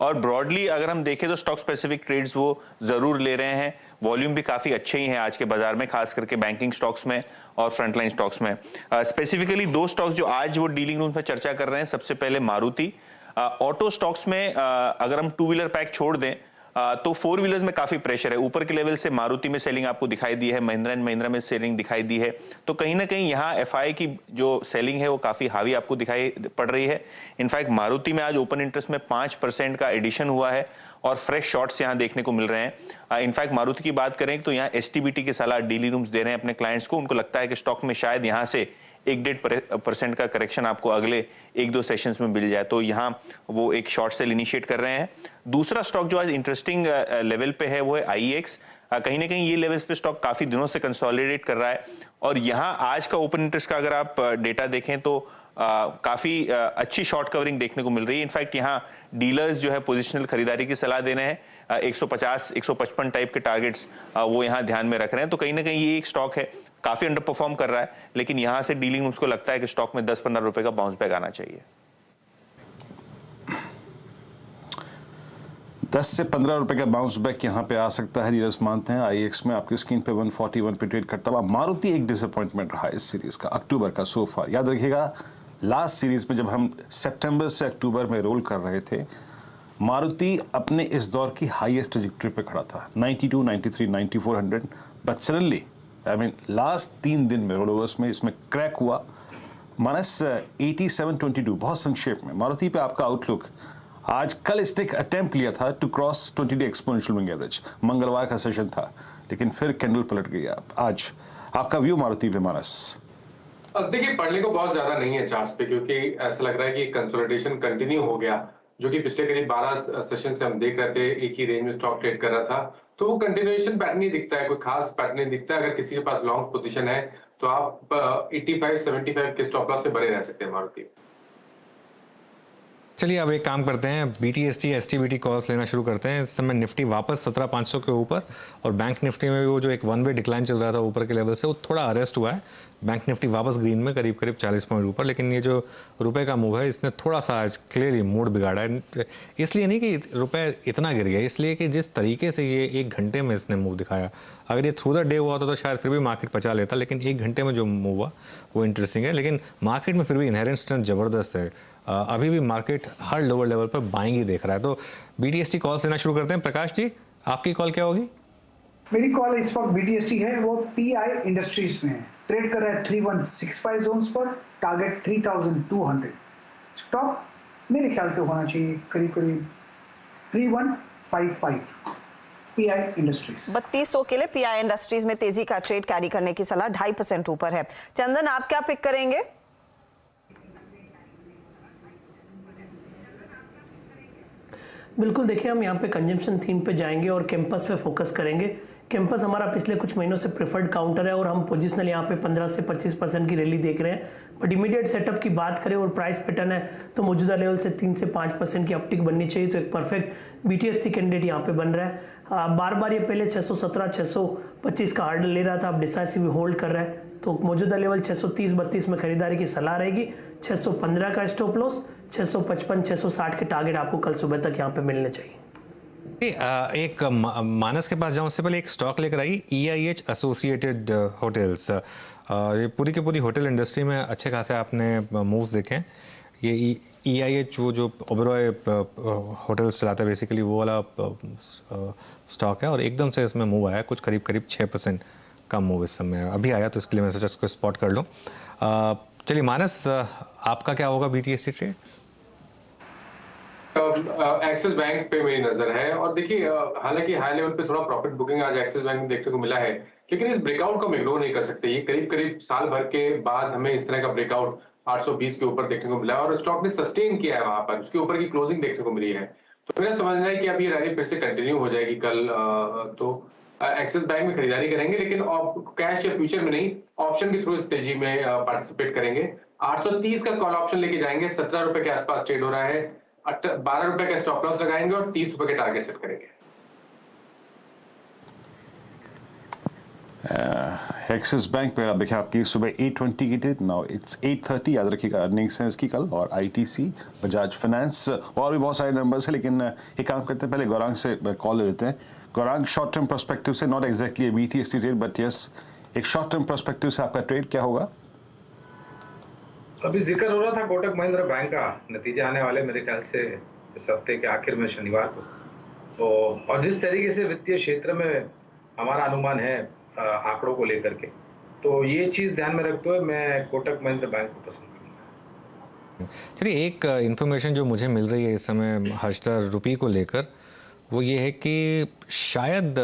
और ब्रॉडली अगर हम देखें तो स्टॉक स्पेसिफिक ट्रेड्स वो ज़रूर ले रहे हैं। वॉल्यूम भी काफ़ी अच्छे ही हैं आज के बाजार में, खास करके बैंकिंग स्टॉक्स में और फ्रंटलाइन स्टॉक्स में। स्पेसिफिकली दो स्टॉक्स जो आज वो डीलिंग रूम में चर्चा कर रहे हैं, सबसे पहले मारुति। ऑटो स्टॉक्स में अगर हम 2 व्हीलर पैक छोड़ दें तो 4 व्हीलर्स में काफी प्रेशर है। ऊपर के लेवल से मारुति में सेलिंग आपको दिखाई दी है, महिंद्रा एंड महिंद्रा में सेलिंग दिखाई दी है, तो कहीं ना कहीं यहाँ एफआई की जो सेलिंग है वो काफी हावी आपको दिखाई पड़ रही है। इनफैक्ट मारुति में आज ओपन इंटरेस्ट में 5% का एडिशन हुआ है और फ्रेश शॉर्ट्स यहाँ देखने को मिल रहे हैं। इनफैक्ट मारुति की बात करें तो यहाँ एसटीबीटी के सलाह डीली रूम्स दे रहे हैं अपने क्लाइंट्स को। उनको लगता है कि स्टॉक में शायद यहाँ से 1-1.5% का करेक्शन आपको अगले 1-2 सेशंस में मिल जाए, तो यहाँ वो एक शॉर्ट सेल इनिशिएट कर रहे हैं। दूसरा स्टॉक जो आज इंटरेस्टिंग लेवल पे है वो है आईएक्स। कहीं ना कहीं ये लेवल्स पे स्टॉक काफी दिनों से कंसोलिडेट कर रहा है और यहाँ आज का ओपन इंटरेस्ट का अगर आप डेटा देखें तो काफी अच्छी शॉर्ट कवरिंग देखने को मिल रही है। इनफैक्ट यहाँ डीलर्स जो है पोजिशनल खरीदारी की सलाह दे रहे हैं, 150-155 टाइप के टारगेट्स वो यहाँ ध्यान में रख रहे हैं। तो कहीं ना कहीं ये एक स्टॉक है काफी अंडर परफॉर्म कर रहा है, लेकिन यहां से डीलिंग उसको लगता है कि स्टॉक में 10-15 रुपए का बाउंस बैक आना चाहिए। 10 से 15 रुपए का बाउंस बैक यहां पे आ सकता है, डीलर्स मानते हैं। आईएक्स में आपकी स्क्रीन पे 141 पे ट्रेड करता हुआ मारुति एक डिसअपॉइंटमेंट रहा इस सीरीज का, अक्टूबर का सो फार। याद रखिएगा लास्ट सीरीज में जब हम सितंबर से अक्टूबर में रोल कर रहे थे, मारुति अपने इस दौर की हाईएस्ट ट्रैजेक्टरी पे खड़ा था, 92, 93, 9400, बट सडनली लास्ट 3 दिन में रोलोवर्स में इसमें क्रैक हुआ -87.22। बहुत संक्षेप में मारुति पे आपका आउटलुक, आज कल इसने एक अटेम्प्ट लिया था to cross 20 day exponential moving average, मंगलवार का सेशन था, लेकिन फिर कैंडल पलट गई। आज आपका व्यू मारुति पे मानस? देखिए पढ़ने को बहुत ज्यादा नहीं है चार्ट्स पे, क्योंकि ऐसा लग रहा है कि कंसोलिडेशन कंटिन्यू हो गया जो कि पिछले करीब 12 सेशन से हम देख रहे थे एक ही रेंज में स्टॉक ट्रेड कर रहा था, तो वो कंटिन्यूएशन पैटर्न नहीं दिखता है, कोई खास पैटर्न नहीं दिखता है। अगर किसी के पास लॉन्ग पोजीशन है तो आप 85-75 के स्टॉप लॉस से बने रह सकते हैं मारुति। चलिए अब एक काम करते हैं, BTST STBT कॉल्स लेना शुरू करते हैं। इस समय निफ्टी वापस 17,500 के ऊपर, और बैंक निफ्टी में भी वो जो एक वन वे डिक्लाइन चल रहा था ऊपर के लेवल से, वो थोड़ा अरेस्ट हुआ है। बैंक निफ्टी वापस ग्रीन में करीब 40 पॉइंट ऊपर, लेकिन ये जो रुपए का मूव है इसने थोड़ा सा आज क्लियरली मूड बिगाड़ा है। इसलिए नहीं कि रुपए इतना गिर गया, इसलिए कि जिस तरीके से ये एक घंटे में इसने मूव दिखाया। अगर ये थ्रू द डे हुआ होता तो शायद फिर भी मार्केट पचा लेता, लेकिन एक घंटे में जो मूव हुआ वो इंटरेस्टिंग है। लेकिन मार्केट में फिर भी इनहेरेंट स्ट्रेंथ ज़बरदस्त है। अभी भी मार्केट हर लोअर लेवल पर बाइंग ही देख रहा है। तो BTST कॉल लेना शुरू करते हैं। प्रकाश जी, आपकी कॉल क्या होगी? मेरी कॉल इस वक्त BTST है, वो PI इंडस्ट्रीज में है, ट्रेड कर रहा है 3165 जोन्स पर, टारगेट 3200। स्टॉप मेरे ख्याल से होना चाहिए करीब 3155। PI इंडस्ट्रीज 3200 के लिए PI इंडस्ट्रीज में तेजी का ट्रेड कैरी करने की सलाह, 2.5% ऊपर है। चंदन, आप क्या पिक करेंगे? बिल्कुल, देखिए हम यहाँ पे कंजम्पशन थीम पे जाएंगे और कैंपस पे फोकस करेंगे। कैंपस हमारा पिछले कुछ महीनों से प्रेफर्ड काउंटर है और हम पोजिशनल यहाँ पे 15 से 25% की रैली देख रहे हैं। बट इमीडिएट सेटअप की बात करें और प्राइस पैटर्न है तो मौजूदा लेवल से 3 से 5% की अपटिक बननी चाहिए, तो एक परफेक्ट BTST कैंडिडेट यहाँ पे बन रहा है। बार बार ये पहले 617 625 का हार्डल ले रहा था, अब डिसाइसिव होल्ड कर रहा है, तो मौजूदा लेवल 630-32 में खरीदारी की सलाह रहेगी। 615 का स्टॉप लॉस, 655-660 के टारगेट आपको कल सुबह तक यहाँ पे मिलने चाहिए। एक मानस के पास जाऊं उससे पहले एक स्टॉक लेकर आई EIH एसोसिएटेड होटल्स। ये पूरी की पूरी होटल इंडस्ट्री में अच्छे खासे आपने मूव्स देखे हैं। ये EIH वो जो ओबेरॉय होटल्स चलाता है बेसिकली, वो वाला स्टॉक है, और एकदम से इसमें मूव आया कुछ करीब 6% का मूव इस समय अभी आया, तो इसके लिए मैं सोचा इसको स्पॉट कर लूँ। चलिए मानस, आपका क्या होगा BTST ट्रेड? एक्सिस बैंक पे मेरी नजर है, और देखिए हालांकि हाई लेवल पे थोड़ा प्रॉफिट बुकिंग आज एक्सिस बैंक में देखने को मिला है, लेकिन इस ब्रेकआउट को हम इग्नोर नहीं कर सकते। ये करीब साल भर के बाद हमें इस तरह का ब्रेकआउट 820 के ऊपर देखने को मिला है, और स्टॉक ने सस्टेन किया है वहां पर, उसके ऊपर की क्लोजिंग देखने को मिली है। तो मेरा समझना है कि अब ये रैली फिर से कंटिन्यू हो जाएगी कल, तो एक्सिस बैंक में खरीदारी करेंगे, लेकिन कैश या फ्यूचर में नहीं, ऑप्शन के थ्रू इस तेजी में पार्टिसिपेट करेंगे। 830 का कॉल ऑप्शन लेके जाएंगे, 17 रुपए के आसपास ट्रेड हो रहा है, 12 रुपए का स्टॉप लॉस लगाएंगे और 30 रुपए के टारगेट सेट करेंगे। एक्सिस बैंक पे आप देखिए आपकी सुबह 8:20 की थी, नाउ इट्स 8:30। याद रखिएगा अर्निंग्स हैं इसकी कल, और ITC, बजाज फाइनेंस और भी बहुत सारे नंबर्स हैं। लेकिन एक काम करते हैं, पहले गौरांग से कॉल ले लेते हैं। गौरांग, शॉर्ट टर्म पर्सपेक्टिव से, not exactly BTST trade but yes, एक शॉर्ट टर्म पर्सपेक्टिव से आपका ट्रेड क्या होगा? अभी जिक्र हो रहा था कोटक महिंद्रा बैंक का, नतीजे आने वाले मेरे ख्याल से इस हफ्ते के आखिर में शनिवार को, तो और जिस तरीके से वित्तीय क्षेत्र में हमारा अनुमान है आंकड़ों को लेकर के, तो ये चीज ध्यान में रखते हुए मैं कोटक महिंद्रा बैंक को पसंद करूंगा। चलिए, एक इन्फॉर्मेशन जो मुझे मिल रही है इस समय हर्षदा रुपी को लेकर, वो ये है कि शायद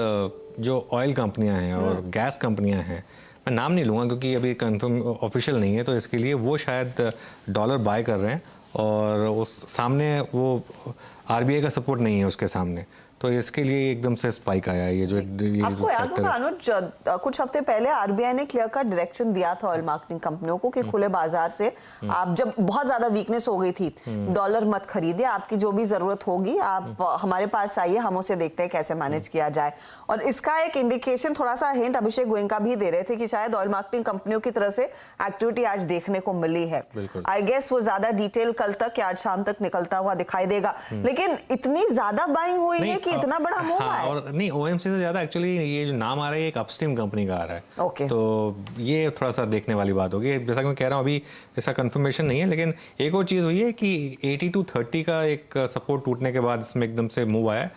जो ऑयल कंपनियां हैं और गैस कंपनियां हैं, मैं नाम नहीं लूँगा क्योंकि अभी कंफर्म ऑफिशियल नहीं है, तो इसके लिए वो शायद डॉलर बाय कर रहे हैं, और उस सामने वो RBI का सपोर्ट नहीं है उसके सामने, तो इसके लिए एकदम से स्पाइक आया है। ये जो आपको याद होगा अनुज, कुछ हफ्ते पहले RBI ने क्लियर कट डायरेक्शन दिया था ऑयल मार्केटिंग कंपनियों को कि खुले बाजार से आप, जब बहुत ज्यादा वीकनेस हो गई थी, डॉलर मत खरीदिए, आपकी जो भी जरूरत होगी आप हमारे पास आइए, हम उसे देखते हैं कैसे मैनेज किया जाए। और इसका एक इंडिकेशन, थोड़ा सा हिंट अभिषेक गोयनका भी दे रहे थे कि शायद ऑयल मार्केटिंग कंपनियों की तरफ से एक्टिविटी आज देखने को मिली है। आई गेस वो ज्यादा डिटेल कल तक या आज शाम तक निकलता हुआ दिखाई देगा, लेकिन इतनी ज्यादा बाइंग हुई है कि इतना बड़ा मूव है। और नहीं, OMC से ज्यादा एक्चुअली ये जो नाम आ रहा है एक अपस्ट्रीम कंपनी का आ रहा है, तो ये थोड़ा सा देखने वाली बात होगी। जैसा कि मैं कह रहा हूँ अभी इसका कंफर्मेशन नहीं है, लेकिन एक और चीज़ हुई है कि 8230 का एक सपोर्ट टूटने के बाद इसमें एकदम से मूव आया है।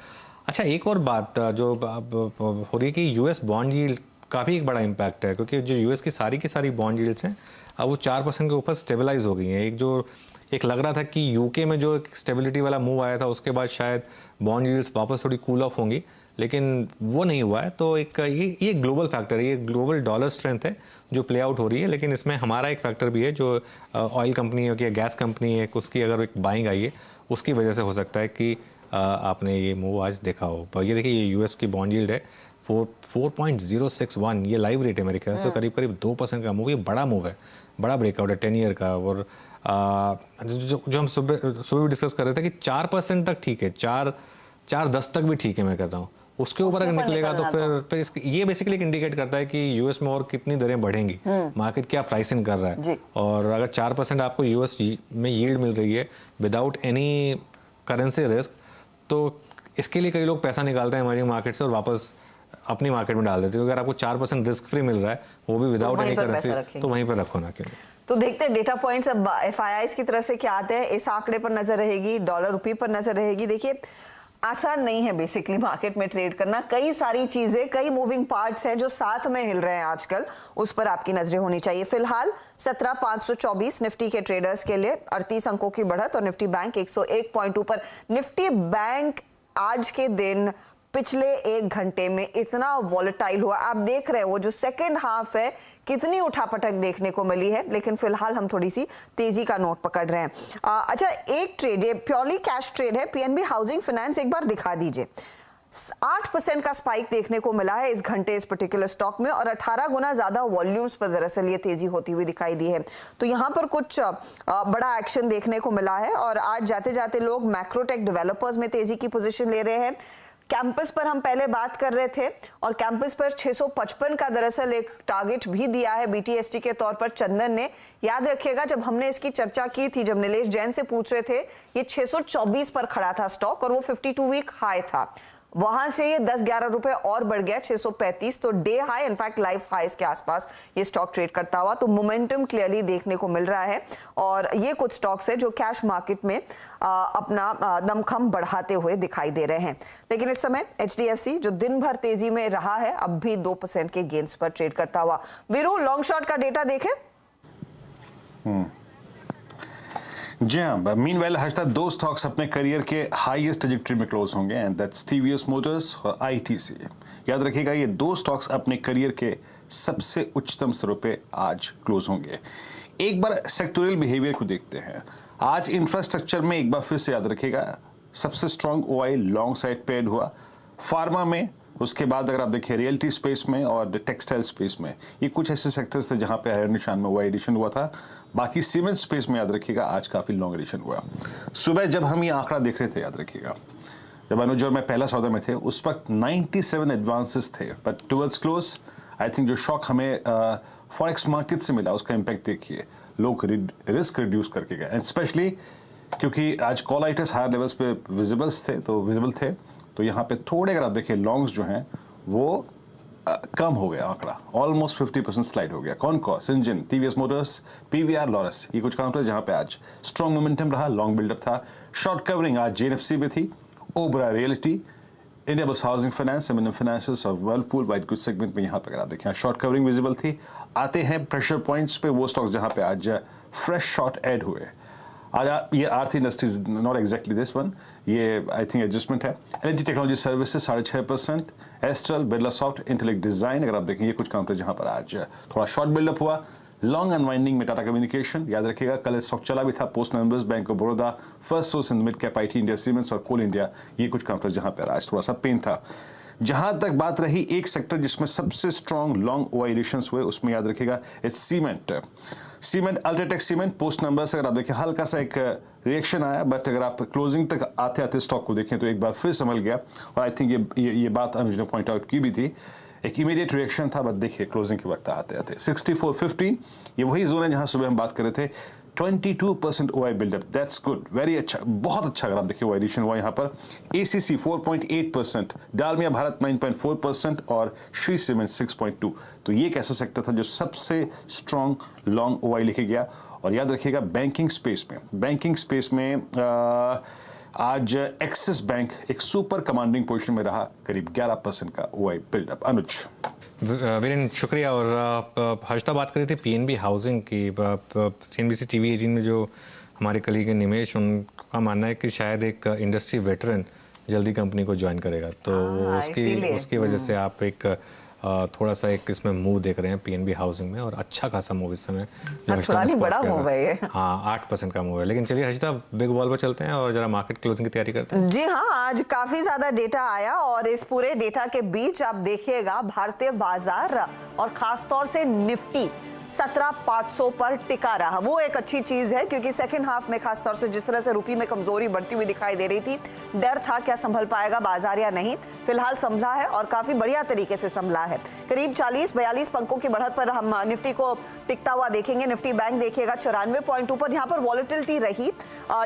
अच्छा, एक और बात जो हो रही है कि US बॉन्ड यील्ड का भी एक बड़ा इम्पैक्ट है, क्योंकि जो US की सारी बॉन्ड यील्ड्स हैं अब वो 4% के ऊपर स्टेबलाइज हो गई हैं। एक लग रहा था कि UK में जो एक स्टेबिलिटी वाला मूव आया था उसके बाद शायद बॉन्ड यील्ड्स वापस थोड़ी कूल ऑफ होंगी, लेकिन वो नहीं हुआ है। तो एक ये ग्लोबल फैक्टर है, ये ग्लोबल डॉलर स्ट्रेंथ है जो प्ले आउट हो रही है, लेकिन इसमें हमारा एक फैक्टर भी है जो ऑयल कंपनी है, गैस कंपनी है, उसकी अगर एक बाइंग आई है उसकी वजह से हो सकता है कि आपने ये मूव आज देखा हो। पर ये देखिए, ये यूएस की बॉन्ड यील्ड है 4.061, ये लाइव रेट है मेरे ख्याल से, करीब करीब 2% का मूव। ये बड़ा मूव है, बड़ा ब्रेकआउट है 10 ईयर का। और जो हम सुबह भी डिस्कस कर रहे थे कि 4% तक ठीक है, 4.10 तक भी ठीक है मैं कहता हूँ। उसके ऊपर अगर निकलेगा तो फिर ये बेसिकली इंडिकेट करता है कि यूएस में और कितनी दरें बढ़ेंगी, मार्केट क्या प्राइसिंग कर रहा है। और अगर 4% आपको यूएस में यील्ड मिल रही है विदाउट एनी करेंसी रिस्क, तो इसके लिए कई लोग पैसा निकालते हैं इमर्जिंग मार्केट से और वापस अपनी मार्केट में डाल देते हैं। अगर आपको 4% रिस्क फ्री मिल रहा है, वो भी विदाउट एनी करेंसी, तो वहीं पर रखो ना क्यों। तो देखते हैं डेटा पॉइंट्स अब एफआईआईज की तरफ से क्या आते हैं। इस आंकड़े पर नजर रहेगी, डॉलर रुपये पर नजर रहेगी। देखिए, आसान नहीं है बेसिकली मार्केट में ट्रेड करना, कई सारी चीजें, कई मूविंग पार्ट्स हैं जो साथ में हिल रहे हैं आजकल, उस पर आपकी नजरें होनी चाहिए। फिलहाल 17,524 निफ्टी के ट्रेडर्स के लिए 38 अंकों की बढ़त और निफ्टी बैंक 101 पॉइंट ऊपर। निफ्टी बैंक आज के दिन पिछले 1 घंटे में इतना वॉलेटाइल हुआ, आप देख रहे हैं वो जो सेकंड हाफ है कितनी उठापटक देखने को मिली है। लेकिन फिलहाल हम थोड़ी सी तेजी का नोट पकड़ रहे हैं। अच्छा, एक ट्रेड, ये प्योरली कैश ट्रेड है, पीएनबी हाउसिंग फाइनेंस, एक बार दिखा दीजिए। 8% का स्पाइक देखने को मिला है इस घंटे इस पर्टिकुलर स्टॉक में और 18 गुना ज्यादा वॉल्यूम्स पर दरअसल ये तेजी होती हुई दिखाई दी है। तो यहाँ पर कुछ बड़ा एक्शन देखने को मिला है और आज जाते जाते लोग मैक्रोटेक डेवलपर्स में तेजी की पोजीशन ले रहे हैं। कैंपस पर हम पहले बात कर रहे थे और कैंपस पर 655 का दरअसल एक टारगेट भी दिया है बीटीएसटी के तौर पर चंदन ने। याद रखिएगा जब हमने इसकी चर्चा की थी, जब नीलेश जैन से पूछ रहे थे, ये 624 पर खड़ा था स्टॉक और वो 52 वीक हाई था। वहां से ये 10-11 रुपए और बढ़ गया 635, तो डे हाई इनफैक्ट लाइफ हाईस के आसपास ये स्टॉक ट्रेड करता हुआ। तो मोमेंटम क्लियरली देखने को मिल रहा है और ये कुछ स्टॉक्स है जो कैश मार्केट में अपना दमखम बढ़ाते हुए दिखाई दे रहे हैं। लेकिन इस समय एचडीएफसी जो दिन भर तेजी में रहा है, अब भी 2% के गेन्स पर ट्रेड करता हुआ। वीरू, लॉन्ग शॉट का डेटा देखें। जी हाँ, मीनवाइल हर्षदा, 2 स्टॉक्स अपने करियर के हाईएस्ट ट्रैजेक्टरी में क्लोज होंगे एंड दैट्स टीवीएस मोटर्स और आईटीसी। याद रखिएगा, ये 2 स्टॉक्स अपने करियर के सबसे उच्चतम स्तरों पे आज क्लोज होंगे। एक बार सेक्टोरियल बिहेवियर को देखते हैं। आज इंफ्रास्ट्रक्चर में एक बार फिर से याद रखिएगा सबसे strong OI long side paid हुआ, फार्मा में, उसके बाद अगर आप देखिए रियल्टी स्पेस में और टेक्सटाइल स्पेस में, ये कुछ ऐसे सेक्टर्स थे जहां पे हायर निशान में हुआ एडिशन हुआ था। बाकी सीमेंट स्पेस में याद रखिएगा आज काफी लॉन्ग एडिशन हुआ। सुबह जब हम ये आंकड़ा देख रहे थे, याद रखिएगा जब अनुज और मैं पहला सौदा में थे, उस वक्त 97 एडवांसेस थे, but towards close I think जो शॉक हमें फॉरेक्स मार्केट से मिला उसका इम्पैक्ट देखिए, लोग रिस्क रिड्यूस करके गए, एंड स्पेशली क्योंकि आज कॉल आइटर्स हायर लेवल्स पे विजिबल थे, तो यहाँ पे थोड़े अगर आप देखिए लॉन्ग्स जो हैं वो कम हो गया, आंकड़ा ऑलमोस्ट 50% स्लाइड हो गया। कौन सिंजन, टीवीएस मोटर्स, पीवीआर, लॉरस, ये कुछ काउंटर जहाँ पे आज स्ट्रॉन्ग मोमेंटम रहा, लॉन्ग बिल्डअप था। शॉर्ट कवरिंग आज जेएनएफसी में थी, ओबरा रियलिटी, इंडिया बस हाउसिंग फाइनेंस, एमएनएम फाइनेंशियल्स और वर्लपूल वाइट गुड सेगमेंट में यहाँ पे अगर आप देखें शॉर्ट कवरिंग विजिबल थी। आते हैं प्रेशर पॉइंट्स पे, वो स्टॉक्स जहाँ पे आज फ्रेश शॉर्ट ऐड हुए। आज ये Aarti industries, not exactly this one, ये आई थिंक एडजस्टमेंट है। L&T technology services 6.5%, Astral, Birlasoft, Intellect Design, अगर आप देखें ये कुछ काउंटर जहां पर आज थोड़ा शॉर्ट बिल्डअप हुआ। लॉन्ग अनवाइंडिंग में टाटा कम्युनिकेशन, याद रखिएगा कल स्टॉक चला भी था, post numbers, bank of Baroda, first source in mid cap IT, India cements और कोल इंडिया, ये कुछ काउंटर जहां पर आज थोड़ा सा पेन था। जहां तक बात रही एक सेक्टर जिसमें सबसे स्ट्रॉन्ग लॉन्ग ओआई एडिशंस हुए, उसमें याद रखिएगा it's cement, UltraTech cement. Post numbers अगर आप देखें हल्का सा एक रिएक्शन आया, बट अगर आप क्लोजिंग तक आते आते स्टॉक को देखें तो एक बार फिर संभल गया और आई थिंक ये बात अनुज ने पॉइंट आउट की भी थी, एक इमीडिएट रिएक्शन था, बट देखिए क्लोजिंग के वक्त आते आते 64.15, ये वही जोन है जहां सुबह हम बात कर रहे थे। 22% OI buildup, that's good, very अच्छा, बहुत अच्छा। अगर आप देखिए वो एडिशन हुआ यहाँ पर। एसीसी 4.8%, डालमिया भारत 9.4% और श्री सीमेंट 6.2। तो ये एक ऐसा सेक्टर था जो सबसे स्ट्रॉन्ग लॉन्ग ओआई लेके गया। और याद रखिएगा बैंकिंग स्पेस में आज एक्सिस बैंक एक सुपर कमांडिंग पोजीशन में रहा, करीब 11% का ओआई बिल्डअप। अनुज, वीरेंद्र शुक्रिया। और हर्षदा बात कर रही थी पीएनबी हाउसिंग की, सीएनबीसी टीवी 18 में जो हमारे कलीग निमेश, उनका मानना है कि शायद एक इंडस्ट्री वेटरन जल्दी कंपनी को ज्वाइन करेगा, तो उसकी वजह से आप एक थोड़ा सा एक इसमें मूव देख रहे हैं पीएनबी हाउसिंग में, और अच्छा खासा मूव इस समय जो थोड़ा नहीं spot बड़ा कर रहा मूव है ये। हाँ 8% का मूव है। लेकिन चलिए हर्षिता बिग बॉल पर चलते हैं और जरा मार्केट क्लोजिंग की तैयारी करते हैं। जी हाँ, आज काफी ज्यादा डेटा आया और इस पूरे डेटा के बीच आप देखिएगा भारतीय बाजार और खासतौर से निफ्टी 17,500 पर टिका रहा। वो एक अच्छी चीज है क्योंकि सेकंड हाफ में खासतौर से जिस तरह से रुपये में कमजोरी बढ़ती हुई दिखाई दे रही थी, डर था क्या संभल पाएगा बाजार या नहीं। फिलहाल संभला है और काफी बढ़िया तरीके से संभला है। करीब 40-42 अंकों की बढ़त पर हम निफ्टी को टिकता हुआ देखेंगे। निफ्टी बैंक देखिएगा 94 पॉइंट ऊपर, यहाँ पर वॉलेटिलिटी रही,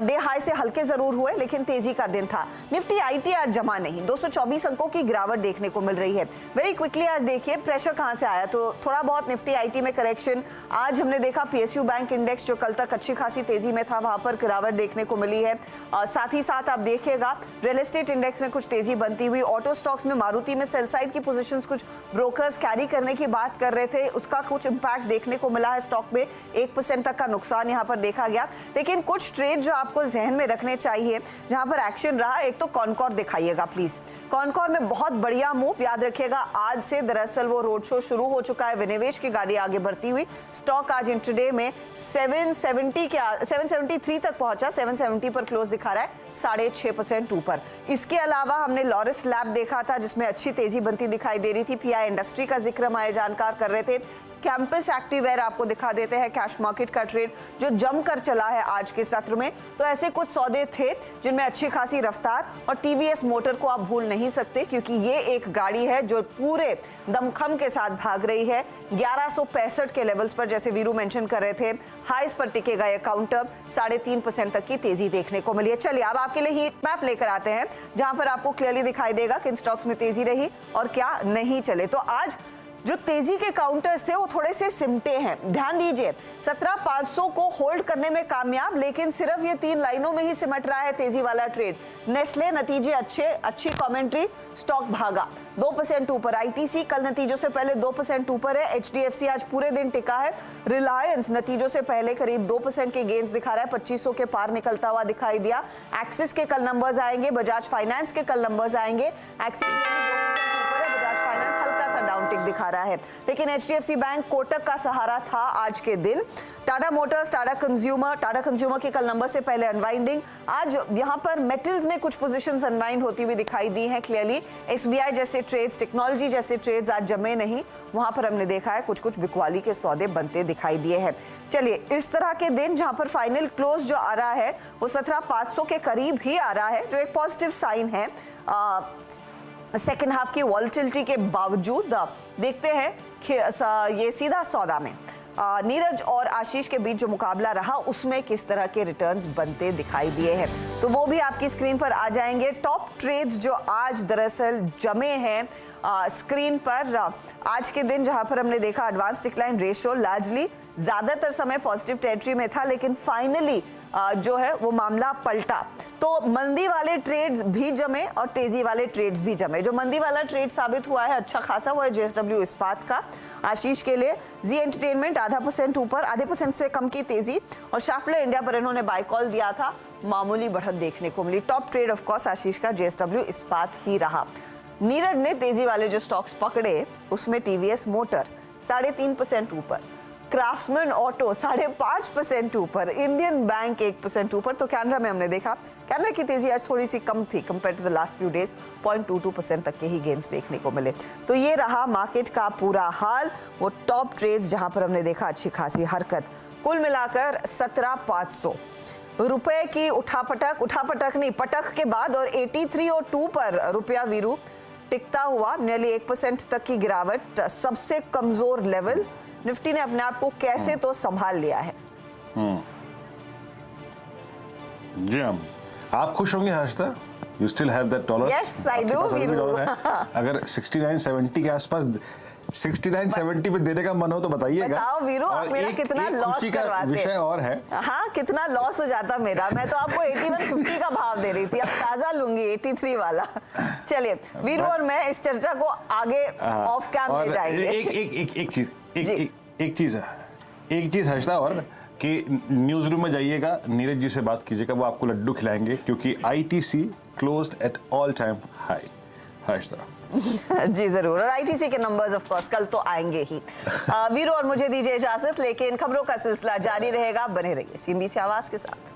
डे हाई से हल्के जरूर हुए लेकिन तेजी का दिन था। निफ्टी आईटी आज जमा नहीं, 224 अंकों की गिरावट देखने को मिल रही है। वेरी क्विकली आज देखिए प्रेशर कहां से आया, तो थोड़ा बहुत निफ्टी आईटी में करेक्शन। आज हमने देखा पीएसयू बैंक इंडेक्स जो कल तक अच्छी खासी तेजी में था, वहां पर गिरावट देखने को मिली है। साथ ही साथ आप देखिएगा रियल एस्टेट इंडेक्स में कुछ तेजी बनती हुई। ऑटो स्टॉक्स में मारुति में सेल साइड की पोजीशंस कुछ ब्रोकर्स कैरी करने की बात कर रहे थे, उसका कुछ इंपैक्ट देखने को मिला है। स्टॉक में 1% तक का नुकसान यहां पर देखा गया। लेकिन कुछ ट्रेड जो आपको जहन में रखने चाहिए जहां पर एक्शन रहा, एक तो कॉनकॉर दिखाइएगा प्लीज। कॉनकॉर में बहुत बढ़िया मूव, याद रखिएगा आज से दरअसल वो रोड शो शुरू हो चुका है, विनिवेश की गाड़ी आगे बढ़ती हुई। स्टॉक आज इंट्राडे में 773 तक पहुंचा, 770 पर क्लोज दिखा रहा है, 6.5% ऊपर। इसके अलावा हमने लॉरिस लैब देखा था जिसमें अच्छी तेजी बनती दिखाई दे रही थी। पीआई इंडस्ट्री का जिक्र हमारे जानकार कर रहे थे। कैंपस एक्टिववेयर आपको दिखा देते हैं, कैश मार्केट का ट्रेड जो जमकर चला है आज के सत्र में। तो ऐसे कुछ सौदे थे जिनमें अच्छी खासी रफ्तार, और टीवीएस मोटर को आप भूल नहीं सकते क्योंकि ये एक गाड़ी है जो पूरे दमखम के साथ भाग रही है। 1165 के लेवल्स पर जैसे वीरू मेंशन कर रहे थे, हाईस पर टिकेगा ये काउंटर, 3.5% तक की तेजी देखने को मिली है। चलिए अब आपके लिए हीट मैप लेकर आते हैं जहां पर आपको क्लियरली दिखाई देगा किन स्टॉक्स में तेजी रही और क्या नहीं चले। तो आज जो तेजी के काउंटर्स थे वो थोड़े से सिमटे हैं, ध्यान दीजिए। 17,500 को होल्ड करने में कामयाब, लेकिन सिर्फ ये 3 लाइनों में ही सिमट रहा है तेजी वाला ट्रेड। नेस्ले नतीजे अच्छी कमेंट्री, स्टॉक भागा 2% ऊपर। आईटीसी कल नतीजों से पहले 2% ऊपर है। एचडीएफसी आज पूरे दिन टिका है। रिलायंस नतीजों से पहले करीब 2% के गेंस दिखा रहा है, 2500 के पार निकलता हुआ दिखाई दिया। एक्सिस के कल नंबर्स आएंगे, बजाज फाइनेंस के कल नंबर्स आएंगे। एक्सिस में भी 2% ऊपर है, बजाज फाइनेंस हल्का सा डाउन टिक दिखा रहा है। लेकिन एचडीएफसी बैंक कोटक का सहारा था आज के दिन। टाटा मोटर्स, टाटा कंज्यूमर के कल नंबर से पहले अनवाइंडिंग। आज यहां पर मेटल्स में कुछ पोजीशंस अनवाइंड होती हुई दिखाई दी हैं क्लियरली। एसबीआई जैसे ट्रेड्स, टेक्नोलॉजी जैसे ट्रेड्स आज जमे नहीं, वहां पर हमने देखा है कुछ बिकवाली के सौदे बनते दिखाई दिए हैं। चलिए इस तरह के दिन जहां पर फाइनल क्लोज जो आ रहा है वो 17,500 के करीब ही आ रहा है, जो एक पॉजिटिव साइन है। सेकेंड हाफ की वॉलेटिलिटी के बावजूद देखते हैं ये सीधा सौदा में नीरज और आशीष के बीच जो मुकाबला रहा उसमें किस तरह के रिटर्न्स बनते दिखाई दिए हैं, तो वो भी आपकी स्क्रीन पर आ जाएंगे। टॉप ट्रेड्स जो आज दरअसल जमे हैं स्क्रीन पर आज के दिन, जहां पर हमने देखा एडवांस डिक्लाइन रेशियो लार्जली ज्यादातर समय पॉजिटिव टेरिटरी में था, लेकिन फाइनली जो है वो मामला पलटा। तो मंदी वाले ट्रेड्स भी जमे और तेजी वाले ट्रेड्स भी जमे। जो मंदी वाला ट्रेड साबित हुआ है अच्छा खासा वो है जेएसडब्ल्यू इस्पात का। आशीष के लिए जी एंटरटेनमेंट 0.5% ऊपर, 0.5% से कम की तेजी, और शाफले इंडिया पर इन्होंने बाय कॉल दिया था, मामूली बढ़त देखने को मिली। टॉप ट्रेड ऑफ कोर्स आशीष का जेएसडब्ल्यू इस्पात ही रहा। नीरज ने तेजी वाले जो स्टॉक्स पकड़े उसमें टीवीएस मोटर 3.5% ऊपर, क्राफ्ट्समैन ऑटो 5.5% ऊपर, इंडियन बैंक 1% ऊपर। तो कैनरा में हमने देखा कैनरा की तेजी आज थोड़ी सी कम थी compare to the last few days, 0.22% तक के ही गेन्स देखने को मिले। तो ये रहा मार्केट का पूरा हाल, वो टॉप ट्रेड्स जहां पर हमने देखा अच्छी खासी हरकत। कुल मिलाकर 17,500 रुपए की उठापटक नहीं, पटक के बाद और 83.2 पर रुपया वीरू टिकता हुआ, नियरली 1% तक की गिरावट, सबसे कमजोर लेवल। निफ्टी ने अपने आप को कैसे तो संभाल लिया है। जी हाँ, आप खुश होंगे Harshita? You still have that dollar? Yes I do Veeru. अगर 69-70 के आसपास 69-70 पे देने का मन हो तो बताइएगा। बताओ वीरू, आप मेरा कितना लॉस करवाते। विषय और है, हाँ कितना लॉस हो जाता मेरा। मैं तो आपको 81.50 का भाव दे रही थी, अब ताजा लूंगी 83 वाला। चलिए वीरू और मैं इस चर्चा को आगे ऑफ कैम ले जाएंगे। एक चीज हर्षिता और कि न्यूज रूम में जाइएगा, नीरज जी से बात कीजिएगा, वो आपको लड्डू खिलाएंगे क्योंकि ITC closed at all time high. Harshita ji जरूर, और आईटीसी के नंबर्स ऑफ कोर्स कल तो आएंगे ही। वीरू और मुझे दीजिए इजाजत, लेकिन खबरों का सिलसिला जारी रहेगा, बने रहिए CNBC आवाज के साथ।